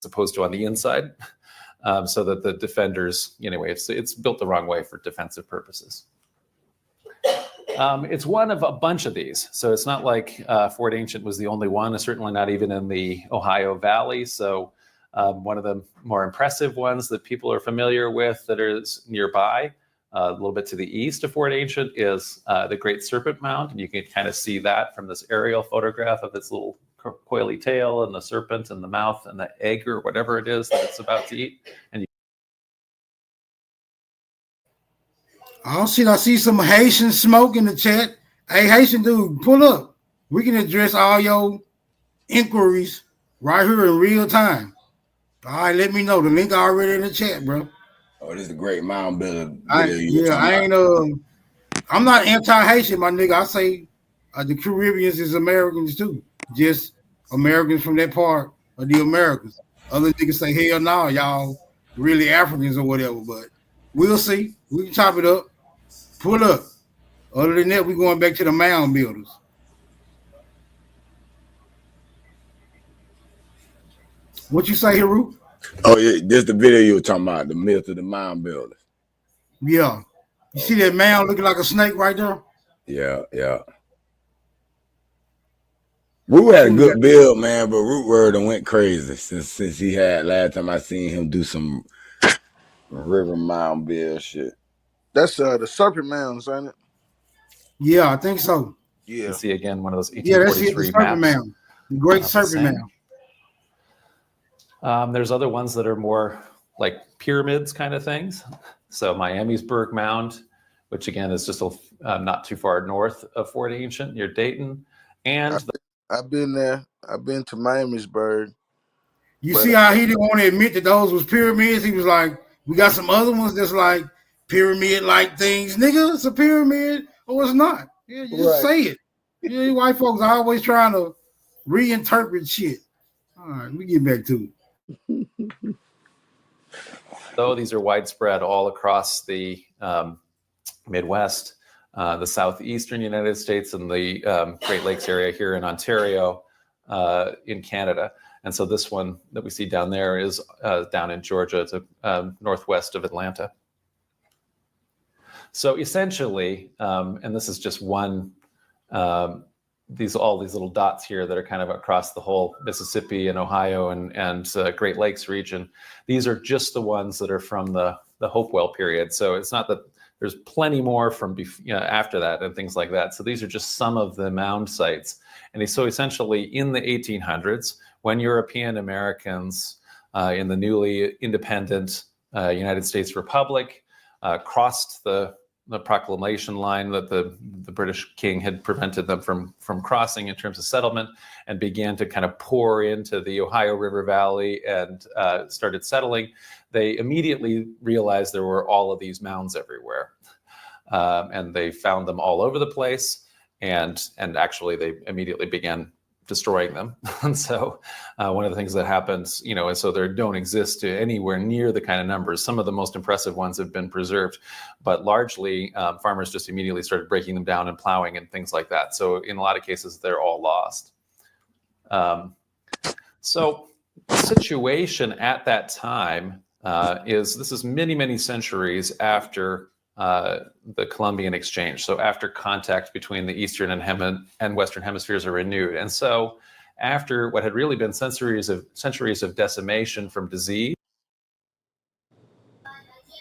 Opposed to on the inside, so that the defenders, anyway, it's built the wrong way for defensive purposes. It's one of a bunch of these. So it's not like Fort Ancient was the only one, certainly not even in the Ohio Valley. So one of the more impressive ones that people are familiar with that is nearby, a little bit to the east of Fort Ancient, is the Great Serpent Mound. And you can kind of see that from this aerial photograph of its little coily tail and the serpent and the mouth and the egg or whatever it is that it's about to eat. And I see some Haitian smoke in the chat. Hey, Haitian dude, pull up. We can address all your inquiries right here in real time. All right, let me know. The link already in the chat, bro. Oh, this is a great mound builder. I'm not anti-Haitian, my nigga. I say the Caribbeans is Americans too. Just Americans from that part of the Americas. Other niggas say, hell no, y'all really Africans or whatever, but we'll see. We can chop it up. Pull up. Other than that, we're going back to the mound builders. What you say, Haru? Oh yeah, this the video you were talking about, the myth of the mound builders. Yeah. You see that mound looking like a snake right there? Yeah, yeah. Root had a good build, man, but Root Word done went crazy since he had last time I seen him do some river mound build shit. That's the Serpent Mounds, ain't it? Yeah, I think so. You Yeah. see again one of those Yeah, that's it. The 1843 Serpent maps. Mound. The Great of the Serpent same. Mound. There's other ones that are more like pyramids kind of things. So Miamisburg Mound, which again is just not too far north of Fort Ancient near Dayton. And I've been there. I've been to Miamisburg. You But- see how he didn't want to admit that those was pyramids? He was like, we got some other ones that's like pyramid-like things. Nigga, it's a pyramid or it's not. Yeah, you just say it. Yeah, you white folks are always trying to reinterpret shit. All right, we get back to it. though these are widespread all across the Midwest, the southeastern United States, and the Great Lakes area here in Ontario, in Canada. And so this one that we see down there is down in Georgia, to northwest of Atlanta. So essentially, and this is just one, all these little dots here that are kind of across the whole Mississippi and Ohio and Great Lakes region. These are just the ones that are from the Hopewell period. So it's not that there's plenty more from after that and things like that. So these are just some of the mound sites. And so essentially in the 1800s, when European Americans in the newly independent United States Republic crossed the proclamation line that the British king had prevented them from crossing in terms of settlement, and began to kind of pour into the Ohio River Valley and started settling, they immediately realized there were all of these mounds everywhere. And they found them all over the place, and actually they immediately began destroying them. And so one of the things that happens, and so there don't exist anywhere near the kind of numbers. Some of the most impressive ones have been preserved, but largely farmers just immediately started breaking them down and plowing and things like that. So in a lot of cases, they're all lost. So the situation at that time this is many, many centuries after the Columbian Exchange. So after contact between the Eastern and Western hemispheres are renewed. And so after what had really been centuries of decimation from disease.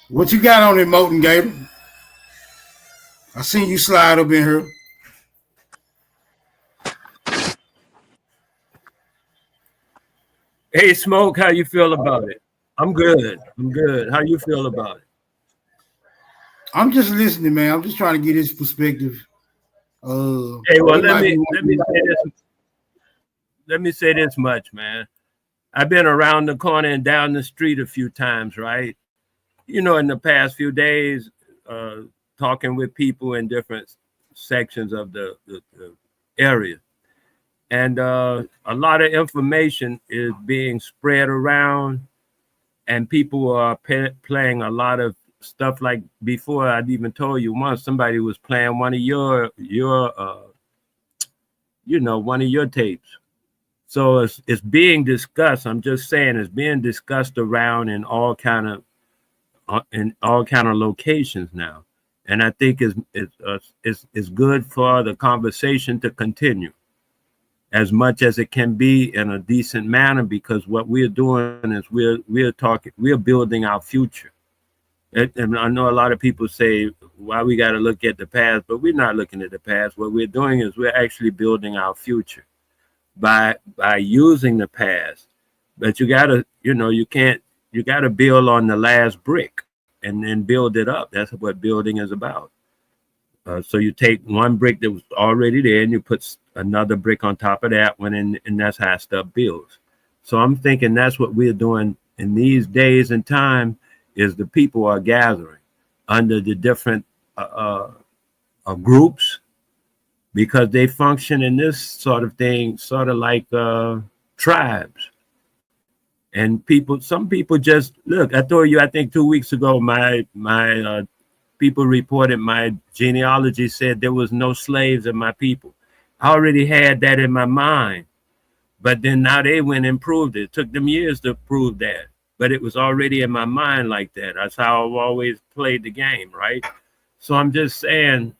What you got on it, Moten Gator? I seen you slide up in here. Hey, Smoke, how you feel about it? I'm good. How you feel about it? I'm just listening, man. I'm just trying to get his perspective. Hey, well, let me say this much, man. I've been around the corner and down the street a few times, right? In the past few days, talking with people in different sections of the area. And a lot of information is being spread around, and people are playing a lot of stuff. Like before, I'd even told you once somebody was playing one of your one of your tapes. So it's being discussed. I'm just saying it's being discussed around in all kind of locations now, and I think it's good for the conversation to continue as much as it can be in a decent manner, because what we're doing is we're building our future. And I know a lot of people say, why we got to look at the past, but we're not looking at the past. What we're doing is we're actually building our future by using the past. But you got to build on the last brick and then build it up. That's what building is about. So you take one brick that was already there and you put another brick on top of that one, and that's how stuff builds. So I'm thinking that's what we're doing in these days and time, is the people are gathering under the different groups, because they function in this sort of thing, sort of like tribes. And some people just look. I told you, I think 2 weeks ago, my people reported my genealogy said there was no slaves in my people. I already had that in my mind, but then now they went and proved it. It took them years to prove that. but it was already in my mind like that. That's how I've always played the game, right? So I'm just saying,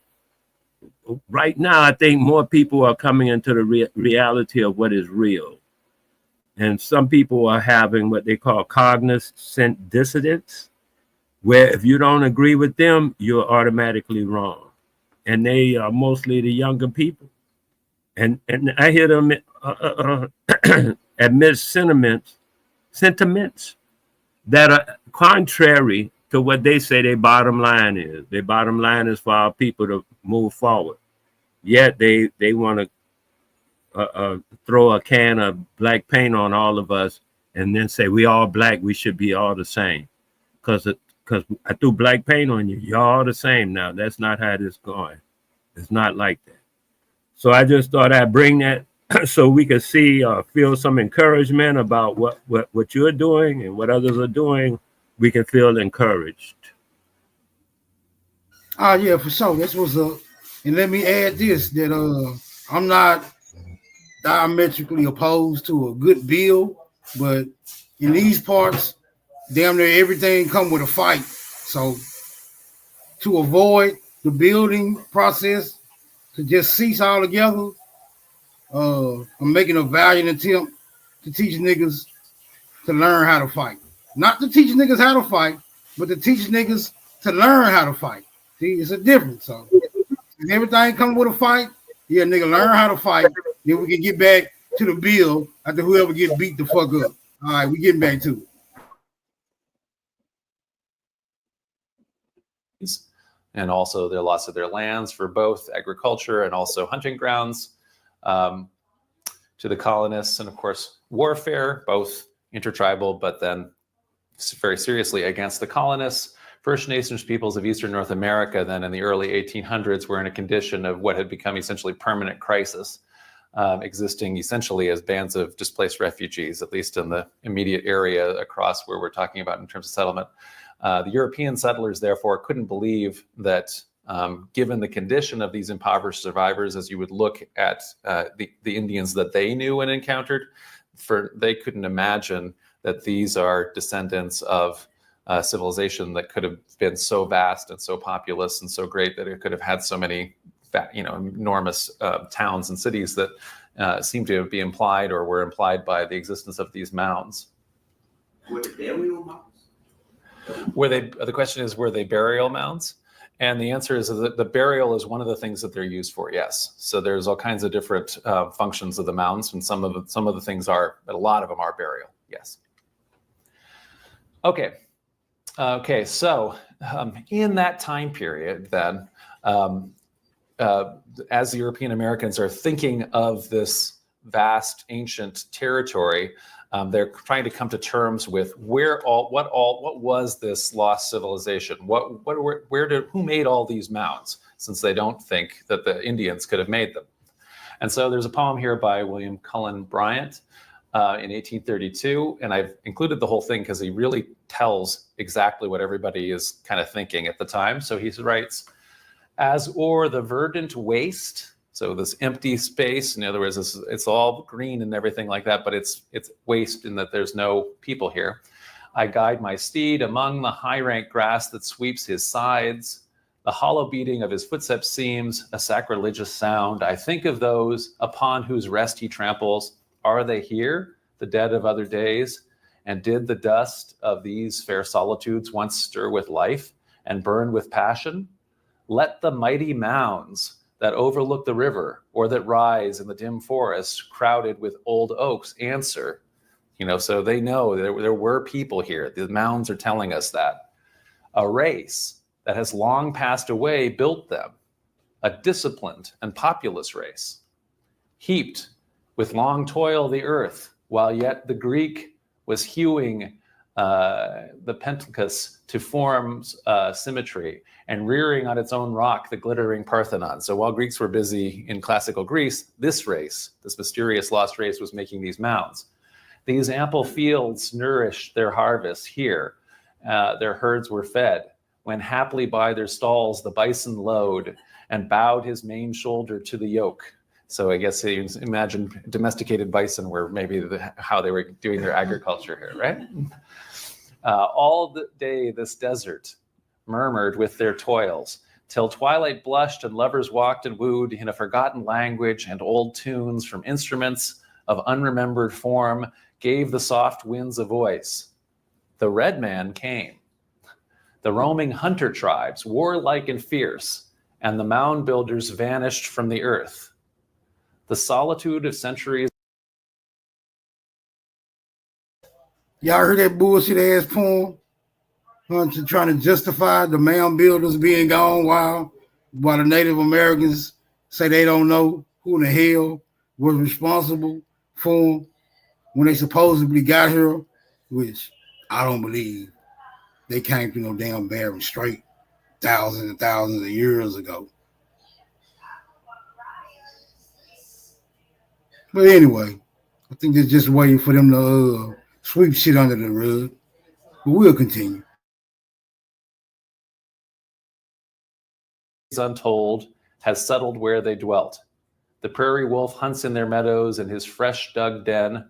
right now, I think more people are coming into the reality of what is real. And some people are having what they call cognizant dissonance, where if you don't agree with them, you're automatically wrong. And they are mostly the younger people. And I hear them admit sentiments that are contrary to what they say their bottom line is. Their bottom line is for our people to move forward. Yet they want to throw a can of black paint on all of us and then say we all black, we should be all the same. Because I threw black paint on you, you're all the same now. That's not how this is going. It's not like that. So I just thought I'd bring that so we could see or feel some encouragement about what you're doing and what others are doing. We can feel encouraged. Yeah, for sure. This was and let me add this, that I'm not diametrically opposed to a good bill, but in these parts, damn near everything come with a fight. So to avoid the building process to just cease altogether, I'm making a valiant attempt to teach niggas to learn how to fight. Not to teach niggas how to fight, but to teach niggas to learn how to fight. See, it's a difference. So if everything comes with a fight, yeah, nigga, learn how to fight. Then we can get back to the bill after whoever gets beat the fuck up. All right, we getting back to it. And also their loss of their lands for both agriculture and also hunting grounds to the colonists, and of course warfare, both intertribal, but then very seriously against the colonists. First Nations peoples of Eastern North America then in the early 1800s were in a condition of what had become essentially permanent crisis, existing essentially as bands of displaced refugees, at least in the immediate area across where we're talking about in terms of settlement. The European settlers, therefore, couldn't believe that given the condition of these impoverished survivors, as you would look at the Indians that they knew and encountered, they couldn't imagine that these are descendants of civilization that could have been so vast and so populous and so great that it could have had so many, enormous towns and cities that seem to be implied or were implied by the existence of these mounds. Were they burial mounds? The question is, were they burial mounds? And the answer is that the burial is one of the things that they're used for, yes. So there's all kinds of different functions of the mounds, and some of the things are, but a lot of them are burial, yes. Okay, so in that time period then, as the European Americans are thinking of this vast ancient territory, they're trying to come to terms with what was this lost civilization? Who made all these mounds? Since they don't think that the Indians could have made them. And so there's a poem here by William Cullen Bryant in 1832, and I've included the whole thing because he really tells exactly what everybody is kind of thinking at the time. So he writes, "As o'er the verdant waste," so this empty space, in other words, it's all green and everything like that, but it's waste in that there's no people here. "I guide my steed among the high rank grass that sweeps his sides. The hollow beating of his footsteps seems a sacrilegious sound. I think of those upon whose rest he tramples. Are they here, the dead of other days? And did the dust of these fair solitudes once stir with life and burn with passion? Let the mighty mounds that overlook the river or that rise in the dim forest crowded with old oaks answer." So they know there were people here. The mounds are telling us that. "A race that has long passed away built them, a disciplined and populous race. Heaped with long toil the earth, while yet the Greek was hewing the Pentelicus to form symmetry and rearing on its own rock the glittering Parthenon." So while Greeks were busy in classical Greece, this race, this mysterious lost race, was making these mounds. "These ample fields nourished their harvests here. Their herds were fed, when haply by their stalls the bison lowed and bowed his main shoulder to the yoke. So I guess you imagine domesticated bison were maybe how they were doing their agriculture here, right? All the day this desert murmured with their toils, till twilight blushed and lovers walked and wooed in a forgotten language, and old tunes from instruments of unremembered form gave the soft winds a voice. The red man came. The roaming hunter tribes, warlike and fierce, and the mound builders vanished from the earth. The solitude of centuries. Y'all heard that bullshit ass poem? Trying to justify the mound builders being gone while the Native Americans say they don't know who in the hell was responsible for them when they supposedly got here, which I don't believe. They came through no damn Bering Strait thousands and thousands of years ago. But anyway, I think they're just waiting for them to sweep shit under the rug. But we'll continue. Untold has settled where they dwelt. The prairie wolf hunts in their meadows, and his fresh dug den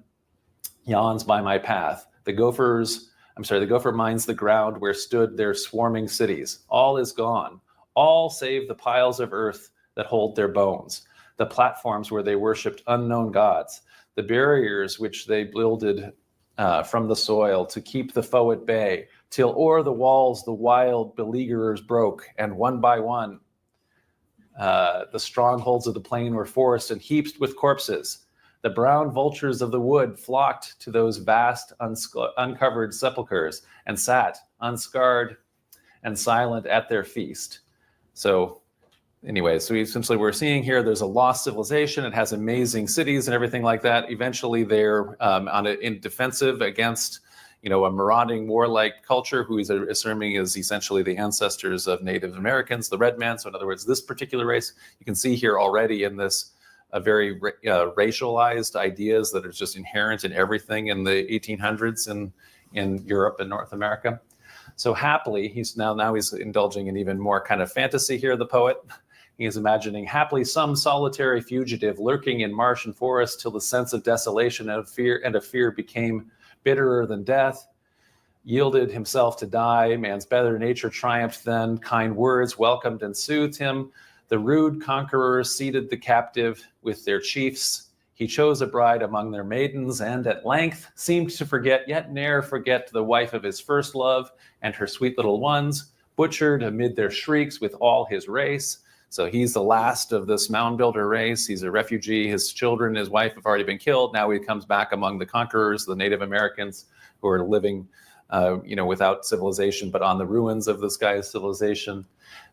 yawns by my path. The gopher mines the ground where stood their swarming cities. All is gone, all save the piles of earth that hold their bones, the platforms where they worshipped unknown gods, the barriers which they builded from the soil to keep the foe at bay, till o'er the walls the wild beleaguerers broke, and one by one the strongholds of the plain were forced and heaped with corpses. The brown vultures of the wood flocked to those vast uncovered sepulchres and sat unscarred and silent at their feast. So anyway, so we're seeing here there's a lost civilization. It has amazing cities and everything like that. Eventually they're in defensive against a marauding warlike culture who he's assuming is essentially the ancestors of Native Americans, the red man. So in other words, this particular race, you can see here already in this very racialized ideas that are just inherent in everything in the 1800s in Europe and North America. So happily, he's indulging in even more kind of fantasy here, the poet. He is imagining happily some solitary fugitive lurking in marsh and forest till the sense of desolation and of fear became bitterer than death, yielded himself to die. Man's better nature triumphed then. Kind words welcomed and soothed him. The rude conquerors seated the captive with their chiefs. He chose a bride among their maidens, and at length seemed to forget, yet ne'er forget, the wife of his first love and her sweet little ones, butchered amid their shrieks with all his race. So he's the last of this mound builder race. He's a refugee. His children, his wife have already been killed. Now he comes back among the conquerors, the Native Americans, who are living, without civilization, but on the ruins of this guy's civilization.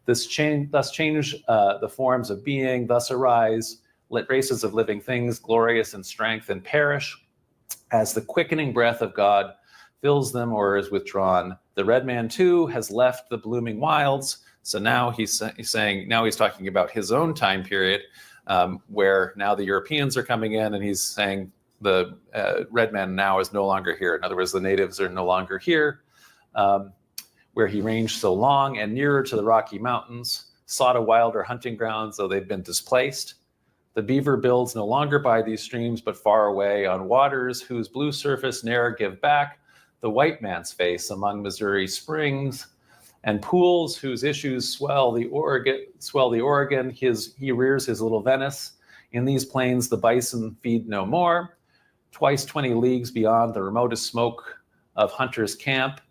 Thus change the forms of being, thus arise, let races of living things, glorious in strength, and perish as the quickening breath of God fills them or is withdrawn. The red man too has left the blooming wilds. So now he's talking about his own time period, where now the Europeans are coming in, and he's saying the red man now is no longer here. In other words, the natives are no longer here, where he ranged so long and nearer to the Rocky Mountains, sought a wilder hunting ground, though they've been displaced. The beaver builds no longer by these streams, but far away on waters whose blue surface ne'er give back the white man's face among Missouri springs, and pools whose issues swell the Oregon. He rears his little Venice. In these plains the bison feed no more. Twice 20 leagues beyond the remotest smoke of hunter's camp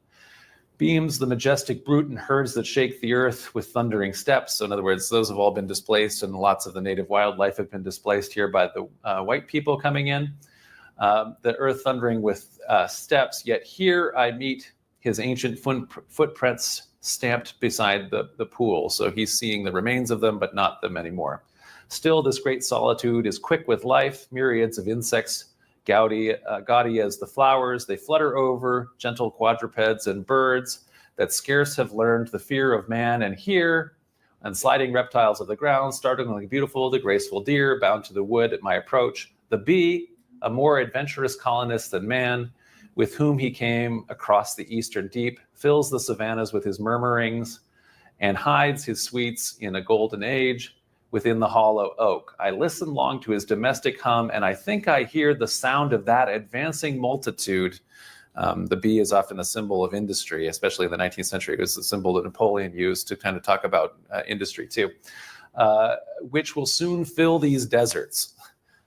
beams the majestic brute and herds that shake the earth with thundering steps. So in other words, those have all been displaced, and lots of the native wildlife have been displaced here by the white people coming in. The earth thundering with steps, yet here I meet his ancient footprints stamped beside the pool. So he's seeing the remains of them, but not them anymore. Still, this great solitude is quick with life. Myriads of insects, gaudy as the flowers, they flutter over, gentle quadrupeds and birds that scarce have learned the fear of man. And here, and sliding reptiles of the ground, startlingly beautiful, the graceful deer bound to the wood at my approach. The bee, a more adventurous colonist than man, with whom he came across the eastern deep, fills the savannas with his murmurings and hides his sweets in a golden age. within the hollow oak. I listen long to his domestic hum, and I think I hear the sound of that advancing multitude. The bee is often a symbol of industry, especially in the 19th century. It was the symbol that Napoleon used to kind of talk about industry too, which will soon fill these deserts.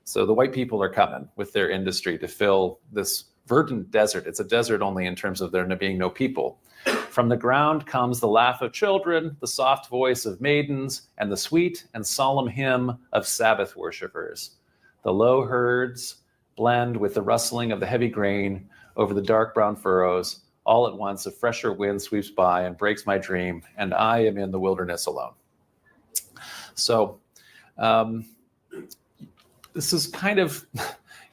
So the white people are coming with their industry to fill this verdant desert. It's a desert only in terms of there being no people. From the ground comes the laugh of children, the soft voice of maidens, and the sweet and solemn hymn of Sabbath worshippers. The low herds blend with the rustling of the heavy grain over the dark brown furrows. All at once, a fresher wind sweeps by and breaks my dream, and I am in the wilderness alone. So this is kind of,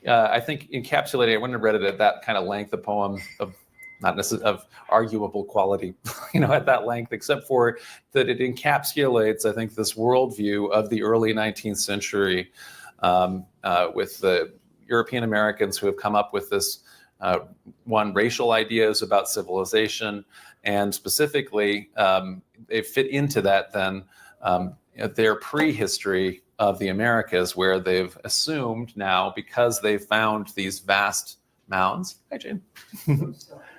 I think, encapsulating. I wouldn't have read it at that kind of length, the poem of not necessarily of arguable quality, at that length, except for that it encapsulates, I think, this worldview of the early 19th century with the European Americans who have come up with this racial ideas about civilization, and specifically they fit into that then their prehistory of the Americas, where they've assumed now, because they've found these vast mounds. Hi, Jane.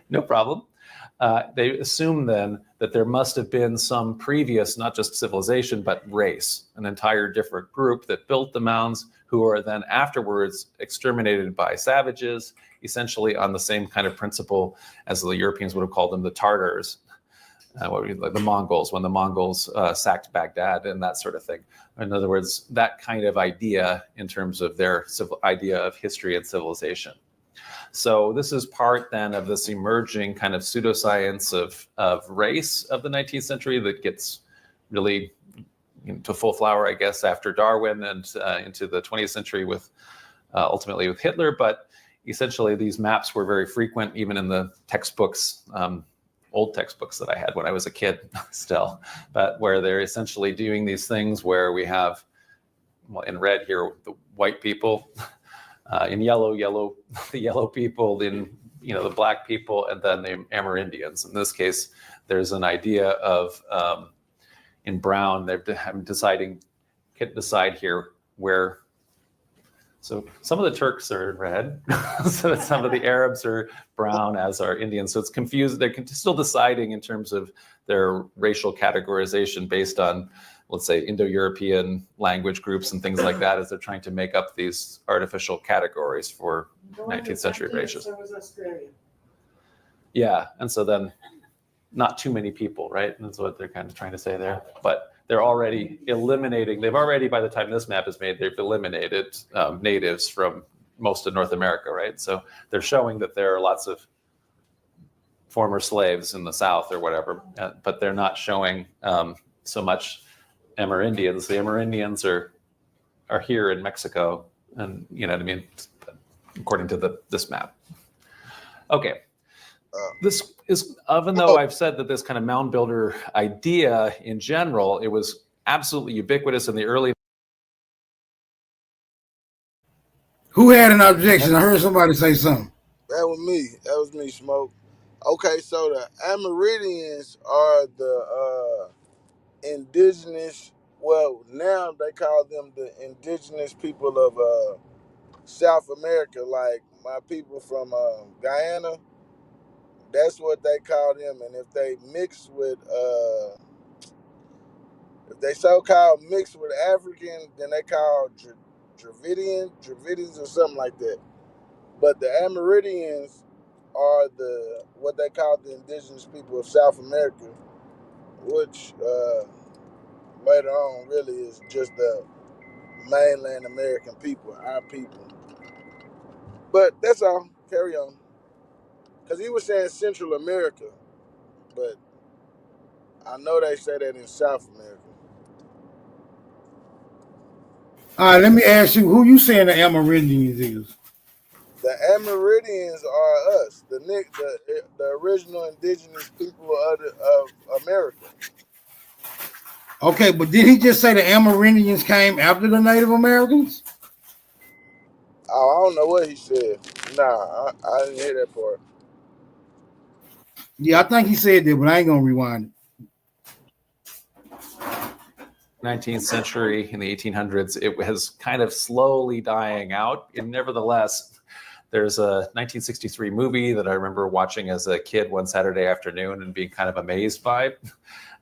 No problem. They assume then that there must have been some previous, not just civilization, but race, an entire different group that built the mounds, who are then afterwards exterminated by savages, essentially on the same kind of principle as the Europeans would have called them, the Tartars, like the Mongols, when the Mongols sacked Baghdad and that sort of thing. In other words, that kind of idea in terms of their idea of history and civilization. So this is part then of this emerging kind of pseudoscience of race of the 19th century that gets really to full flower, I guess, after Darwin and into the 20th century with ultimately with Hitler. But essentially these maps were very frequent even in the textbooks, old textbooks that I had when I was a kid still, but where they're essentially doing these things where we have, well, in red here, the white people, in yellow, the yellow people, in the black people, and then the Amerindians. In this case, there's an idea of in brown, they're can't decide here where. So some of the Turks are in red, so some of the Arabs are brown, as are Indians. So it's confused. They're still deciding in terms of their racial categorization based on, let's say, Indo-European language groups and things like that, as they're trying to make up these artificial categories for 19th century races. Yeah, and so then not too many people, right? And that's what they're kind of trying to say there. But they're already eliminating, by the time this map is made, they've eliminated natives from most of North America, right? So they're showing that there are lots of former slaves in the South or whatever, but they're not showing so much Amerindians. The Amerindians are here in Mexico, and you know what I mean, according to this map. Okay. This is, even though I've said that this kind of mound builder idea in general, it was absolutely ubiquitous in the early. Who had an objection? I heard somebody say something. That was me. That was me, Smoke. Okay, so the Amerindians are the indigenous, well, now they call them the indigenous people of South America, like my people from Guyana. That's what they call them. And if they mix with, if they so-called mix with African, then they call Dravidians or something like that. But the Amerindians are what they call the indigenous people of South America, which later on really is just the mainland American people, our people. But that's all. Carry on. Because he was saying Central America, but I know they say that in South America. All right, let me ask you, who you saying the Amerindians is? The Amerindians are us, the original indigenous people of America. Okay, but did he just say the Amerindians came after the Native Americans? Oh, I don't know what he said. Nah, I didn't hear that part. Yeah, I think he said that, but I ain't gonna rewind it. 19th century, in the 1800s, it was kind of slowly dying out. And nevertheless, there's a 1963 movie that I remember watching as a kid one Saturday afternoon and being kind of amazed by,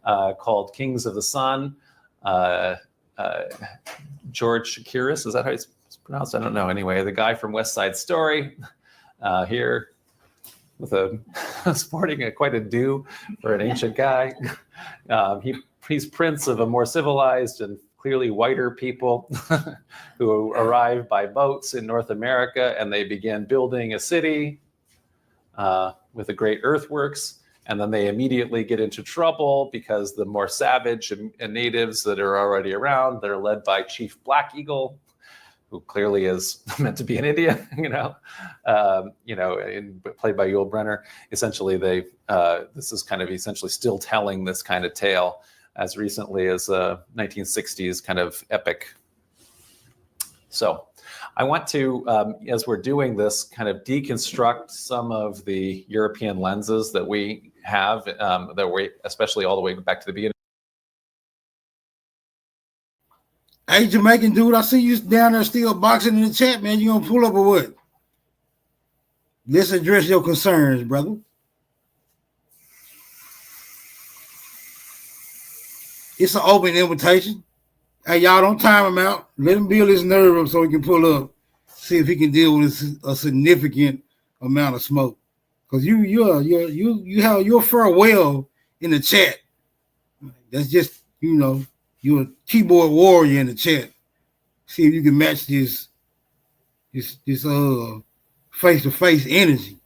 called Kings of the Sun. George Chakiris, is that how it's pronounced? I don't know. Anyway, the guy from West Side Story here with sporting quite a do for an ancient guy. He's prince of a more civilized and clearly whiter people who arrive by boats in North America, and they begin building a city with the great earthworks. And then they immediately get into trouble because the more savage and natives that are already around, they're led by Chief Black Eagle, who clearly is meant to be an Indian, played by Yul Brynner. Essentially, this is kind of essentially still telling this kind of tale as recently as 1960s kind of epic. So I want to, as we're doing this, kind of deconstruct some of the European lenses that we have, especially all the way back to the beginning. Hey, Jamaican dude, I see you down there still boxing in the chat, man. You gonna pull up or what? Let's address your concerns, brother. It's an open invitation. Hey, y'all don't time him out. Let him build his nerve up so he can pull up, see if he can deal with a significant amount of smoke. Because you have your farewell in the chat. That's just, you're a keyboard warrior in the chat. See if you can match this face-to-face energy.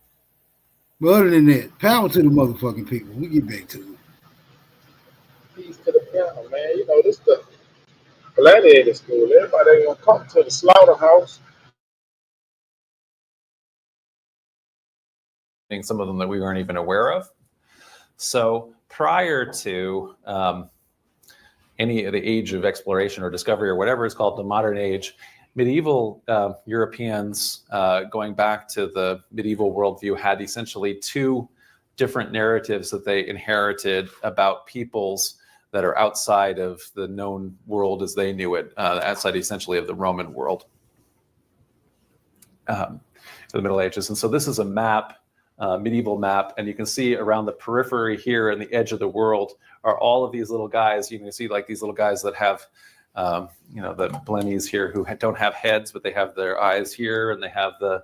But other than that, power to the motherfucking people. We get back to it. Peace to the panel, man. This the gladiator school. Everybody ain't gonna come to the slaughterhouse. Some of them that we weren't even aware of. So prior to any of the age of exploration or discovery or whatever it's called, the modern age, medieval Europeans, going back to the medieval worldview, had essentially two different narratives that they inherited about peoples that are outside of the known world as they knew it, outside essentially of the Roman world, for the Middle Ages. And so this is a map, medieval map, and you can see around the periphery here and the edge of the world are all of these little guys. You can see like these little guys that have, the blennies here who don't have heads, but they have their eyes here, and they have the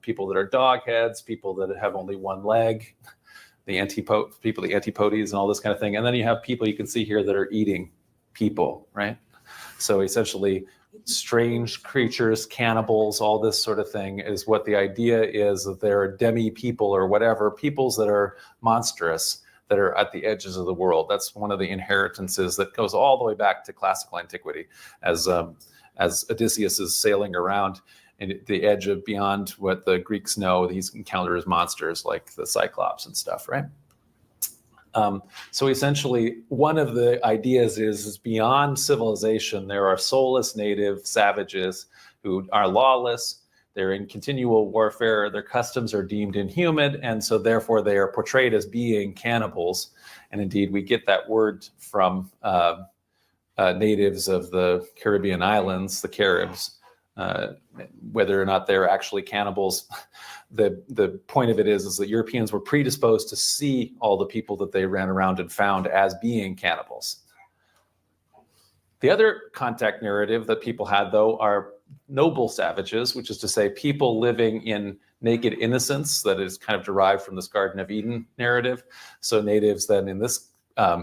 people that are dog heads, people that have only one leg, the antipodes and all this kind of thing. And then you have people you can see here that are eating people, right? So essentially strange creatures, cannibals, all this sort of thing is what the idea is, that there are demi people or whatever, peoples that are monstrous, that are at the edges of the world. That's one of the inheritances that goes all the way back to classical antiquity, as Odysseus is sailing around and the edge of beyond what the Greeks know, these encounters monsters like the Cyclops and stuff, right? So essentially, one of the ideas is beyond civilization, there are soulless native savages who are lawless. They're in continual warfare. Their customs are deemed inhuman, and so therefore they are portrayed as being cannibals. And indeed, we get that word from natives of the Caribbean islands, the Caribs. Whether or not they're actually cannibals, the point of it is that Europeans were predisposed to see all the people that they ran around and found as being cannibals. The other contact narrative that people had, though, are noble savages, which is to say people living in naked innocence that is kind of derived from this Garden of Eden narrative. So natives then in this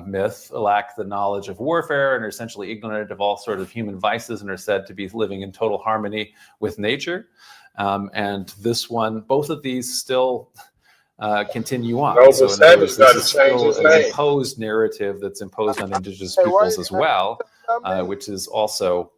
myth lack the knowledge of warfare and are essentially ignorant of all sorts of human vices and are said to be living in total harmony with nature. And this one, both of these still continue on. Noble So in other Savage words, got this is to change still his an name. imposed narrative that's imposed on indigenous Hey, why peoples you as gotta well, tell me? which is also,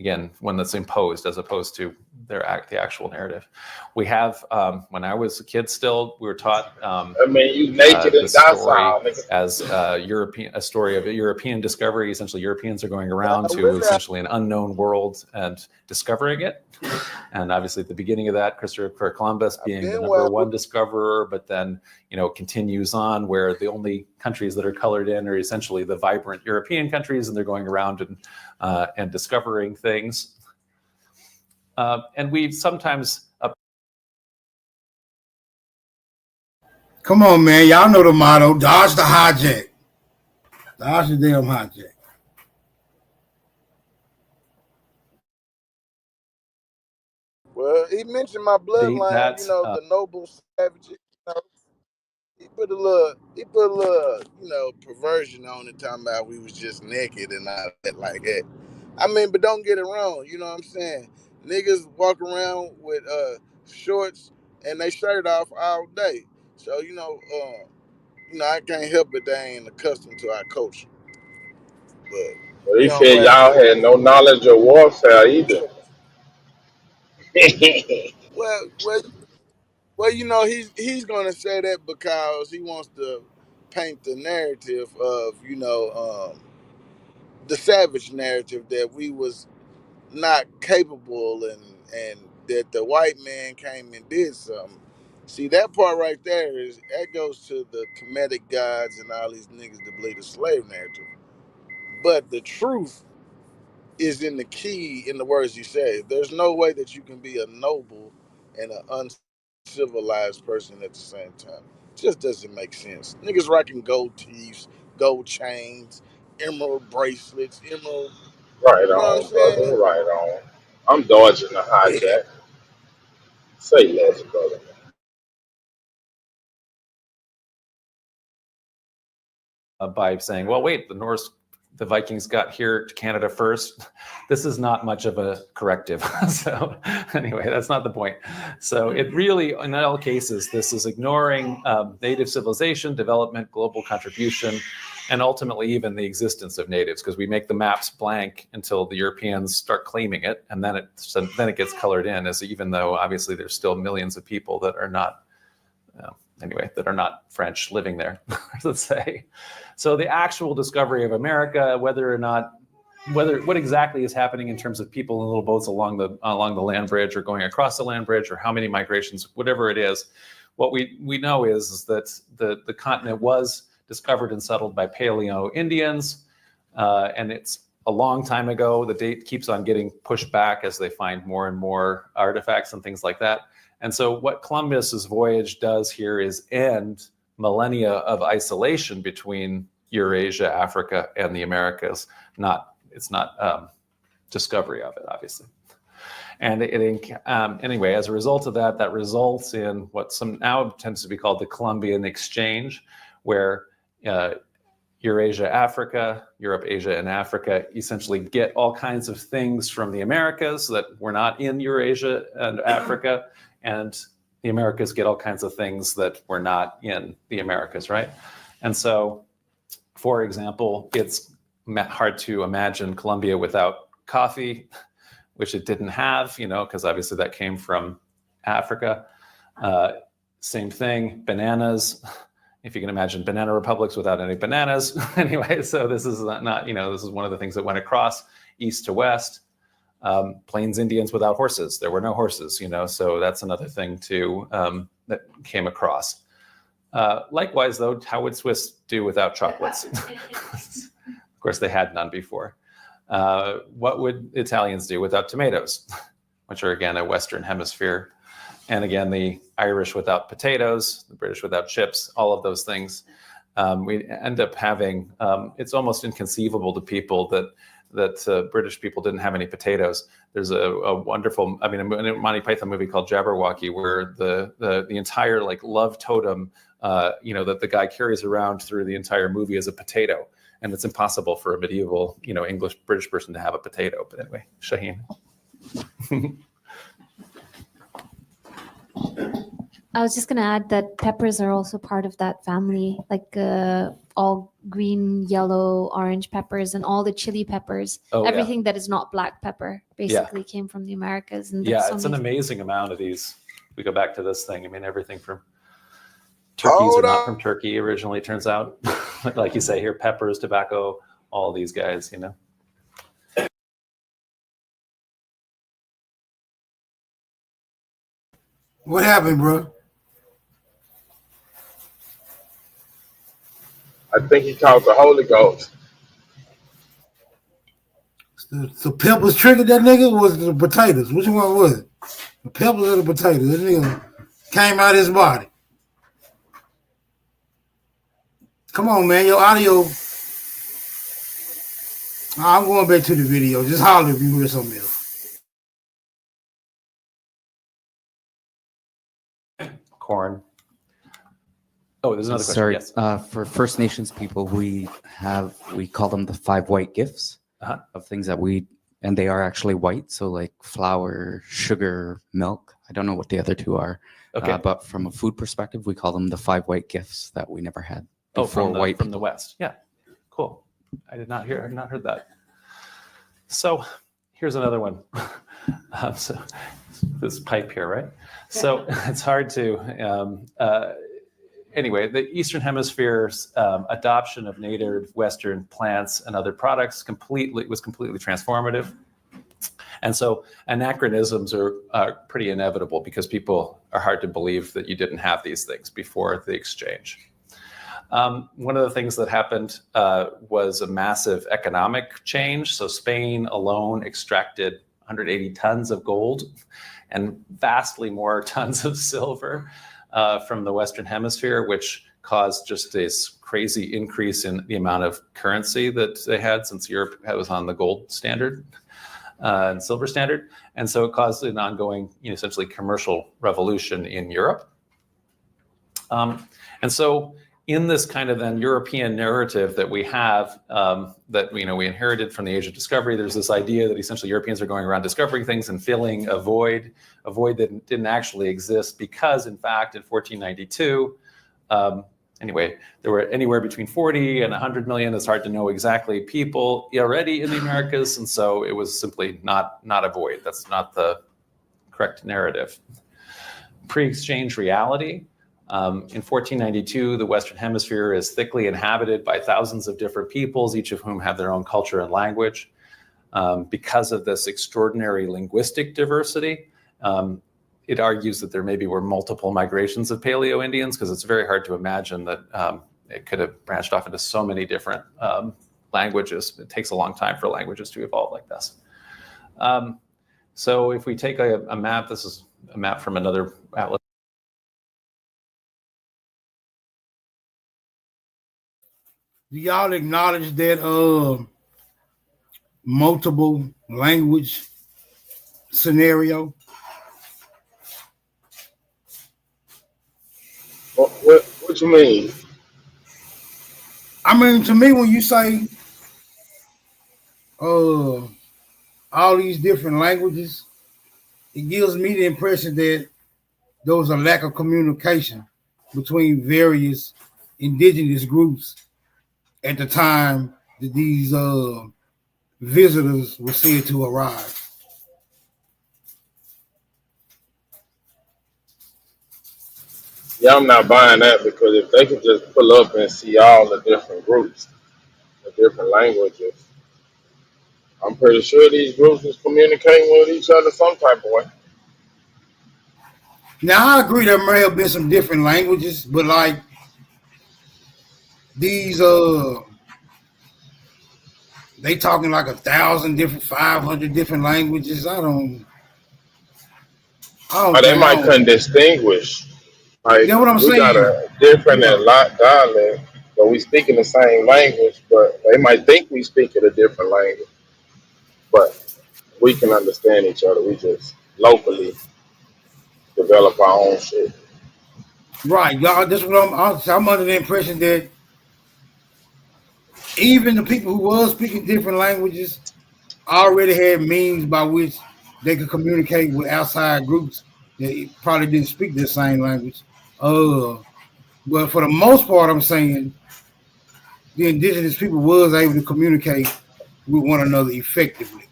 again, one that's imposed as opposed to the actual narrative. We have, when I was a kid still, we were taught you naked and the story docile, nigga. as a story of a European discovery. Essentially, Europeans are going around to With that, essentially an unknown world and discovering it. And obviously, at the beginning of that, Christopher Columbus being the been number well. one discoverer, but then, continues on where the only countries that are colored in are essentially the vibrant European countries, and they're going around and discovering things. And we sometimes Come on, man. Y'all know the motto. Dodge the hijack. Dodge the damn hijack. Well, he mentioned my bloodline, that the noble savages. He put a little, perversion on it, talking about we was just naked and all that like that. I mean, but don't get it wrong, you know what I'm saying? Niggas walk around with shorts and they shirt off all day. So, I can't help it, they ain't accustomed to our culture. But Well, we he don't said wax y'all had no knowledge of warfare either. well, he's gonna say that because he wants to paint the narrative of, the savage narrative that we was not capable and that the white man came and did something. See, that part right there that goes to the Kemetic gods and all these niggas that believe the slave narrative. But the truth is in the key in the words you say. There's no way that you can be a noble and an uncivilized person at the same time. It just doesn't make sense. Niggas rocking gold teeth, gold chains, emerald bracelets, emerald. Right You know what I'm on, brother. saying? Right on. I'm dodging the Yeah. hijack. Say less, brother. by saying, well, wait, the Vikings got here to Canada first. This is not much of a corrective. So anyway, that's not the point. So it really, in all cases, this is ignoring native civilization, development, global contribution, and ultimately even the existence of natives, because we make the maps blank until the Europeans start claiming it, and then it gets colored in, as even though obviously there's still millions of people that are not that are not French living there, let's say. So the actual discovery of America, what exactly is happening in terms of people in little boats along the land bridge or going across the land bridge, or how many migrations, whatever it is, what we know is that the continent was discovered and settled by Paleo Indians, and it's a long time ago. The date keeps on getting pushed back as they find more and more artifacts and things like that. And so what Columbus's voyage does here is end millennia of isolation between Eurasia, Africa, and the Americas. It's not discovery of it, obviously. And anyway, as a result of that, that results in what some now tends to be called the Columbian Exchange, where Eurasia, Africa, Europe, Asia, and Africa essentially get all kinds of things from the Americas that were not in Eurasia and Africa, and the Americas get all kinds of things that were not in the Americas, right? And so, for example, it's hard to imagine Colombia without coffee, which it didn't have, because obviously that came from Africa. Same thing, bananas. If you can imagine banana republics without any bananas. Anyway, so this is this is one of the things that went across east to west. Plains Indians without horses. There were no horses, so that's another thing too that came across. Likewise, though, how would Swiss do without chocolates? Of course, they had none before. What would Italians do without tomatoes, which are, again, a Western Hemisphere? And again, the Irish without potatoes, the British without chips, all of those things. We end up having, it's almost inconceivable to people that British people didn't have any potatoes. There's a wonderful, a Monty Python movie called Jabberwocky, where the entire love totem, that the guy carries around through the entire movie is a potato. And it's impossible for a medieval, British person to have a potato. But anyway, Shaheen. I was just going to add that peppers are also part of that family, all green, yellow, orange peppers, and all the chili peppers. Everything that is not black pepper basically came from the Americas. And it's an amazing amount of these. We go back to this thing. Everything from turkeys are not from Turkey originally, it turns out. Like you say here, peppers, tobacco, all these guys, What happened, bro? I think he called the Holy Ghost. The peppers triggered that nigga, or was it the potatoes? Which one was it? The peppers or the potatoes? That nigga came out of his body. Come on, man. Your audio. I'm going back to the video. Just holler if you hear something else. Corn. Oh, there's another question. Sorry, Yes. for First Nations people, we call them the 5 white gifts of things that and they are actually white. So like flour, sugar, milk. I don't know what the other 2 are. Okay. But from a food perspective, we call them the 5 white gifts that we never had. Oh, before from the West. Yeah, cool. I have not heard that. So here's another one. So this pipe here, right? So it's hard to. Anyway, the Eastern Hemisphere's adoption of native Western plants and other products was completely transformative. And so anachronisms are pretty inevitable because people are hard to believe that you didn't have these things before the exchange. One of the things that happened was a massive economic change. So Spain alone extracted 180 tons of gold and vastly more tons of silver from the Western Hemisphere, which caused just this crazy increase in the amount of currency that they had since Europe was on the gold standard and silver standard. And so it caused an ongoing, essentially commercial revolution in Europe. And so in this kind of then European narrative that we have, that we inherited from the age of discovery, there's this idea that essentially Europeans are going around discovering things and filling a void that didn't actually exist because, in fact, in 1492, there were anywhere between 40 and 100 million. It's hard to know exactly people already in the Americas, and so it was simply not a void. That's not the correct narrative. Pre-exchange reality. In 1492, the Western Hemisphere is thickly inhabited by thousands of different peoples, each of whom have their own culture and language. Because of this extraordinary linguistic diversity, it argues that there maybe were multiple migrations of Paleo-Indians, because it's very hard to imagine that it could have branched off into so many different languages. It takes a long time for languages to evolve like this. So if we take a map, this is a map from another outlet. Do y'all acknowledge that multiple language scenario? What you mean? I mean, to me, when you say all these different languages, it gives me the impression that there was a lack of communication between various indigenous groups at the time that these visitors were said to arrive. Yeah, I'm not buying that, because if they could just pull up and see all the different groups, the different languages, I'm pretty sure these groups is communicating with each other some type of way. Now, I agree there may have been some different languages, but like these, they talking like 1,000 different, 500 different languages. I don't Or they might couldn't distinguish. Like, you know what I'm we saying? got a different and lot dialect, but we speaking the same language, but they might think we speak in a different language. But we can understand each other. We just locally develop our own shit. Right, y'all. This is what I'm under the impression that even the people who was speaking different languages already had means by which they could communicate with outside groups that probably didn't speak the same language. But for the most part, I'm saying the indigenous people was able to communicate with one another effectively.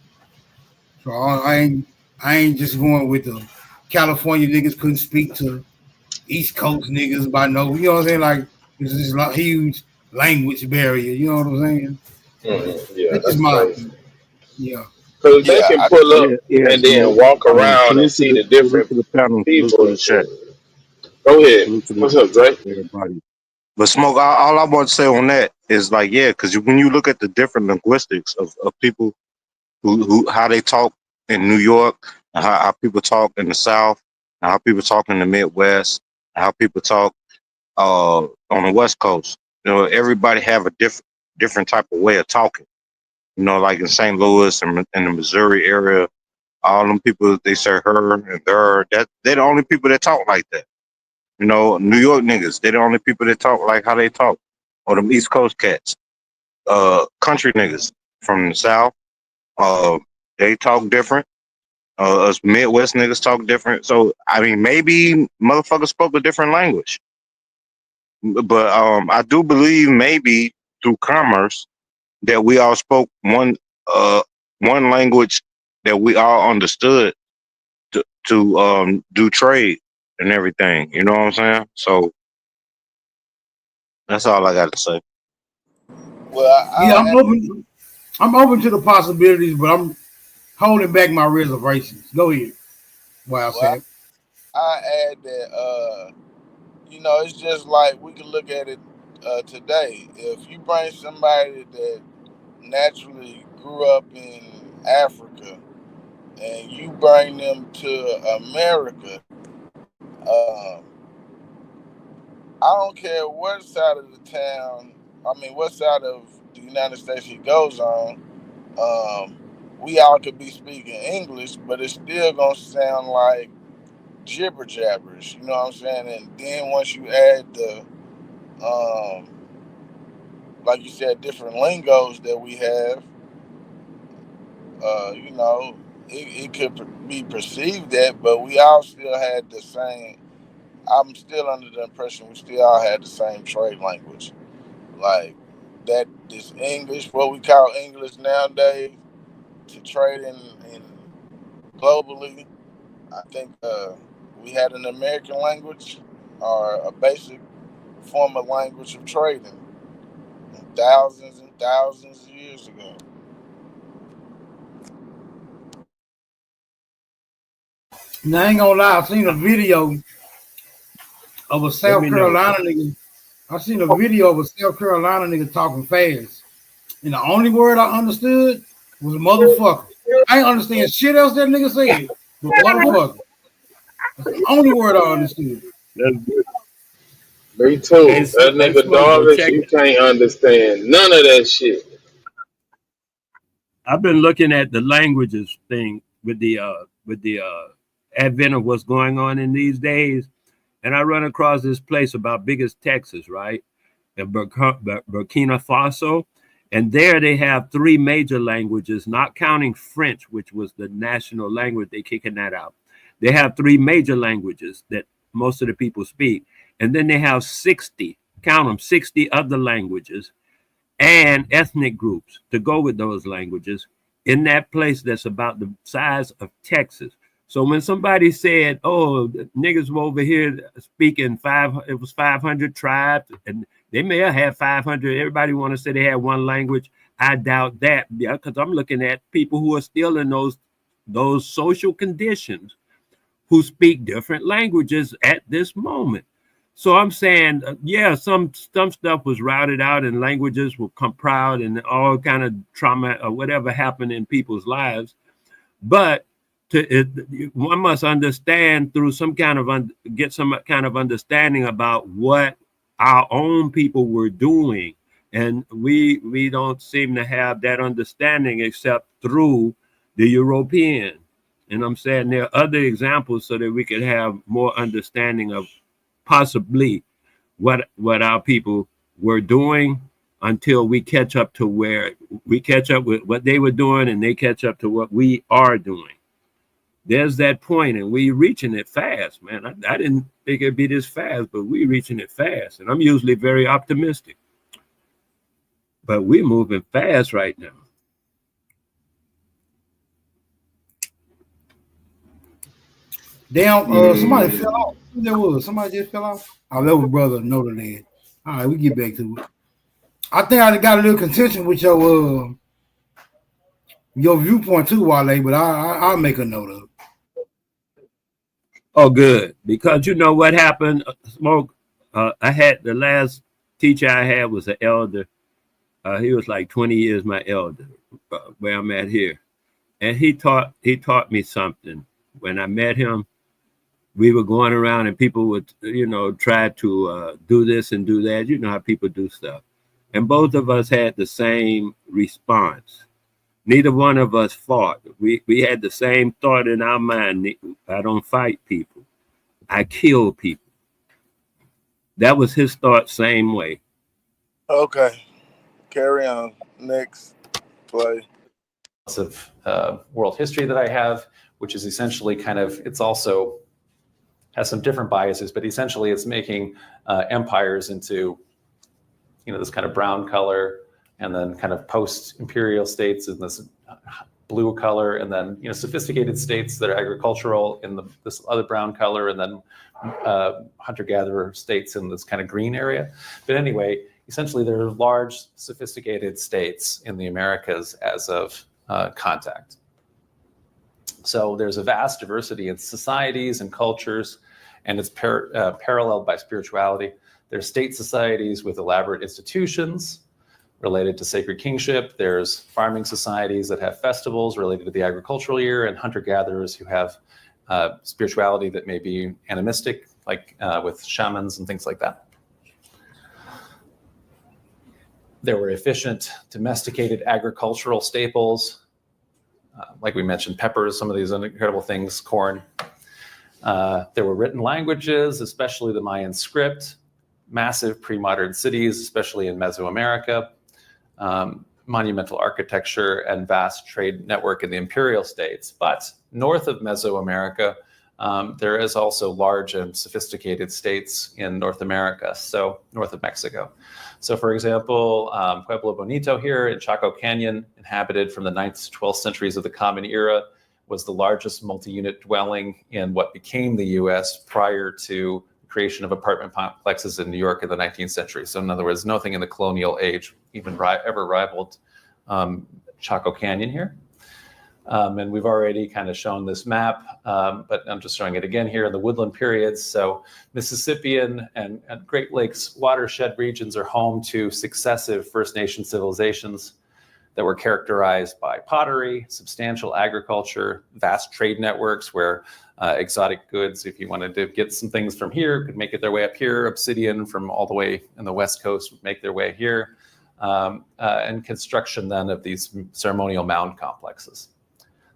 So I ain't just going with the California niggas couldn't speak to East Coast niggas by no, you know what I'm saying? Like, there's this huge language barrier, you know what I'm saying? Yeah, That's that's my, crazy. yeah. Because they can pull up and then walk around and see the different people. Go ahead. What's up, Drake? But Smoke, all I want to say on that, is like, yeah, because when you look at the different linguistics of people who how they talk in New York, and how people talk in the South, and how people talk in the Midwest, and how people talk on the West Coast. You know, everybody have a different type of way of talking. You know, like in St. Louis and in the Missouri area, all them people, they say her and their. That they're the only people that talk like that. You know, New York niggas, they're the only people that talk like how they talk. Or them East Coast cats. Country niggas from the South, they talk different. Us Midwest niggas talk different. So I mean, maybe motherfuckers spoke a different language. But I do believe maybe through commerce that we all spoke one language that we all understood to do trade and everything. You know what I'm saying? So that's all I got to say. Well, Yeah, I'm open to the possibilities, but I'm holding back my reservations. Go ahead. Wow, well, I add that you know, it's just like we can look at it today. If you bring somebody that naturally grew up in Africa and you bring them to America, I don't care what side of the town, what side of the United States he goes on, we all could be speaking English, but it's still gonna sound like jibber jabbers, you know what I'm saying? And then once you add the, like you said, different lingos that we have, you know, it could be perceived that, but we all still had the same. I'm still under the impression we still all had the same trade language. Like that is English, what we call English nowadays, to trade in globally. I think we had an American language or a basic form of language of trading thousands and thousands of years ago. Now, I ain't gonna lie, I seen a video of a South Carolina nigga. I seen a video of a South Carolina nigga talking fast. And the only word I understood was motherfucker. I ain't understand shit else that nigga said, but motherfucker. That's the only word I understood. That's good. Me too. That nigga Darvish, you can't understand none of that shit. I've been looking at the languages thing with the advent of what's going on in these days, and I run across this place about big as Texas, right? In Burkina Faso, and there they have 3 major languages, not counting French, which was the national language. They kicking that out. They have 3 major languages that most of the people speak, and then they have 60, count them, 60 other languages and ethnic groups to go with those languages in that place that's about the size of Texas. So when somebody said, "Oh, the niggas were over here speaking it was 500 tribes," and they may have had 500. Everybody want to say they had one language. I doubt that, because I'm looking at people who are still in those social conditions who speak different languages at this moment. So I'm saying, yeah, some stuff was routed out and languages will come proud and all kind of trauma or whatever happened in people's lives. But one must understand through get some kind of understanding about what our own people were doing. And we don't seem to have that understanding except through the European. And I'm saying there are other examples so that we could have more understanding of possibly what our people were doing until we catch up to where we catch up with what they were doing and they catch up to what we are doing. There's that point, and we reaching it fast, man. I didn't think it'd be this fast, but we reaching it fast. And I'm usually very optimistic. But we're moving fast right now. Damn, somebody fell off. Who that was? Somebody just fell off? Oh, that was brother Notre Dame. All right, we get back to it. I think I got a little contention with your viewpoint too, Wale, but I'll make a note of it. Oh, good. Because you know what happened, Smoke? I had the last teacher I had was an elder, He was like 20 years my elder, where I'm at here. And he taught me something. When I met him, we were going around and people would, try to do this and do that. You know how people do stuff. And both of us had the same response. Neither one of us fought. We had the same thought in our mind. I don't fight people. I kill people. That was his thought, same way. Okay. Carry on. Next play. Of world history that I have, which is essentially it's also has some different biases, but essentially it's making empires into, this kind of brown color, and then kind of post-imperial states in this blue color, and then, sophisticated states that are agricultural in this other brown color, and then hunter-gatherer states in this kind of green area. But anyway, essentially there are large, sophisticated states in the Americas as of contact. So there's a vast diversity in societies and cultures, and it's paralleled by spirituality. There's state societies with elaborate institutions related to sacred kingship. There's farming societies that have festivals related to the agricultural year, and hunter-gatherers who have spirituality that may be animistic, like with shamans and things like that. There were efficient domesticated agricultural staples, like we mentioned, peppers, some of these incredible things, corn. There were written languages, especially the Mayan script, massive pre-modern cities, especially in Mesoamerica, monumental architecture, and vast trade network in the imperial states. But north of Mesoamerica, there is also large and sophisticated states in North America, so north of Mexico. So for example, Pueblo Bonito here in Chaco Canyon, inhabited from the 9th to 12th centuries of the Common Era, was the largest multi-unit dwelling in what became the US prior to the creation of apartment complexes in New York in the 19th century. So in other words, nothing in the colonial age even ever rivaled Chaco Canyon here. And we've already kind of shown this map, but I'm just showing it again here in the woodland periods. So Mississippian and Great Lakes watershed regions are home to successive First Nation civilizations that were characterized by pottery, substantial agriculture, vast trade networks where exotic goods, if you wanted to get some things from here, could make it their way up here. Obsidian from all the way in the West Coast would make their way here. And construction then of these ceremonial mound complexes.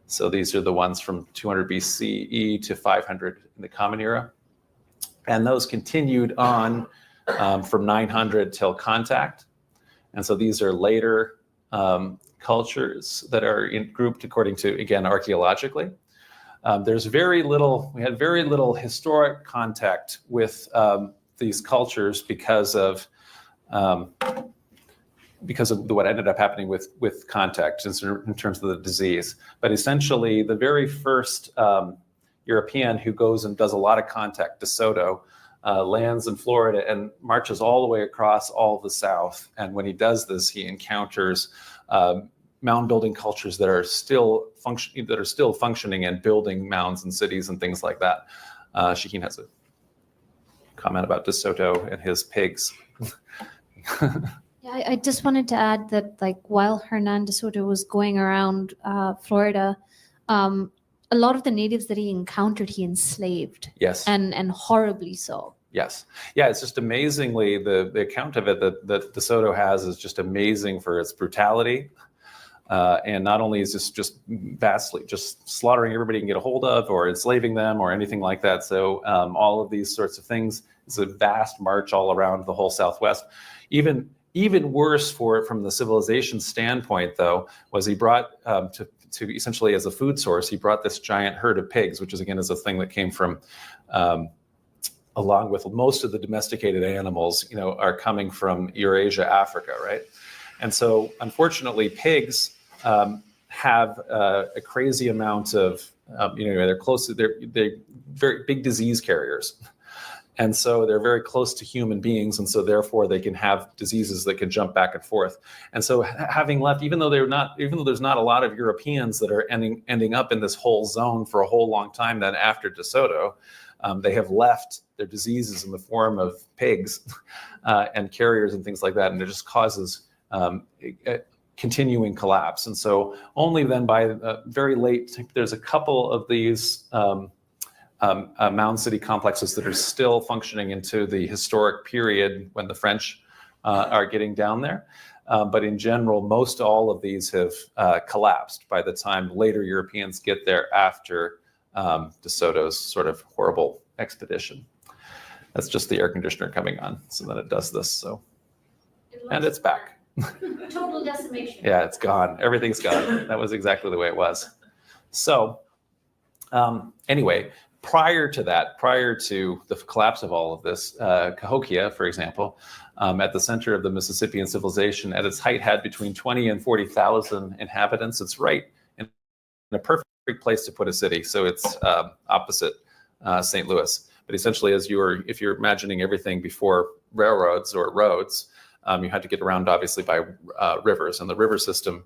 So these are the ones from 200 BCE to 500 in the Common Era. And those continued on from 900 till contact. And so these are later cultures that are grouped according to, again, archaeologically. There's very little, we had very little historic contact with these cultures because of what ended up happening with contact in terms of the disease. But essentially, the very first European who goes and does a lot of contact, De Soto, lands in Florida and marches all the way across all of the South. And when he does this, he encounters mound building cultures that are still functioning and building mounds and cities and things like that. Shaheen has a comment about De Soto and his pigs. Yeah, I just wanted to add that, like, while Hernan de Soto was going around Florida, a lot of the natives that he encountered, he enslaved. Yes. And horribly so. Yes. Yeah, it's just amazingly, the account of it that De Soto has is just amazing for its brutality. And not only is this just vastly just slaughtering everybody you can get a hold of or enslaving them or anything like that. So all of these sorts of things, it's a vast march all around the whole Southwest. Even worse for it from the civilization standpoint, though, was he brought to essentially as a food source, he brought this giant herd of pigs, which is again is a thing that came from, along with most of the domesticated animals, are coming from Eurasia, Africa, right? And so, unfortunately, pigs have a crazy amount of, they're very big disease carriers. And so they're very close to human beings, and so therefore they can have diseases that can jump back and forth. And so, having left, even though there's not a lot of Europeans that are ending up in this whole zone for a whole long time, then after De Soto, they have left their diseases in the form of pigs and carriers and things like that, and it just causes continuing collapse. And so only then by very late, there's a couple of these mound city complexes that are still functioning into the historic period when the French are getting down there. But in general, most all of these have collapsed by the time later Europeans get there after De Soto's sort of horrible expedition. That's just the air conditioner coming on. So then it does this. So, and it's back. Total decimation. Yeah, it's gone. Everything's gone. That was exactly the way it was. So anyway, prior to the collapse of all of this, Cahokia, for example, at the center of the Mississippian civilization, at its height had between 20 and 40,000 inhabitants. It's right in a perfect place to put a city. So it's opposite St. Louis. But essentially, if you're imagining everything before railroads or roads, you had to get around obviously by rivers, and the river system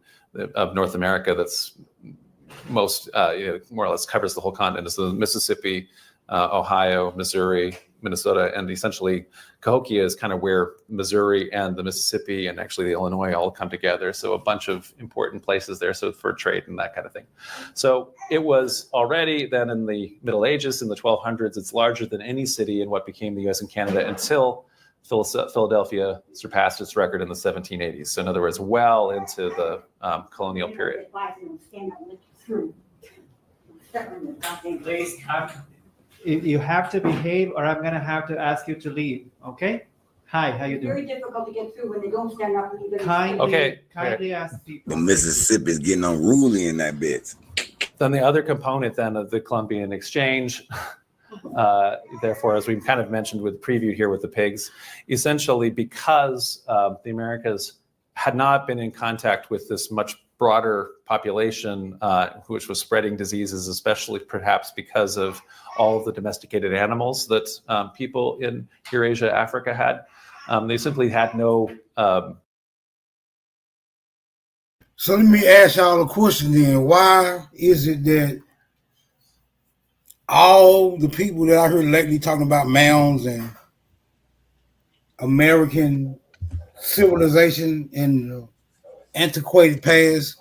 of North America that's most more or less covers the whole continent is the Mississippi, Ohio, Missouri, Minnesota, and essentially Cahokia is kind of where Missouri and the Mississippi and actually the Illinois all come together. So a bunch of important places there, so for trade and that kind of thing. So it was already then in the Middle Ages, in the 1200s, it's larger than any city in what became the US and Canada until Philadelphia surpassed its record in the 1780s. So in other words, well into the colonial period. Please, you have to behave or I'm gonna have to ask you to leave, okay? Hi, how you doing? Very difficult to get through when they don't stand up and even. Kindly ask people. The Mississippi's getting unruly in that bit. Then the other component then of the Columbian Exchange, therefore, as we've kind of mentioned with the preview here with the pigs, essentially because the Americas had not been in contact with this much broader population, which was spreading diseases, especially perhaps because of all of the domesticated animals that people in Eurasia, Africa had. They simply had no. So let me ask y'all a question then. Why is it that all the people that I heard lately talking about mounds and American civilization and the antiquated past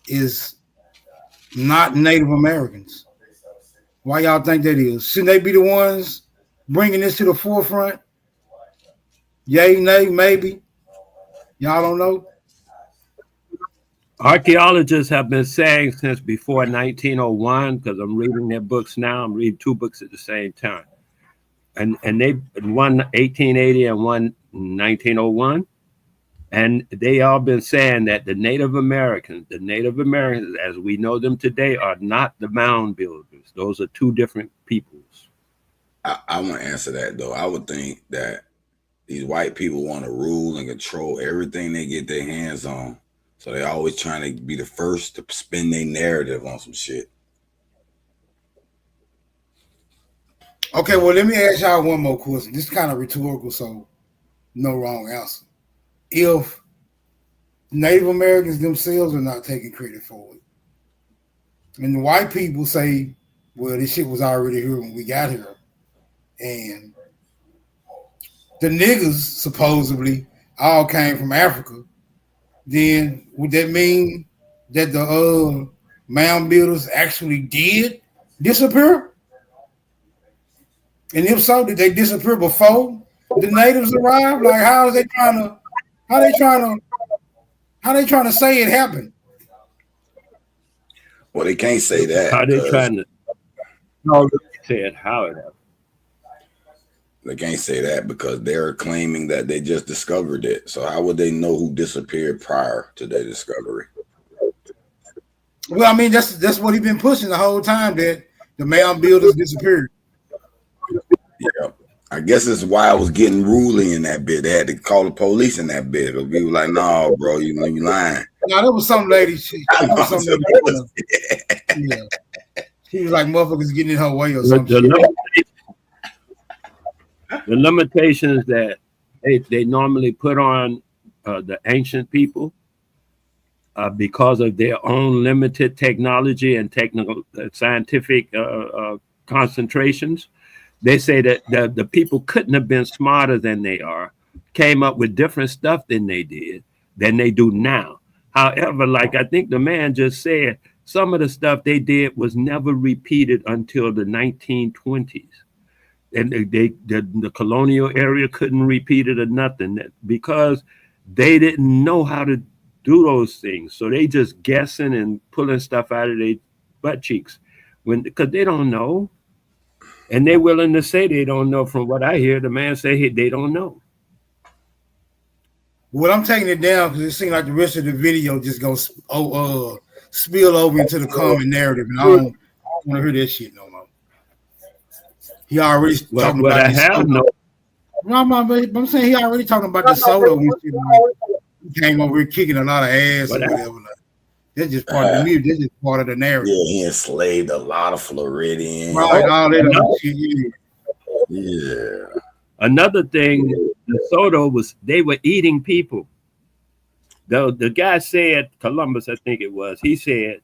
is not Native Americans? Why y'all think that is? Shouldn't they be the ones bringing this to the forefront? Yay, nay, maybe? Y'all don't know? Archaeologists have been saying since before 1901, because I'm reading their books now. I'm reading two books at the same time. And they one 1880 and one 1901. And they all been saying that the Native Americans as we know them today are not the mound builders. Those are two different peoples. I want to answer that though. I would think that these white people want to rule and control everything they get their hands on. So they're always trying to be the first to spin their narrative on some shit. Okay, well, let me ask y'all one more question. This is kind of rhetorical, so no wrong answer. If Native Americans themselves are not taking credit for it, and the white people say, well, this shit was already here when we got here, and the niggas supposedly all came from Africa, then would that mean that the mound builders actually did disappear? And if so, did they disappear before the natives arrived? Like, how are they trying to say it happened? Well, they can't say that. How they trying to say it how it happened? They can't say that because they're claiming that they just discovered it. So how would they know who disappeared prior to their discovery? Well, I mean, that's what he's been pushing the whole time, that the mound builders disappeared. Yeah. I guess it's why I was getting ruling in that bit. They had to call the police in that bit. Because people were like, no, bro, you lying. No, there was some lady. She was like, motherfuckers getting in her way or something. The limitations that they normally put on the ancient people because of their own limited technology and technical scientific concentrations. They say that the people couldn't have been smarter than they are, came up with different stuff than they did, than they do now. However, like I think the man just said, some of the stuff they did was never repeated until the 1920s. And the colonial area couldn't repeat it or nothing because they didn't know how to do those things. So they just guessing and pulling stuff out of their butt cheeks because they don't know. And they're willing to say they don't know. From what I hear, the man say they don't know. Well, I'm taking it down because it seems like the rest of the video just goes spill over into the common narrative, and I don't want to hear that shit no more. He already talking about this. I'm saying he already talking about the soda. He came over here kicking a lot of ass or whatever. That's just part of the music. That's just part of the narrative. Yeah, he enslaved a lot of Floridians. Right, all that shit. Yeah. Another thing, the Soto they were eating people. The guy said, Columbus, I think it was, he said,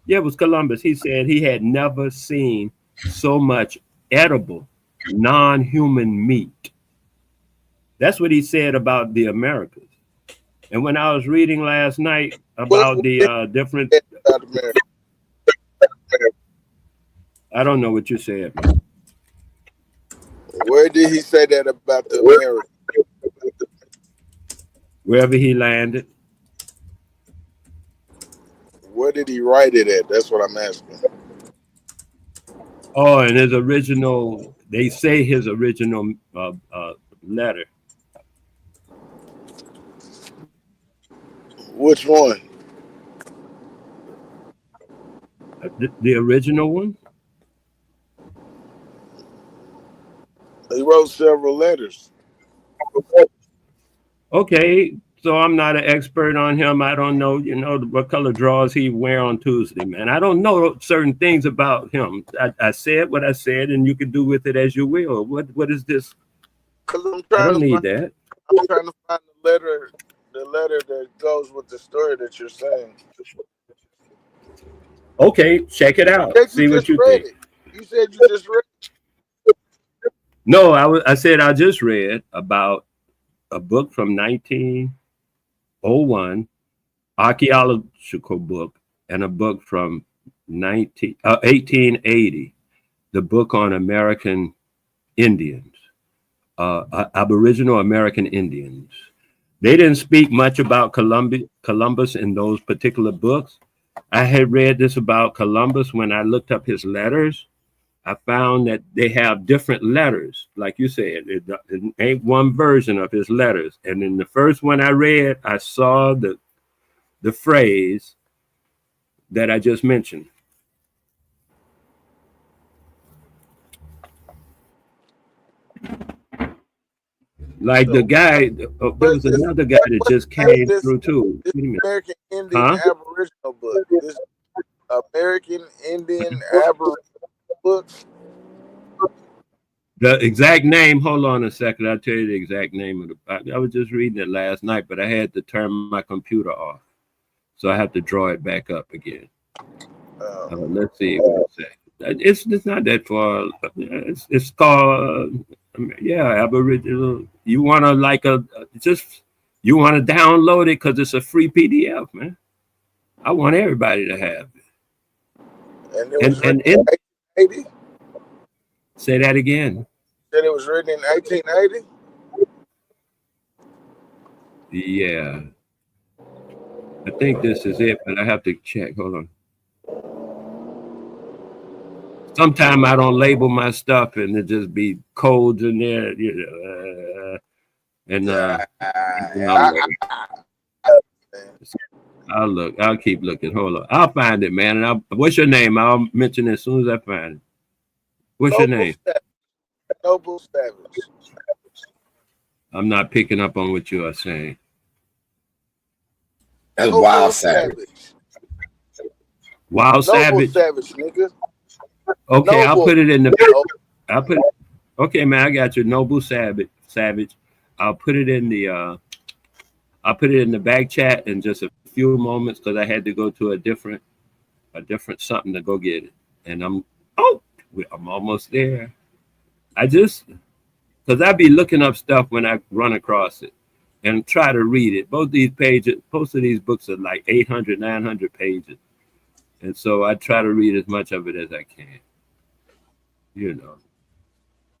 yeah, it was Columbus. He said he had never seen so much edible, non-human meat. That's what he said about the Americas. And when I was reading last night about the different, I don't know what you said, man. Where did he say that about the Americans? Wherever he landed. Where did he write it at? That's what I'm asking. Oh, and his original, they say his original letter. Which one? The original one? He wrote several letters. Okay, so I'm not an expert on him. I don't know, what color drawers he wear on Tuesday, man. I don't know certain things about him. I said what I said, and you can do with it as you will. What is this? I don't need that. I'm trying to find the letter that goes with the story that you're saying. Okay, check it out. See what you think. You said you just read it. No, I said I just read about a book from 1901, archaeological book, and a book from 1880, the book on American Indians, Aboriginal American Indians. They didn't speak much about Columbus in those particular books. I had read this about Columbus when I looked up his letters. I found that they have different letters. Like you said, it ain't one version of his letters. And in the first one I read, I saw the phrase that I just mentioned. Like the guy, there was another guy that just came through too. American Indian Aboriginal book. This American Indian Aboriginal book. The exact name, hold on a second. I'll tell you the exact name of the book. I was just reading it last night, but I had to turn my computer off. So I have to draw it back up again. Let's see what it says. It's not that far. It's called Aboriginal. You want to you want to download it because it's a free PDF, man. I want everybody to have it. And it was written in 1880? Say that again. Said it was written in 1880? Yeah. I think this is it, but I have to check. Hold on. Sometimes I don't label my stuff and it just be codes in there, I'll look. I'll keep looking. Hold on. I'll find it, man. And what's your name? I'll mention it as soon as I find it. What's your name? Noble Savage. I'm not picking up on what you are saying. That's Wild Savage. Wild Savage. Noble Savage, nigga. Okay, Noble. I'll put it in the. Okay, man. I got you. Noble Savage. I'll put it in the. I'll put it in the back chat in just a few moments because I had to go to a different something to go get it, and I'm almost there. Because I be looking up stuff when I run across it. and try to read it. Both these pages, most of these books are like 800, 900 pages. And so I try to read as much of it as I can, you know.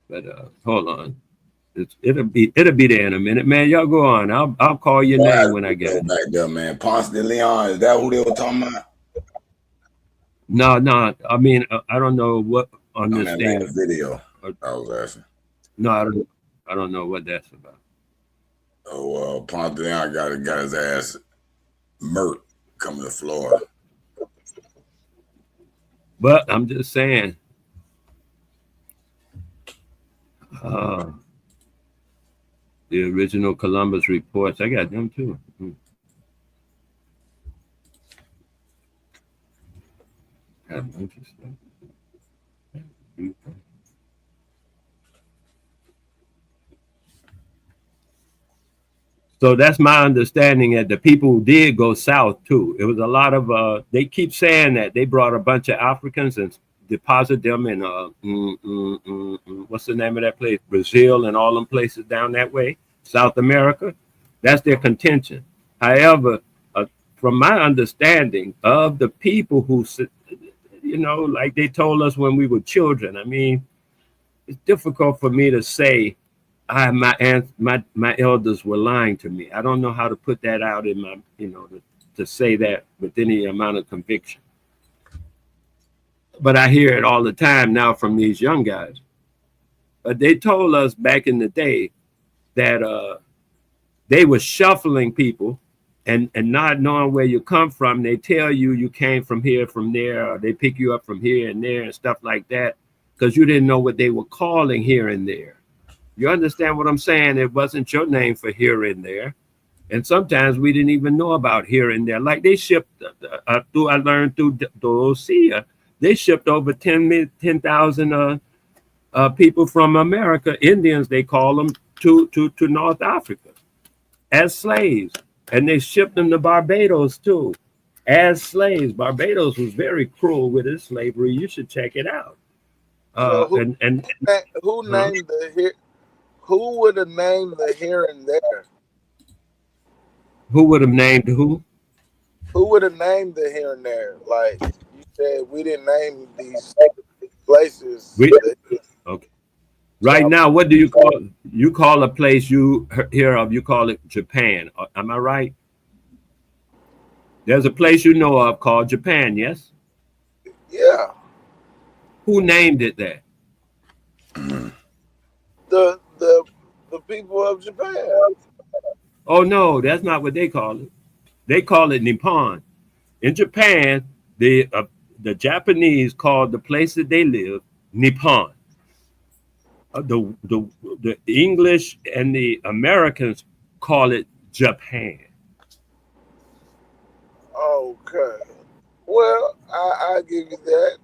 But hold on. It'll be there in a minute, man. Y'all go on. I'll call your name when I get it. Back there, man. Ponce de Leon, is that who they were talking about? No. I mean, I don't know what on this thing. The video. I was asking. No, I don't know what that's about. Oh well, Ponce de Leon got his ass murked coming to Florida. But I'm just saying. The original Columbus reports, I got them too. Interesting. So that's my understanding that the people did go south too. It was a lot of, they keep saying that they brought a bunch of Africans and deposit them in, what's the name of that place? Brazil and all them places down that way, South America. That's their contention. However, from my understanding of the people who, you know, like they told us when we were children, I mean, it's difficult for me to say my elders were lying to me. I don't know how to put that out in my, you know, to say that with any amount of conviction. But I hear it all the time now from these young guys. But they told us back in the day that they were shuffling people and not knowing where you come from. They tell you came from here, from there, or they pick you up from here and there and stuff like that because you didn't know what they were calling here and there. You understand what I'm saying? It wasn't your name for here and there. And sometimes we didn't even know about here and there. Like they shipped, I learned through Dorosia, they shipped over 10,000 people from America, Indians, they call them, to North Africa as slaves. And they shipped them to Barbados too, as slaves. Barbados was very cruel with its slavery. You should check it out. So who named the here? Who would have named the here and there? Who would have named who? Who would have named the here and there? Like you said, we didn't name these places. Okay. Right now, what do you call? You call a place you hear of, you call it Japan. Am I right? There's a place you know of called Japan, yes? Yeah. Who named it that? The people of Japan. Oh no, that's not what they call it. They call it Nippon. In Japan, the Japanese called the place that they live Nippon. The English and the Americans call it Japan. Okay. Well, I give you that.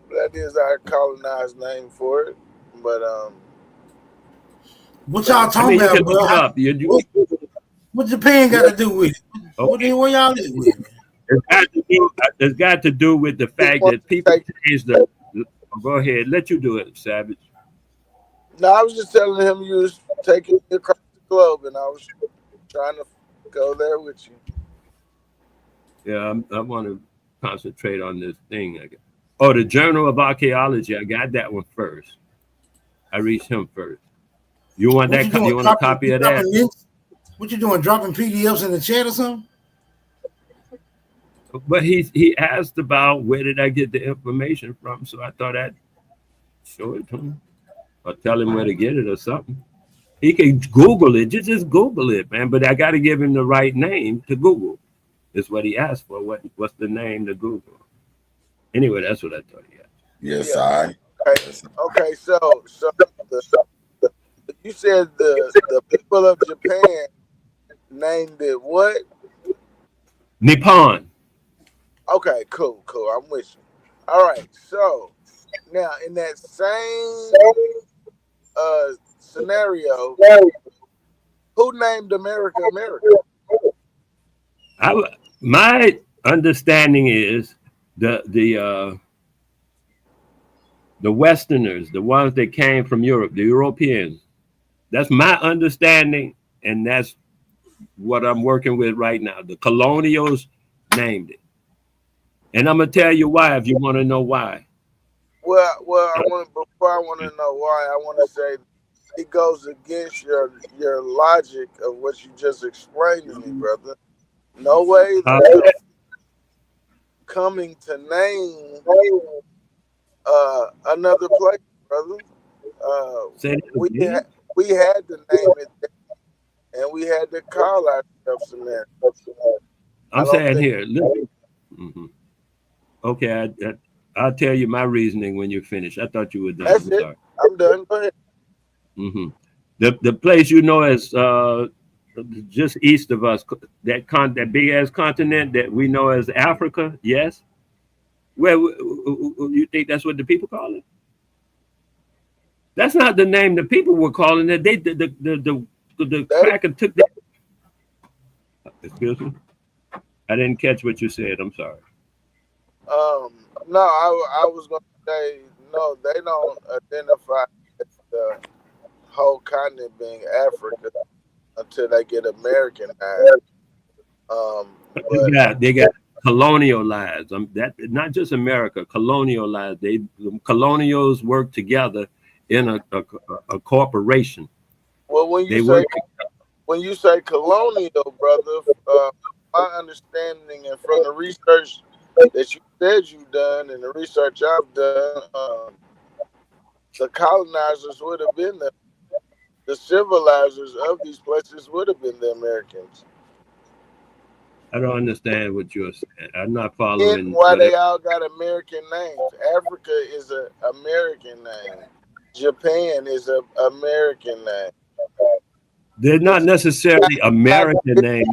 That is our colonized name for it. But what y'all talking about, bro? What Japan got to do with it? Okay. Where y'all live with? It's got to do with the fact that people change the. Go ahead, let you do it, Savage. No, I was just telling him you was taking me across the globe, and I was trying to go there with you. Yeah, I want to concentrate on this thing. Oh, the Journal of Archaeology. I got that one first. I reached him first. You want that? You want a copy of that? What you doing? Dropping PDFs in the chat or something? But he asked about where did I get the information from, so I thought I'd show it to him or tell him where to get it or something. He can Google it. Just Google it, man. But I got to give him the right name to Google. Is what he asked for. What's the name to Google? Anyway, that's what I thought he asked. Yes, I. Okay. So you said the people of Japan named it what? Nippon. Okay, cool. I'm with you. All right. So now in that same scenario, who named America America? My understanding is The Westerners, the ones that came from Europe, the Europeans. That's my understanding, and that's what I'm working with right now. The colonials named it. And I'm going to tell you why if you want to know why. Well, before I want to know why, I want to say it goes against your logic of what you just explained to me, brother. No way that coming to name another place, brother. We had to name it, and we had to call ourselves America. I'm saying here, listen. Okay, I'll tell you my reasoning when you're finished. I thought you were done. That's it. I'm done. Go ahead. The place as just east of us, that big ass continent that we know as Africa. Yes. Where you think that's what the people call it? That's not the name the people were calling it. The cracker took that. Excuse me. I didn't catch what you said. I'm sorry. No, I was going to say, no, they don't identify the whole continent being Africa until they get Americanized. They got colonialized. That not just America, colonialized. The colonials work together in a corporation. Well, when you say colonial, brother, my understanding and from the research that you said you've done and the research I've done, the colonizers would have been the civilizers of these places would have been the Americans. I don't understand what you're saying. I'm not following. And why they all got American names. Africa is an American name. Japan is an American name. They're not necessarily American names.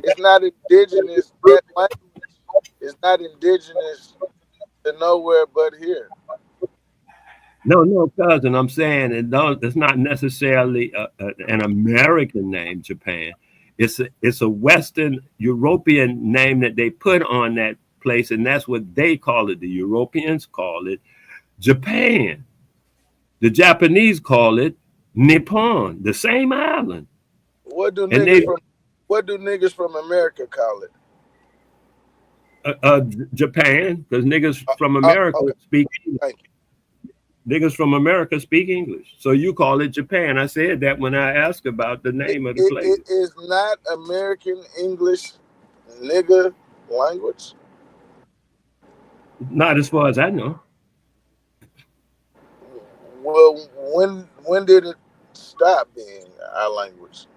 It's not indigenous. That language is not indigenous to nowhere but here. No, cousin. I'm saying it's not necessarily an American name, Japan. It's a Western European name that they put on that place, and that's what they call it. The Europeans call it Japan. The Japanese call it Nippon, the same island. What do niggas from America call it? Japan, because niggas from America speak English. Niggas from America speak English. So you call it Japan. I said that when I asked about the name of the place. It is not American English nigga language? Not as far as I know. Well, when did it stop being our language?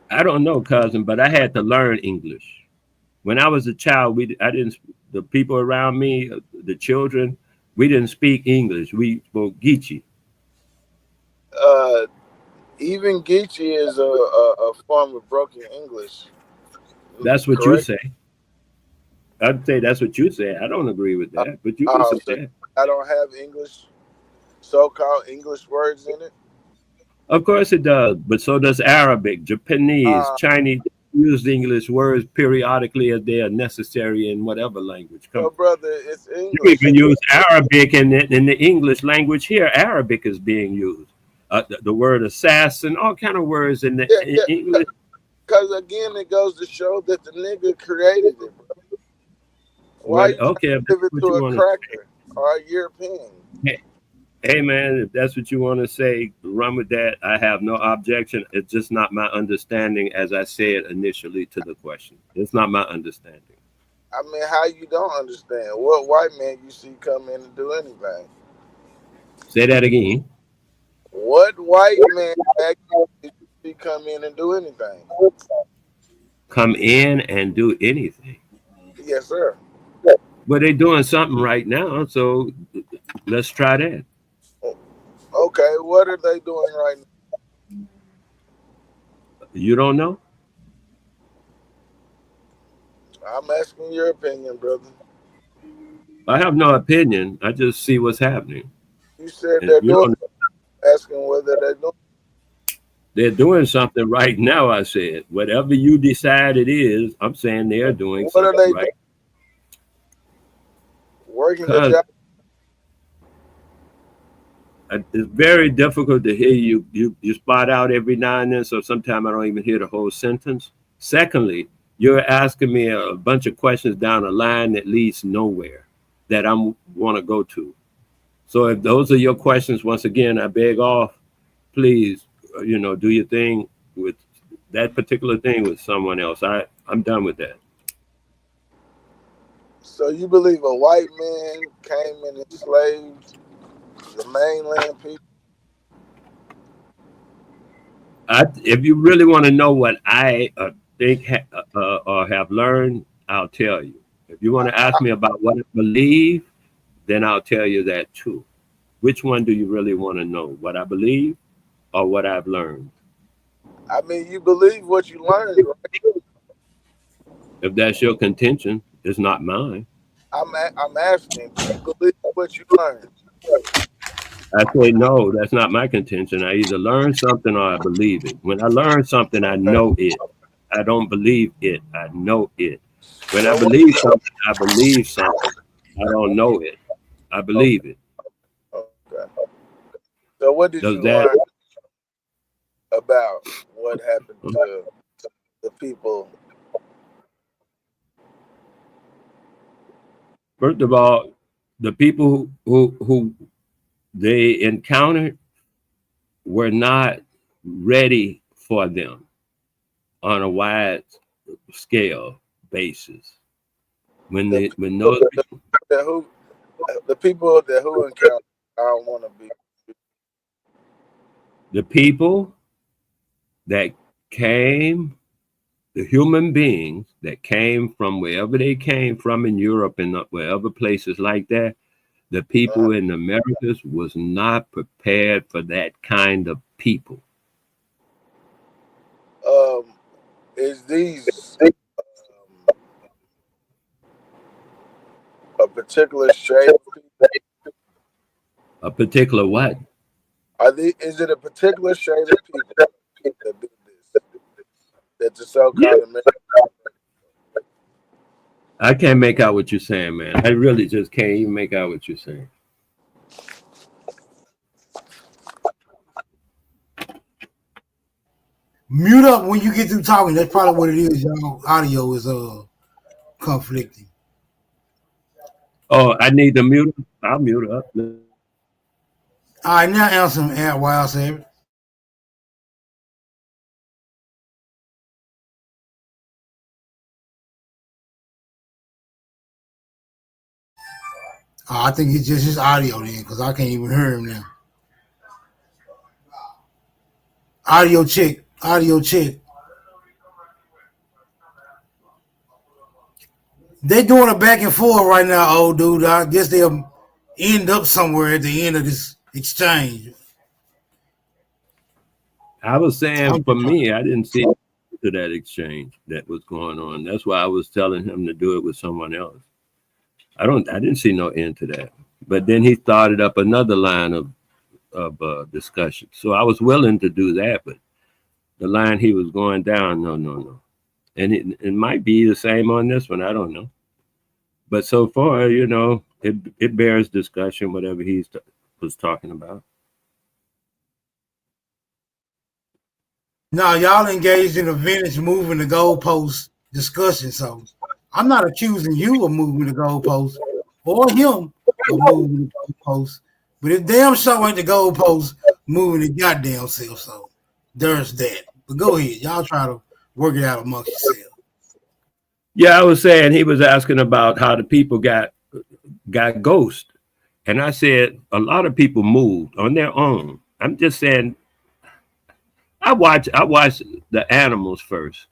I don't know, cousin, but I had to learn English. When I was a child, the people around me, the children, we didn't speak English. We spoke Geechee. Even Geechee is a form of broken English. That's what you say. I'd say that's what you say. I don't agree with that, but you can say that. I don't have English, so-called English words in it. Of course it does, but so does Arabic, Japanese, Chinese. Use English words periodically as they are necessary in whatever language. Well, brother, it's English. You can use Arabic in the English language here. Arabic is being used. The word assassin, all kind of words in English. Because again, it goes to show that the nigga created it, brother. Why you give it to a cracker or a European? Hey man, if that's what you want to say, run with that. I have no objection. It's just not my understanding, as I said initially to the question. It's not my understanding. I mean, how you don't understand? What white man you see come in and do anything? Say that again. What white man you see come in and do anything? Come in and do anything? Yes, sir. Well, they're doing something right now, so let's try that. Okay, what are they doing right now? You don't know? I'm asking your opinion, brother. I have no opinion. I just see what's happening. You said they're doing. Asking whether they're doing. They're doing something right now. I said, whatever you decide it is, I'm saying they're doing something right. Working the job. It's very difficult to hear you. You spot out every now and then, so sometimes I don't even hear the whole sentence. Secondly, you're asking me a bunch of questions down a line that leads nowhere that I want to go to. So if those are your questions, once again, I beg off, please, do your thing with that particular thing with someone else. I'm done with that. So you believe a white man came and enslaved the mainland people? If you really want to know what I think or have learned, I'll tell you. If you want to ask me about what I believe, then I'll tell you that too. Which one do you really want to know? What I believe or what I've learned? I mean, you believe what you learned, right? If that's your contention, it's not mine. I'm asking, do you believe what you learned? I say no, that's not my contention. I either learn something or I believe it. When I learn something, I know it. I don't believe it. I know it. When I believe something, I believe something. I don't know it. I believe it. Okay. So what did you learn about what happened to the people? First of all, the people who they encountered were not ready for them on a wide scale basis. The people that who encountered, I don't want to be. The people that came, the human beings that came from wherever they came from in Europe and wherever places like that, the people in the Americas was not prepared for that kind of people. Is these a particular shade of people? A particular what? Is it a particular shade of people that do this? That the so-called American? I can't make out what you're saying, man. I really just can't even make out what you're saying. Mute up when you get through talking. That's probably what it is. Y'all audio is conflicting. Oh, I need to mute up. I'll mute up. All right, now answer him, Wild Savage. I think it's just his audio then, because I can't even hear him now. Audio check. They're doing a back and forth right now, old dude. I guess they'll end up somewhere at the end of this exchange. I was saying for me, I didn't see to that exchange that was going on. That's why I was telling him to do it with someone else. I didn't see no end to that. But then he started up another line of discussion. So I was willing to do that, but the line he was going down, no. And it might be the same on this one. I don't know. But so far, it bears discussion, whatever he was talking about. No, y'all engaged in a vintage moving the goalpost discussion. So I'm not accusing you of moving the goalpost or him of moving the goalpost. But it damn sure ain't the goalpost moving the goddamn self. So there's that. But go ahead. Y'all try to work it out amongst yourselves. Yeah, I was saying he was asking about how the people got ghost. And I said a lot of people moved on their own. I'm just saying I watch the animals first.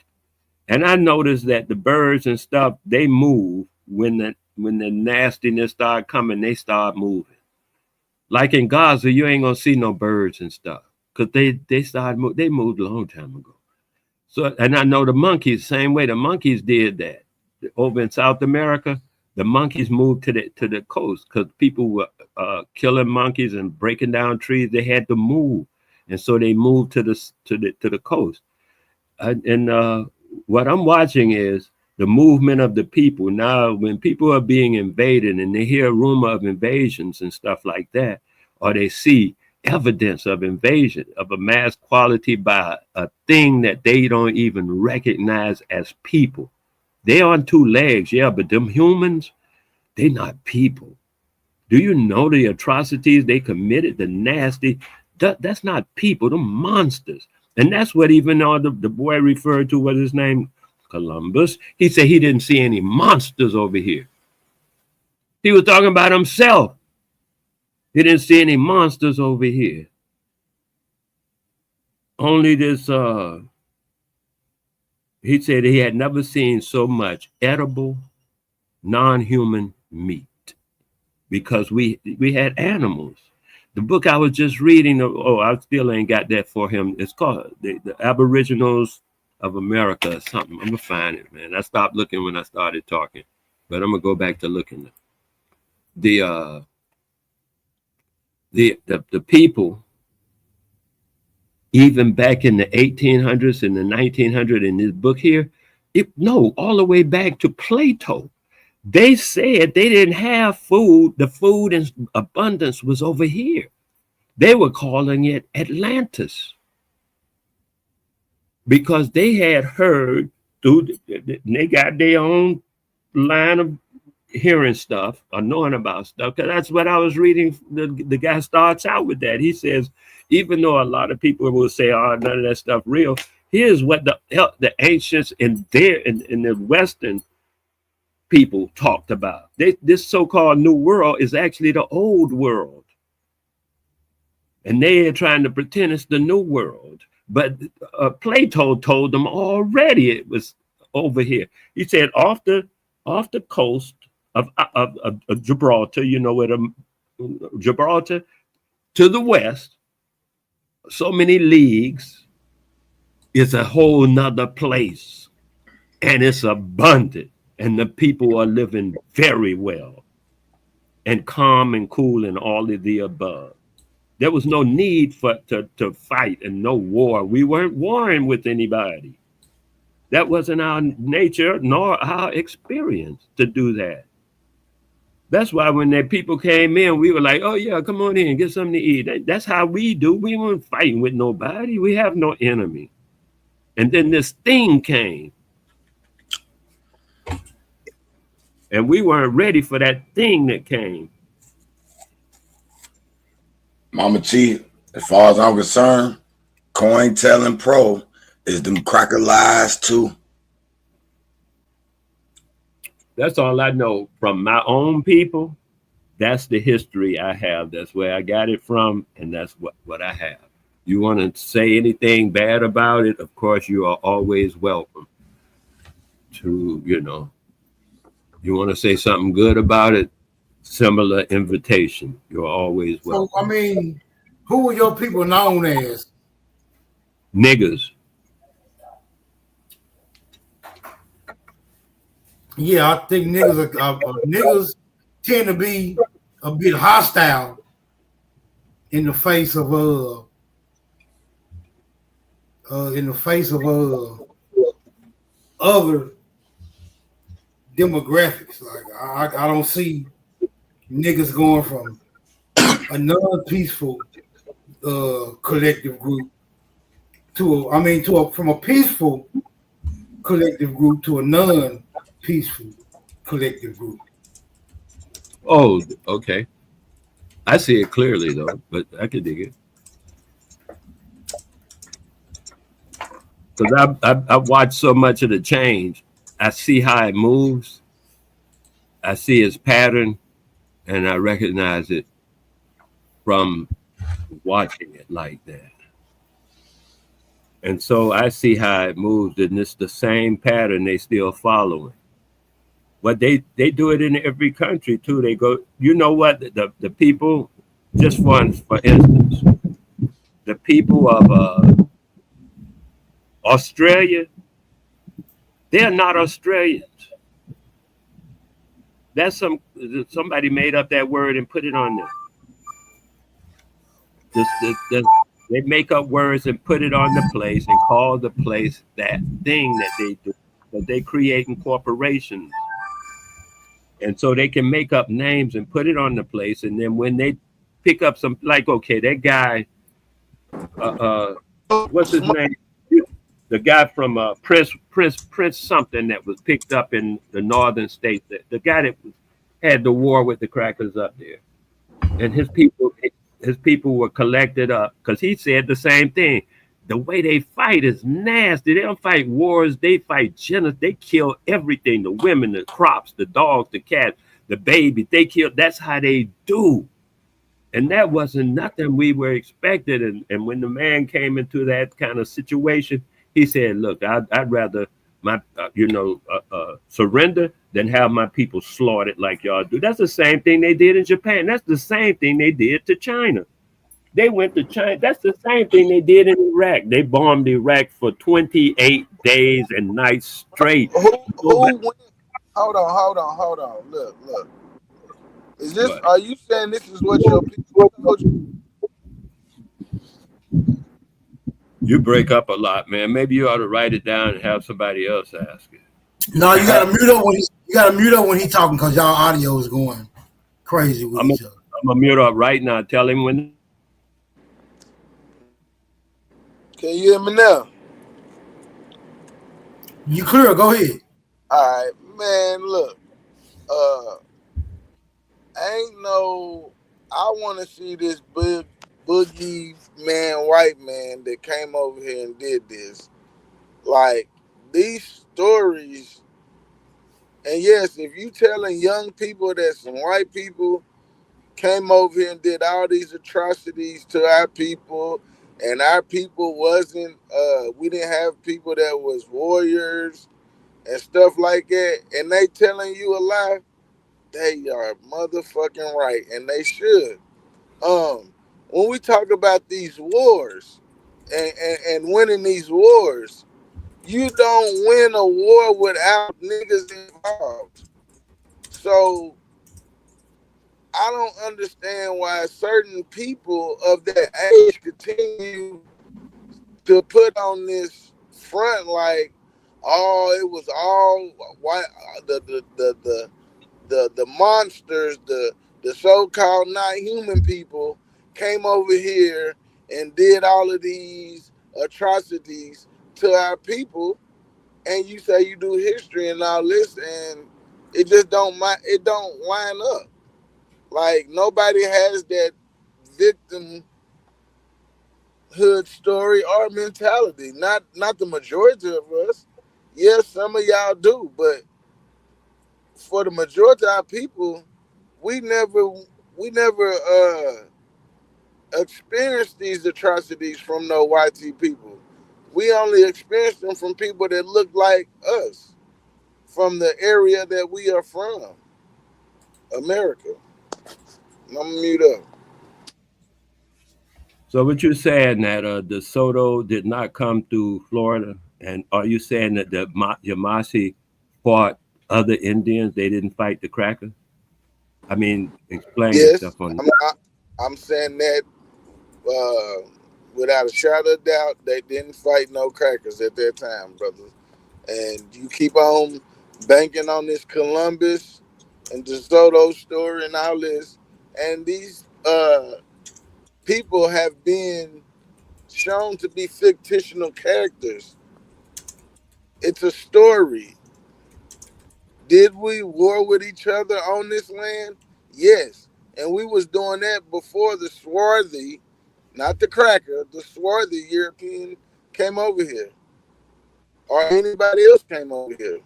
And I noticed that the birds and stuff, they move when the nastiness start coming, they start moving. Like in Gaza, you ain't gonna see no birds and stuff. Because they moved a long time ago. So, and I know the monkeys, same way the monkeys did that. Over in South America, the monkeys moved to the coast because people were killing monkeys and breaking down trees. They had to move. And so they moved to the coast. And what I'm watching is the movement of the people. Now, when people are being invaded and they hear a rumor of invasions and stuff like that, or they see evidence of invasion of a mass quality by a thing that they don't even recognize as people. They're on two legs, yeah, but them humans, they not people. Do you know the atrocities they committed, the nasty? That's not people, they're monsters. And that's what even the boy referred to, what's his name? Columbus. He said he didn't see any monsters over here. He was talking about himself. He didn't see any monsters over here. Only this, he said he had never seen so much edible, non-human meat because we had animals. The book I was just reading, I still ain't got that for him. It's called the Aboriginals of America or something. I'm gonna find it, man. I stopped looking when I started talking, but I'm gonna go back to looking. The people, even back in the 1800s and the 1900s in this book here, all the way back to Plato, they said they didn't have food. The food in abundance was over here. They were calling it Atlantis because they had heard they got their own line of hearing stuff or knowing about stuff. Because that's what I was reading. The guy starts out with that. He says, even though a lot of people will say, oh, none of that stuff real, here's what the ancients in the Western people talked about. This so-called new world is actually the old world. And they are trying to pretend it's the new world. But Plato told them already it was over here. He said off the coast of Gibraltar, you know where Gibraltar, to the west, so many leagues, is a whole nother place. And it's abundant. And the people are living very well and calm and cool and all of the above. There was no need to fight and no war. We weren't warring with anybody. That wasn't our nature nor our experience to do that. That's why when the people came in, we were like, oh yeah, come on in, get something to eat. That's how we do. We weren't fighting with nobody. We have no enemy. And then this thing came. And we weren't ready for that thing that came. Mama T, as far as I'm concerned, COINTELPRO is them cracker lies too. That's all I know from my own people. That's the history I have. That's where I got it from, and that's what I have. You want to say anything bad about it, of course, you are always welcome to, you want to say something good about it, similar invitation. You're always welcome. So, I mean, who were your people known as? Niggers. Yeah, I think niggas tend to be a bit hostile in the face of other demographics. Like I don't see niggas going from a non-peaceful collective group from a peaceful collective group to a non-peaceful collective group. Oh, okay. I see it clearly though, but I can dig it. Because I've watched so much of the change. I see how it moves. I see its pattern, and I recognize it from watching it like that. And so I see how it moves, and it's the same pattern they still following. But they do it in every country too. They go, you know what? The people, just for instance, the people of Australia, they're not Australians. That's somebody made up that word and put it on there. They make up words and put it on the place and call the place that thing that they do. But they create corporations. And so they can make up names and put it on the place. And then when pick up some, like, okay, that guy, what's his name? The guy from Prince something that was picked up in the northern states. The guy that had the war with the crackers up there, and his people were collected up because he said the same thing. The way they fight is nasty. They don't fight wars. They fight genocide. They kill everything: the women, the crops, the dogs, the cats, the babies. They kill. That's how they do. And that wasn't nothing we were expected. And when the man came into that kind of situation, he said, look, I'd rather my, surrender than have my people slaughtered like y'all do. That's the same thing they did in Japan. That's the same thing they did to China. They went to China. That's the same thing they did in Iraq. They bombed Iraq for 28 days and nights straight. Who went? Hold on. Look. Is this? Are you saying this is what your people told you? You break up a lot, man. Maybe you ought to write it down and have somebody else ask it. No, you gotta mute up when he's talking because y'all audio is going crazy with each other. I'm gonna mute up right now. Tell him when. Can you hear me now? You clear? Go ahead. All right, man. Look, I want to see this boogie man, white man that came over here and did this. Like, these stories, and yes, if you telling young people that some white people came over here and did all these atrocities to our people, and our people wasn't, we didn't have people that was warriors and stuff like that, and they telling you a lie, they are motherfucking right, and they should. When we talk about these wars and winning these wars, you don't win a war without niggas involved. So I don't understand why certain people of that age continue to put on this front like, oh, it was all white, the monsters, the so-called not human people came over here and did all of these atrocities to our people, and you say you do history and all this, and it just don't line up. Like, nobody has that victimhood story or mentality. Not the majority of us. Yes, some of y'all do, but for the majority of our people, we never experienced these atrocities from no YT people. We only experienced them from people that look like us, from the area that we are from, America. I'm gonna mute up. So what you're saying that DeSoto did not come through Florida, and are you saying that the Yamasee fought other Indians? They didn't fight the cracker? I mean, explain yourself on that. I'm saying that without a shadow of doubt, they didn't fight no crackers at that time, brother. And you keep on banking on this Columbus and DeSoto story and all this, and these people have been shown to be fictional characters. It's a story. Did we war with each other on this land? Yes. And we was doing that before the swarthy, not the cracker, the swarthy European came over here. Or anybody else came over here.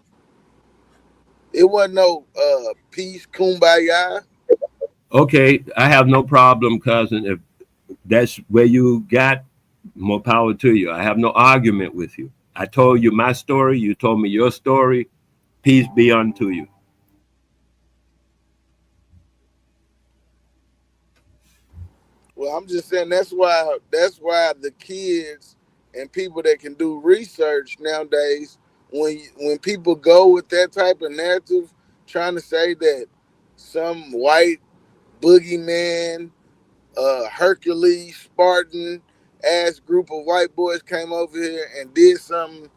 It wasn't no peace, kumbaya. Okay, I have no problem, cousin. If that's where you got, more power to you. I have no argument with you. I told you my story. You told me your story. Peace be unto you. Well, I'm just saying that's why the kids and people that can do research nowadays, when people go with that type of narrative, trying to say that some white boogeyman, Hercules, Spartan ass group of white boys came over here and did something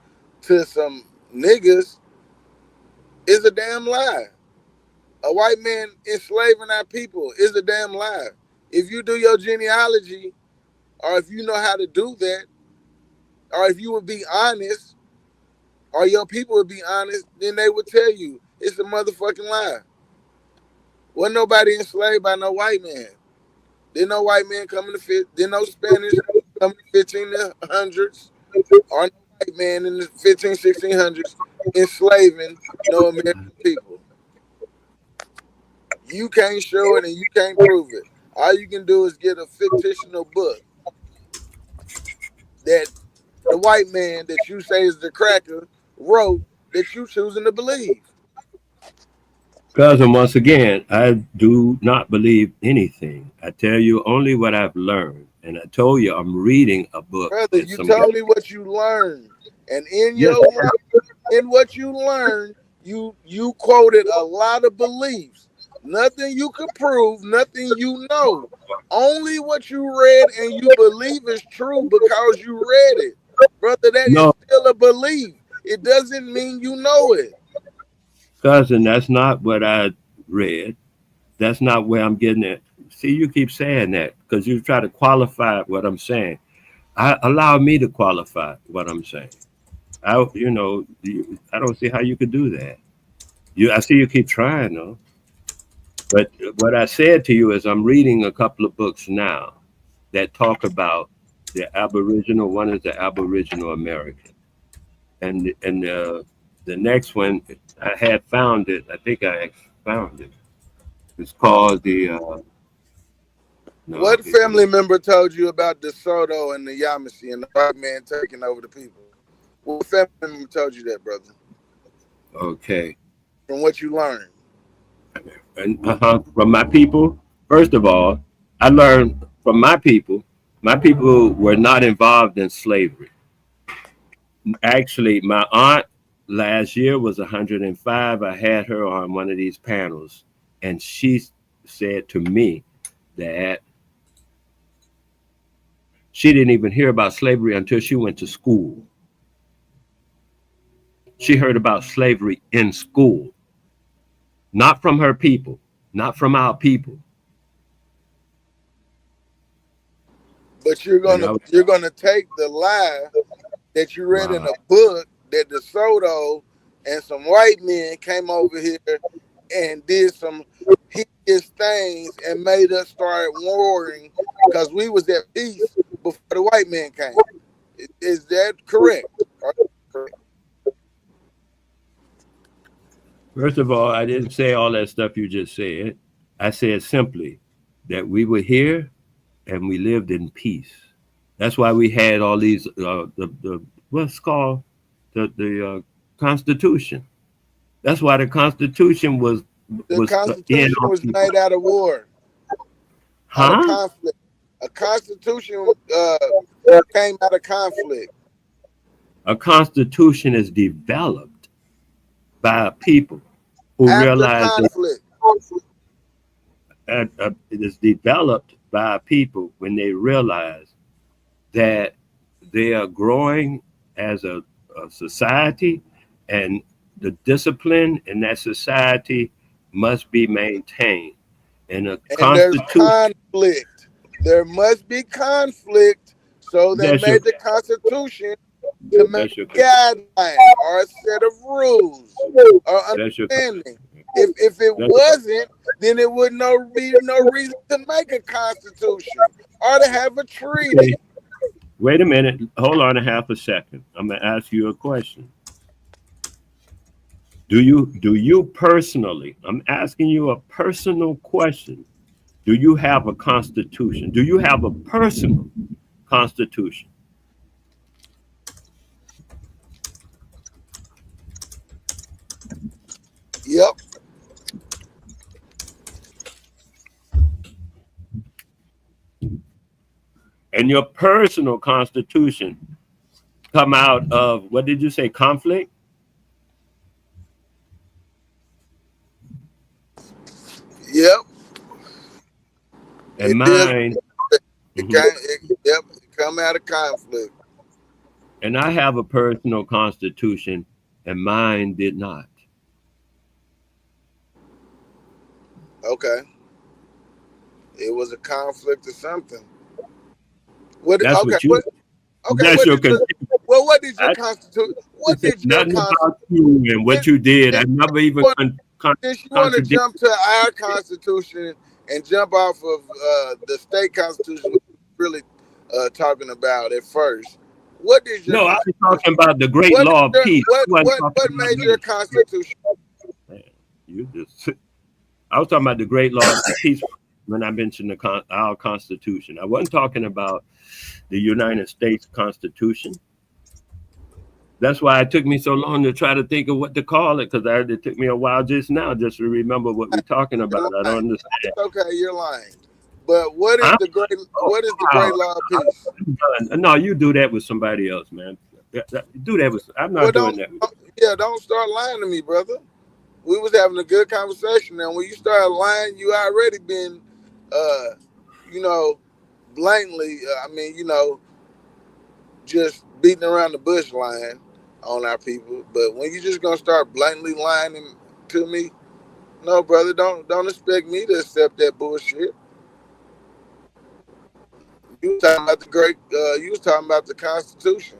to some niggas is a damn lie. A white man enslaving our people is a damn lie. If you do your genealogy, or if you know how to do that, or if you would be honest, or your people would be honest, then they would tell you it's a motherfucking lie. Wasn't nobody enslaved by no white man. Didn't no white man come in the didn't no Spanish come in the 1500s, or no white man in the 1600s enslaving no American people. You can't show it and you can't prove it. All you can do is get a fictional book that the white man that you say is the cracker wrote that you choosing to believe. Cousin, once again, I do not believe anything. I tell you only what I've learned. And I told you I'm reading a book. Brother, you told me what you learned. And in your in what you learned, you quoted a lot of beliefs. Nothing you could prove, nothing you know. Only what you read and you believe is true because you read it. Brother, that is still a belief. It doesn't mean you know it. Cousin, that's not what I read. That's not where I'm getting it. See, you keep saying that because you try to qualify what I'm saying. Allow me to qualify what I'm saying. I don't see how you could do that. I see you keep trying though. But what I said to you is I'm reading a couple of books now that talk about the Aboriginal. One is the Aboriginal American. And the next one, I had found it. I think I found it. It's called the... what family member told you about DeSoto and the Yamasee and the white man taking over the people? What family member told you that, brother? Okay. From what you learned? And from my people, first of all, I learned from my people were not involved in slavery. Actually, my aunt last year was 105. I had her on one of these panels, and she said to me that she didn't even hear about slavery until she went to school. She heard about slavery in school. Not from her people, not from our people. But you're gonna take the lie that you read in a book that DeSoto and some white men came over here and did some hideous things and made us start warring because we was at peace before the white man came. Is that correct? First of all, I didn't say all that stuff you just said. I said simply that we were here and we lived in peace. That's why we had all these, the what's called the Constitution. That's why the Constitution was made out of war, out of conflict. A Constitution came out of conflict. A Constitution is developed by people who realize it is developed by people when they realize that they are growing as a society, and the discipline in that society must be maintained. And there's conflict. There must be conflict, so they made the Constitution to make a guideline or a set of rules or understanding. If it wasn't, then it would be no reason to make a constitution or to have a treaty. Wait a minute. Hold on a half a second. I'm gonna ask you a question. Do you personally, I'm asking you a personal question. Do you have a constitution? Do you have a personal constitution? Yep. And your personal constitution come out of, what did you say, conflict? Yep. And mine. It come out of conflict. And I have a personal constitution, and mine did not. Okay. It was a conflict or something. What? That's Okay. what you. Okay. That's your. What did your constitution? What did your Nothing constitution? about you and what you did. I never even Since you want to contradict. jump to our constitution and jump off of the state constitution, we're really talking about at first. What is your? No, I was talking about the great law of peace. What made your constitution? You just. I was talking about the great law of peace when I mentioned our Constitution. I wasn't talking about the United States Constitution. That's why it took me so long to try to think of what to call it, because it took me a while just now just to remember what we're talking about. I don't understand. Okay, you're lying. But what is the great? What is the great law of peace? No, you do that with somebody else, man. Do that with. I'm not doing that. Yeah, don't start lying to me, brother. We was having a good conversation, and when you start lying, you already been, blatantly. Just beating around the bush lying on our people. But when you just gonna start blatantly lying to me, no, brother, don't expect me to accept that bullshit. You was talking about you was talking about the Constitution.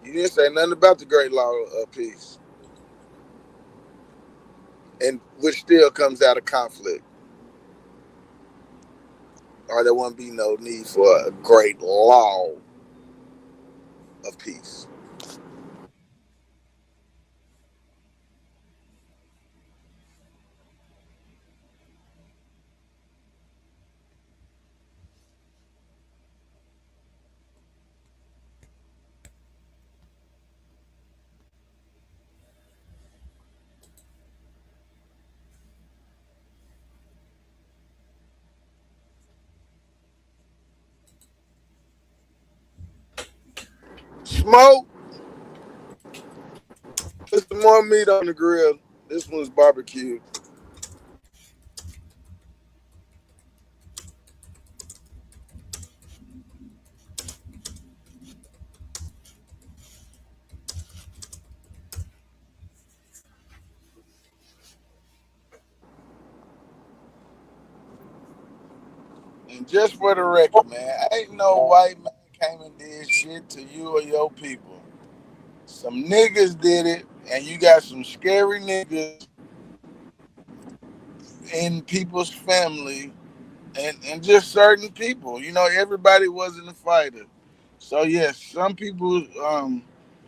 You didn't say nothing about the great law of peace, and which still comes out of conflict. Or there won't be no need for a great law of peace. Smoke. Put some more meat on the grill. This one's barbecue. And just for the record, man, ain't no white man came and did shit to you or your people. Some niggas did it, and you got some scary niggas in people's family and just certain people. Everybody wasn't a fighter. So yes, some people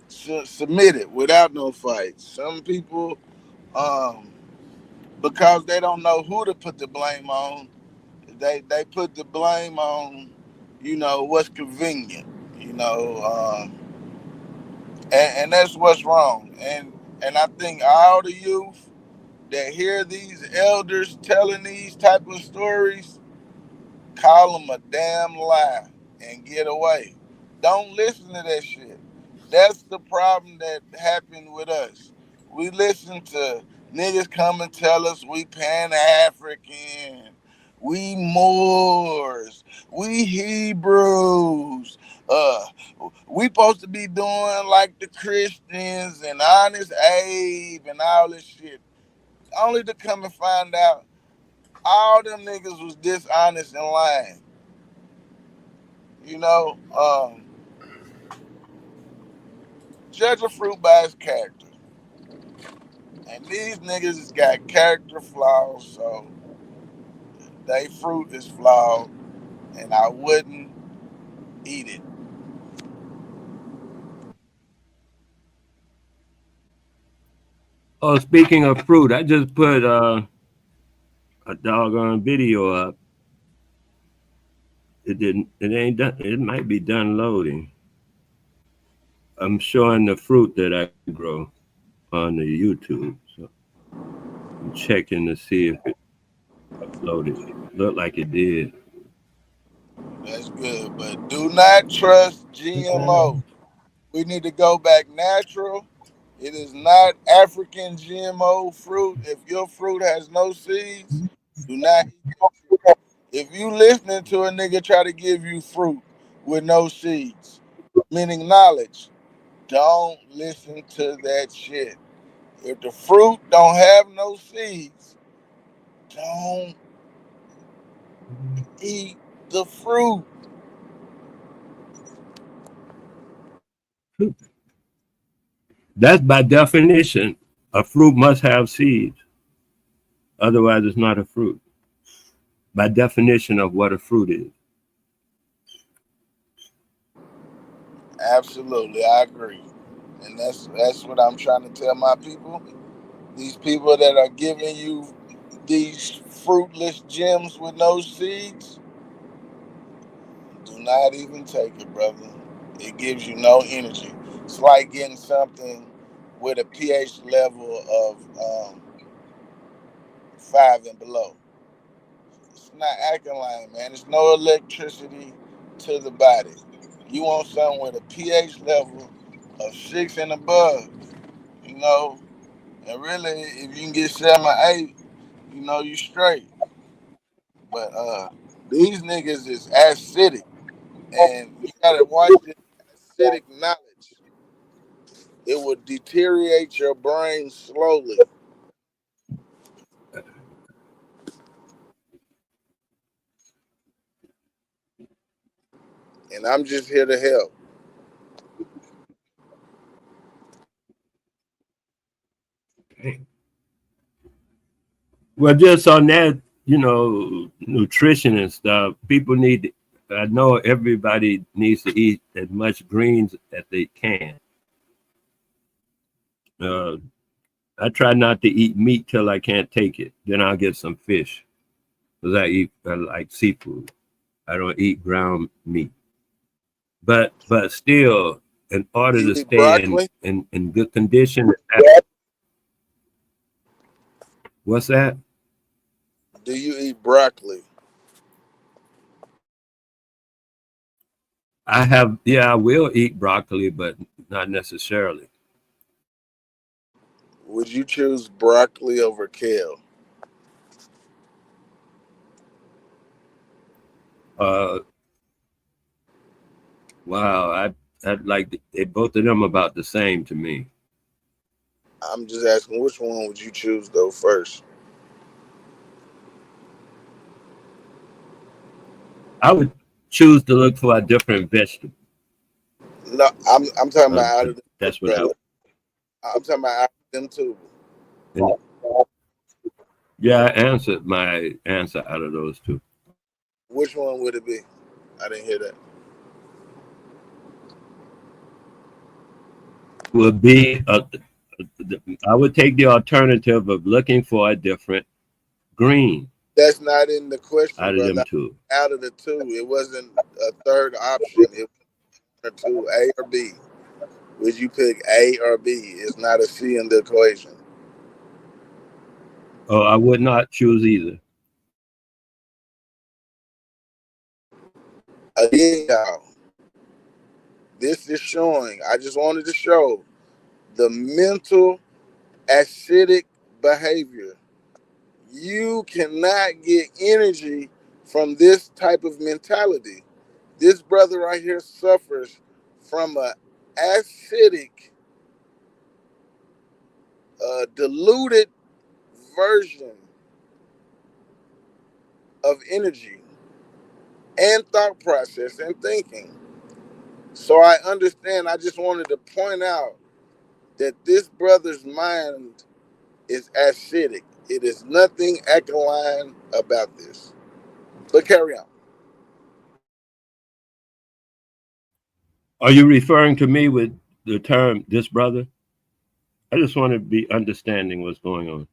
submitted without no fight. Some people because they don't know who to put the blame on, they put the blame on, what's convenient, and that's what's wrong. And I think all the youth that hear these elders telling these type of stories, call them a damn lie and get away. Don't listen to that shit. That's the problem that happened with us. We listen to niggas come and tell us we Pan-African, we Moors, we Hebrews. We supposed to be doing like the Christians and Honest Abe and all this shit. Only to come and find out all them niggas was dishonest and lying. Judge a fruit by its character. And these niggas got character flaws, so they fruit is flawed, and I wouldn't eat it. Oh, speaking of fruit, I just put a doggone video up. It ain't done. It might be done loading. I'm showing the fruit that I grow on the YouTube. So I'm checking to see if it uploaded. Looked like it did. That's good, but do not trust GMO. We need to go back natural. It is not African GMO fruit. If your fruit has no seeds, do not eat your fruit. If you listening to a nigga try to give you fruit with no seeds, meaning knowledge, don't listen to that shit. If the fruit don't have no seeds, don't eat the fruit. That's by definition. A fruit must have seeds. Otherwise, it's not a fruit. By definition of what a fruit is. Absolutely, I agree. And that's what I'm trying to tell my people. These people that are giving you these fruitless gems with no seeds, do not even take it, brother. It gives you no energy. It's like getting something with a pH level of 5 and below. It's not alkaline, man. There's no electricity to the body. You want something with a pH level of 6 and above, you know. And really, if you can get 7 or 8, you know you straight. But these niggas is acidic, and you gotta watch this acidic knowledge. It will deteriorate your brain slowly. And I'm just here to help. Well, just on that, nutrition and stuff, people need, I know everybody needs to eat as much greens as they can. I try not to eat meat till I can't take it. Then I'll get some fish because I like seafood. I don't eat ground meat. But still, in order You to eat stay broccoli? in good condition, what's that? Do you eat broccoli? I will eat broccoli, but not necessarily. Would you choose broccoli over kale? Wow, I like both of them about the same to me. I'm just asking, which one would you choose though first? I would choose to look for a different vegetable. No, I'm talking about out of the That's what brother. I'm talking about out of them two. Yeah, I answered my answer out of those two. Which one would it be? I didn't hear that. Would be I would take the alternative of looking for a different green That's not in the question, out of brother. them two. Out of the two, it wasn't a third option. It was two, A or B. Would you pick A or B? It's not a C in the equation. Oh, I would not choose either. Again, y'all, this is showing. I just wanted to show the mental acidic behavior. You cannot get energy from this type of mentality. This brother right here suffers from a acidic, diluted version of energy and thought process and thinking. So I understand. I just wanted to point out that this brother's mind is acidic. It is nothing alkaline about this. But carry on. Are you referring to me with the term "this brother"? I just want to be understanding what's going on.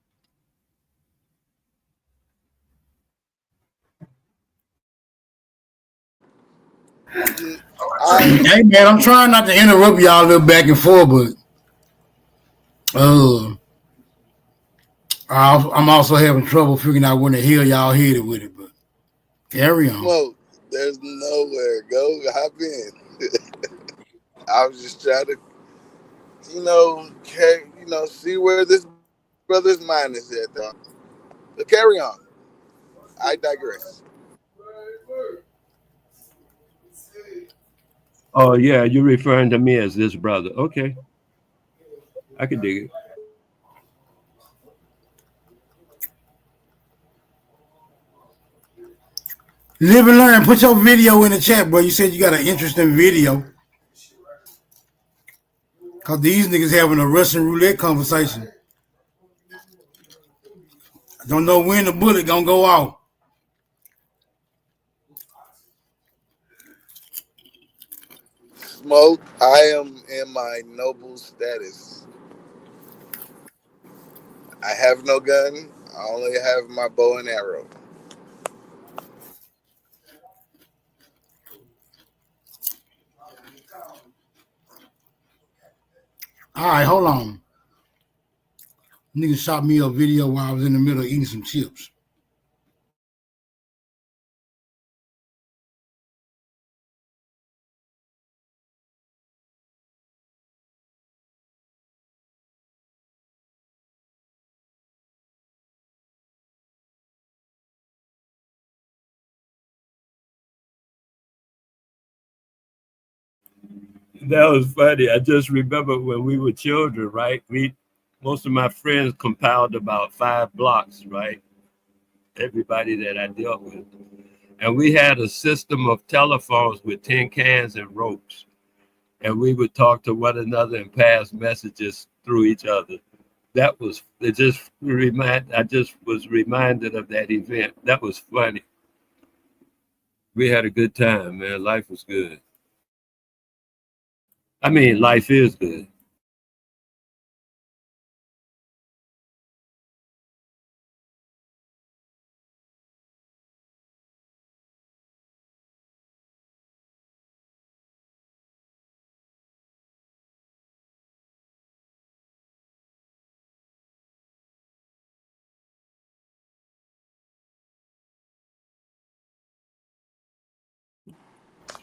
Hey man, I'm trying not to interrupt y'all a little back and forth, but I'm also having trouble figuring out when the hell y'all headed with it. But carry on. Smoke, there's nowhere. Go hop in. I was just trying to, see where this brother's mind is at, though. But carry on. I digress. Oh yeah, you're referring to me as this brother. Okay, I could dig it. Live and learn. Put your video in the chat, bro. You said you got an interesting video. Cause these niggas having a Russian roulette conversation. I don't know when the bullet gonna go off. Smoke, I am in my noble status. I have no gun. I only have my bow and arrow. All right, hold on. Nigga shot me a video while I was in the middle of eating some chips. That was funny. I just remember when we were children, right? Most of my friends compiled about 5 blocks, right? Everybody that I dealt with. And we had a system of telephones with tin cans and ropes. And we would talk to one another and pass messages through each other. I just was reminded of that event. That was funny. We had a good time, man. Life was good. I mean, life is good.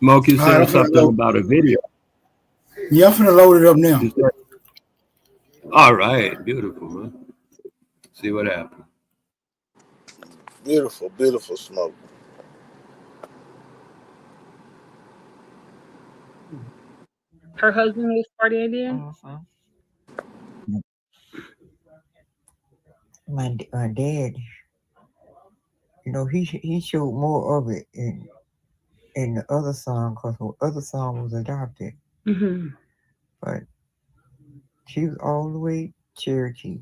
Smokey All right, said something about a video. Yeah, I'm finna load it up now. All right, beautiful, man. See what happens. Beautiful, beautiful smoke. Her husband was part Indian? My dad, he showed more of it in the other song because the other song was adopted. Mm-hmm. But she was all the way Cherokee.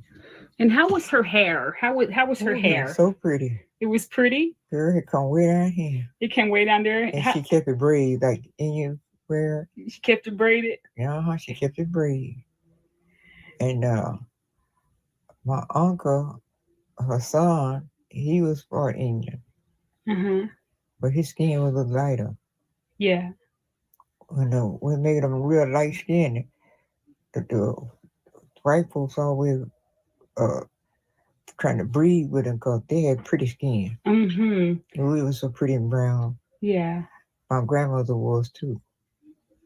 And how was her hair? How was her hair? So pretty. It was pretty? Girl, it come way down here. It came way down there? And she kept it braided like anywhere. She kept it braided? Yeah, she kept it braided. And my uncle, her son, he was part Indian. Mm-hmm. But his skin was a little lighter. Yeah. We made him real light skinned. The white folks always trying to breed with them because they had pretty skin. Mm-hmm. We was so pretty and brown. Yeah. My grandmother was too.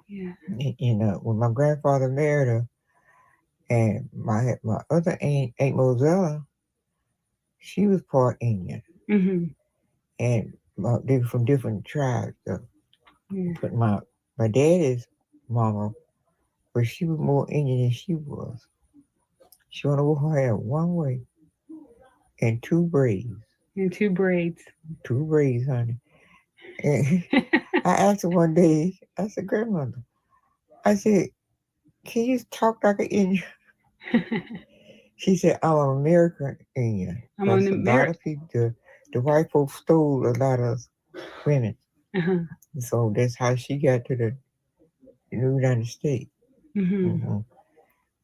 Yeah. And when my grandfather married her, and my other aunt Mosella, she was part Indian. Mm-hmm. And they were from different tribes. So. Yeah. But my daddy's mama, but she was more Indian than she was. She wanted to wear her hair one way and 2 braids. And 2 braids. 2 braids, honey. And I asked her one day, I said, Grandmother, I said, can you talk like an Indian? She said, I'm an American Indian. I'm an American. A lot of people, the white folks stole a lot of women. Uh-huh. So that's how she got to the United States. Mm-hmm. Mm-hmm.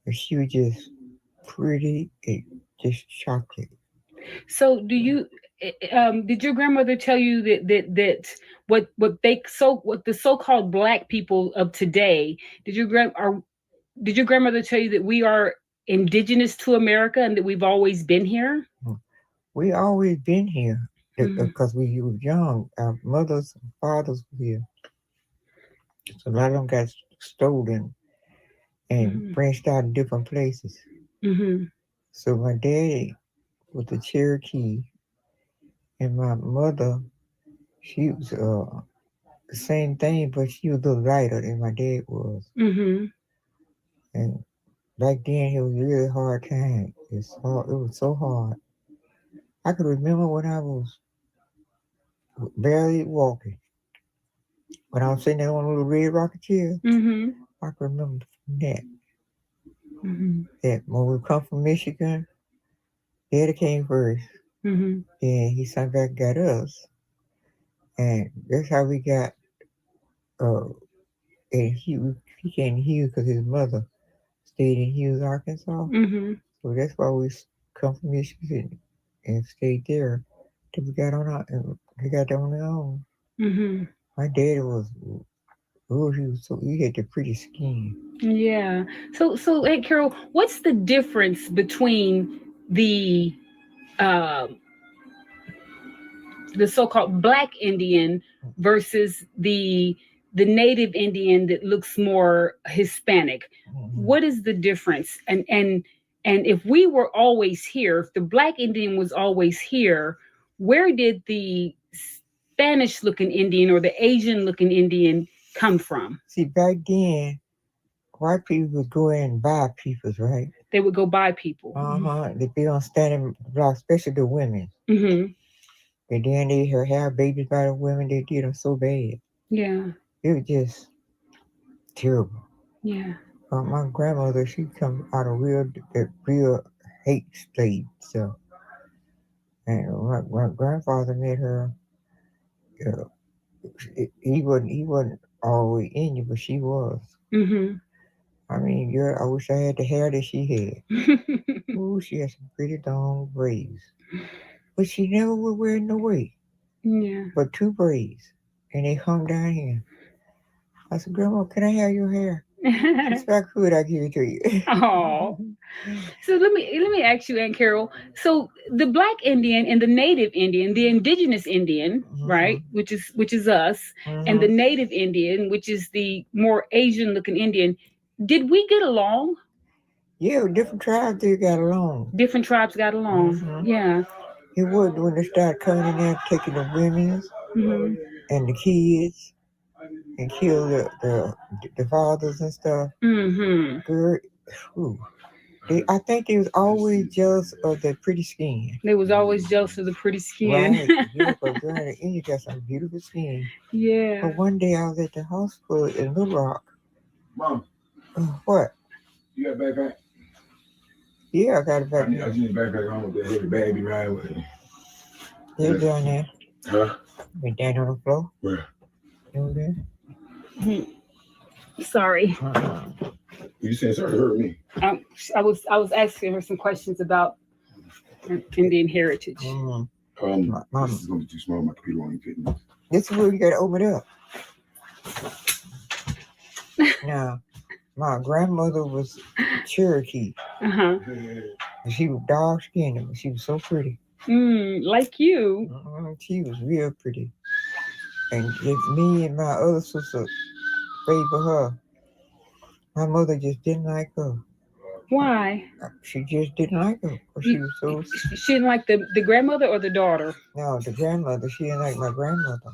But she was just pretty, just chocolate. So did your grandmother tell you that what the so-called Black people of today, did your grandmother tell you that we are indigenous to America and that we've always been here? We always been here because we were young. Our mothers and fathers were here. So a lot of them got stolen and branched out in different places. Mm-hmm. So my daddy was a Cherokee, and my mother, she was the same thing, but she was a little lighter than my dad was. Mm-hmm. And back then, it was a really hard time. It was so hard. I could remember when I was barely walking. When I was sitting there on a little red rocket chair, Mm-hmm. I can remember that. Mm-hmm. That when we come from Michigan, Daddy came first. Mm-hmm. Then he sent back and got us. And that's how we got, and he came to Hughes because his mother stayed in Hughes, Arkansas. Mm-hmm. So that's why we come from Michigan and stayed there till we got on our, and we got on our own. Mm-hmm. My daddy was, he had the pretty skin. Yeah. So hey, Carol, what's the difference between the so-called Black Indian versus the native Indian that looks more Hispanic? What is the difference? And if we were always here, if the Black Indian was always here, where did the Spanish-looking Indian or the Asian-looking Indian come from? See, back then, white people would go in and buy peoples, right? They would go buy people. They'd be on standing block, especially the women. Mm-hmm. And then they have babies by the women. They did them so bad. Yeah. It was just terrible. Yeah. My grandmother, she come out of real hate state. So, and my grandfather met her. He wasn't always Indian, but she was. Mm-hmm. I mean, girl, I wish I had the hair that she had. Ooh, she had some pretty long braids. But she never would wear no wig. Yeah. But 2 braids. And they hung down here. I said, Grandma, can I have your hair? If I could, I'd give it to you. Oh. So let me ask you, Aunt Carol. So the Black Indian and the native Indian, the indigenous Indian, right, which is us, and the native Indian, which is the more Asian looking Indian, did we get along? Yeah, different tribes they got along. Different tribes got along. Yeah. It would when they started coming in there taking the women and the kids and kill the fathers and stuff. Mm-hmm. Girl, I think they was always jealous of the pretty skin. They was always jealous of the pretty skin. Right. Yeah, but girl, and you got some beautiful skin. Yeah. But one day I was at the hospital in Little Rock. Mom. What? You got a backpack? Yeah, I got a backpack. I just need a backpack on with that heavy bag be riding with it. They're down there. Huh? Been down on the floor. Where? Over there. Sorry. You said sorry to hurt me. I was asking her some questions about Indian heritage. This is gonna be too small. My computer won't fit me. This is where you gotta open it up. Now, my grandmother was Cherokee. Uh-huh. She was dark skinned, but she was so pretty. Like you. She was real pretty. And if me and my other sister favor her, my mother just didn't like her. Why? She just didn't like her. She was so. She didn't like the grandmother or the daughter? No, the grandmother. She didn't like my grandmother.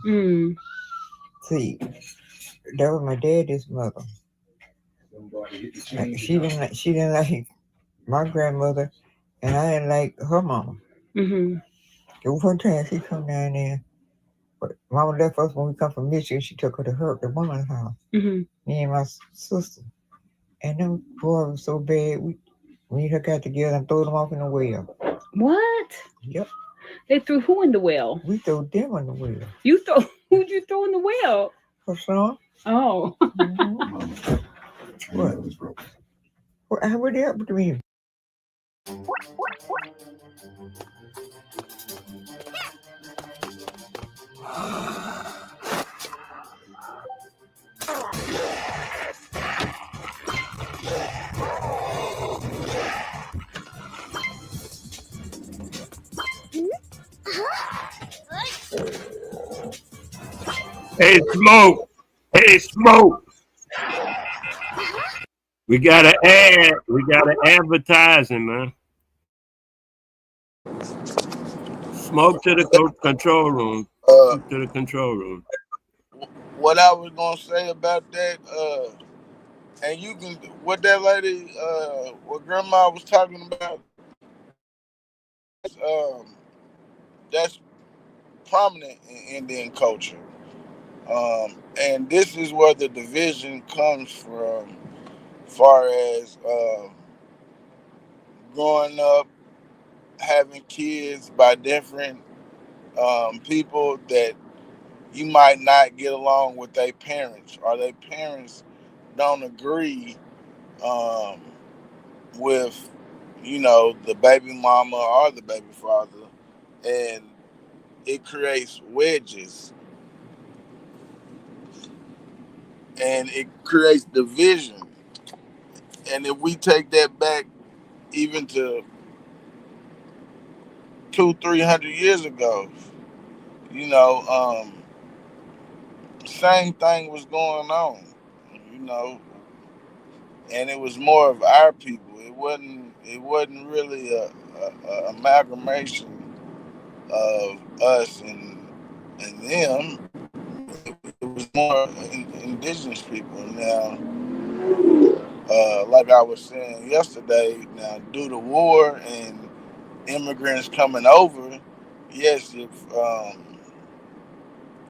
See, that was my daddy's mother. She didn't like my grandmother, and I didn't like her mama. The one time she come down there, but Mama left us when we come from Michigan. She took her to the woman's house. Me and my sister, and them boys were so bad. We got together and threw them off in the well. What? Yep. They threw who in the well? We threw them in the well. Who'd you throw in the well? Her son. Oh. What? How would that happen to me? Hey, Smoke. Hey, Smoke. We got an ad. We got an advertising, man. Smoke to the control room. To the control room. What I was gonna say about that, and you can what that lady, what Grandma was talking about, that's prominent in Indian culture. And this is where the division comes from, far as growing up, having kids by different people that you might not get along with their parents, or their parents don't agree with, the baby mama or the baby father, and it creates wedges and it creates division. And if we take that back even to 200-300 years ago, same thing was going on, and it was more of our people. It wasn't really a amalgamation of us and them. It was more indigenous people. Now, like I was saying yesterday, now due to war and immigrants coming over, yes, if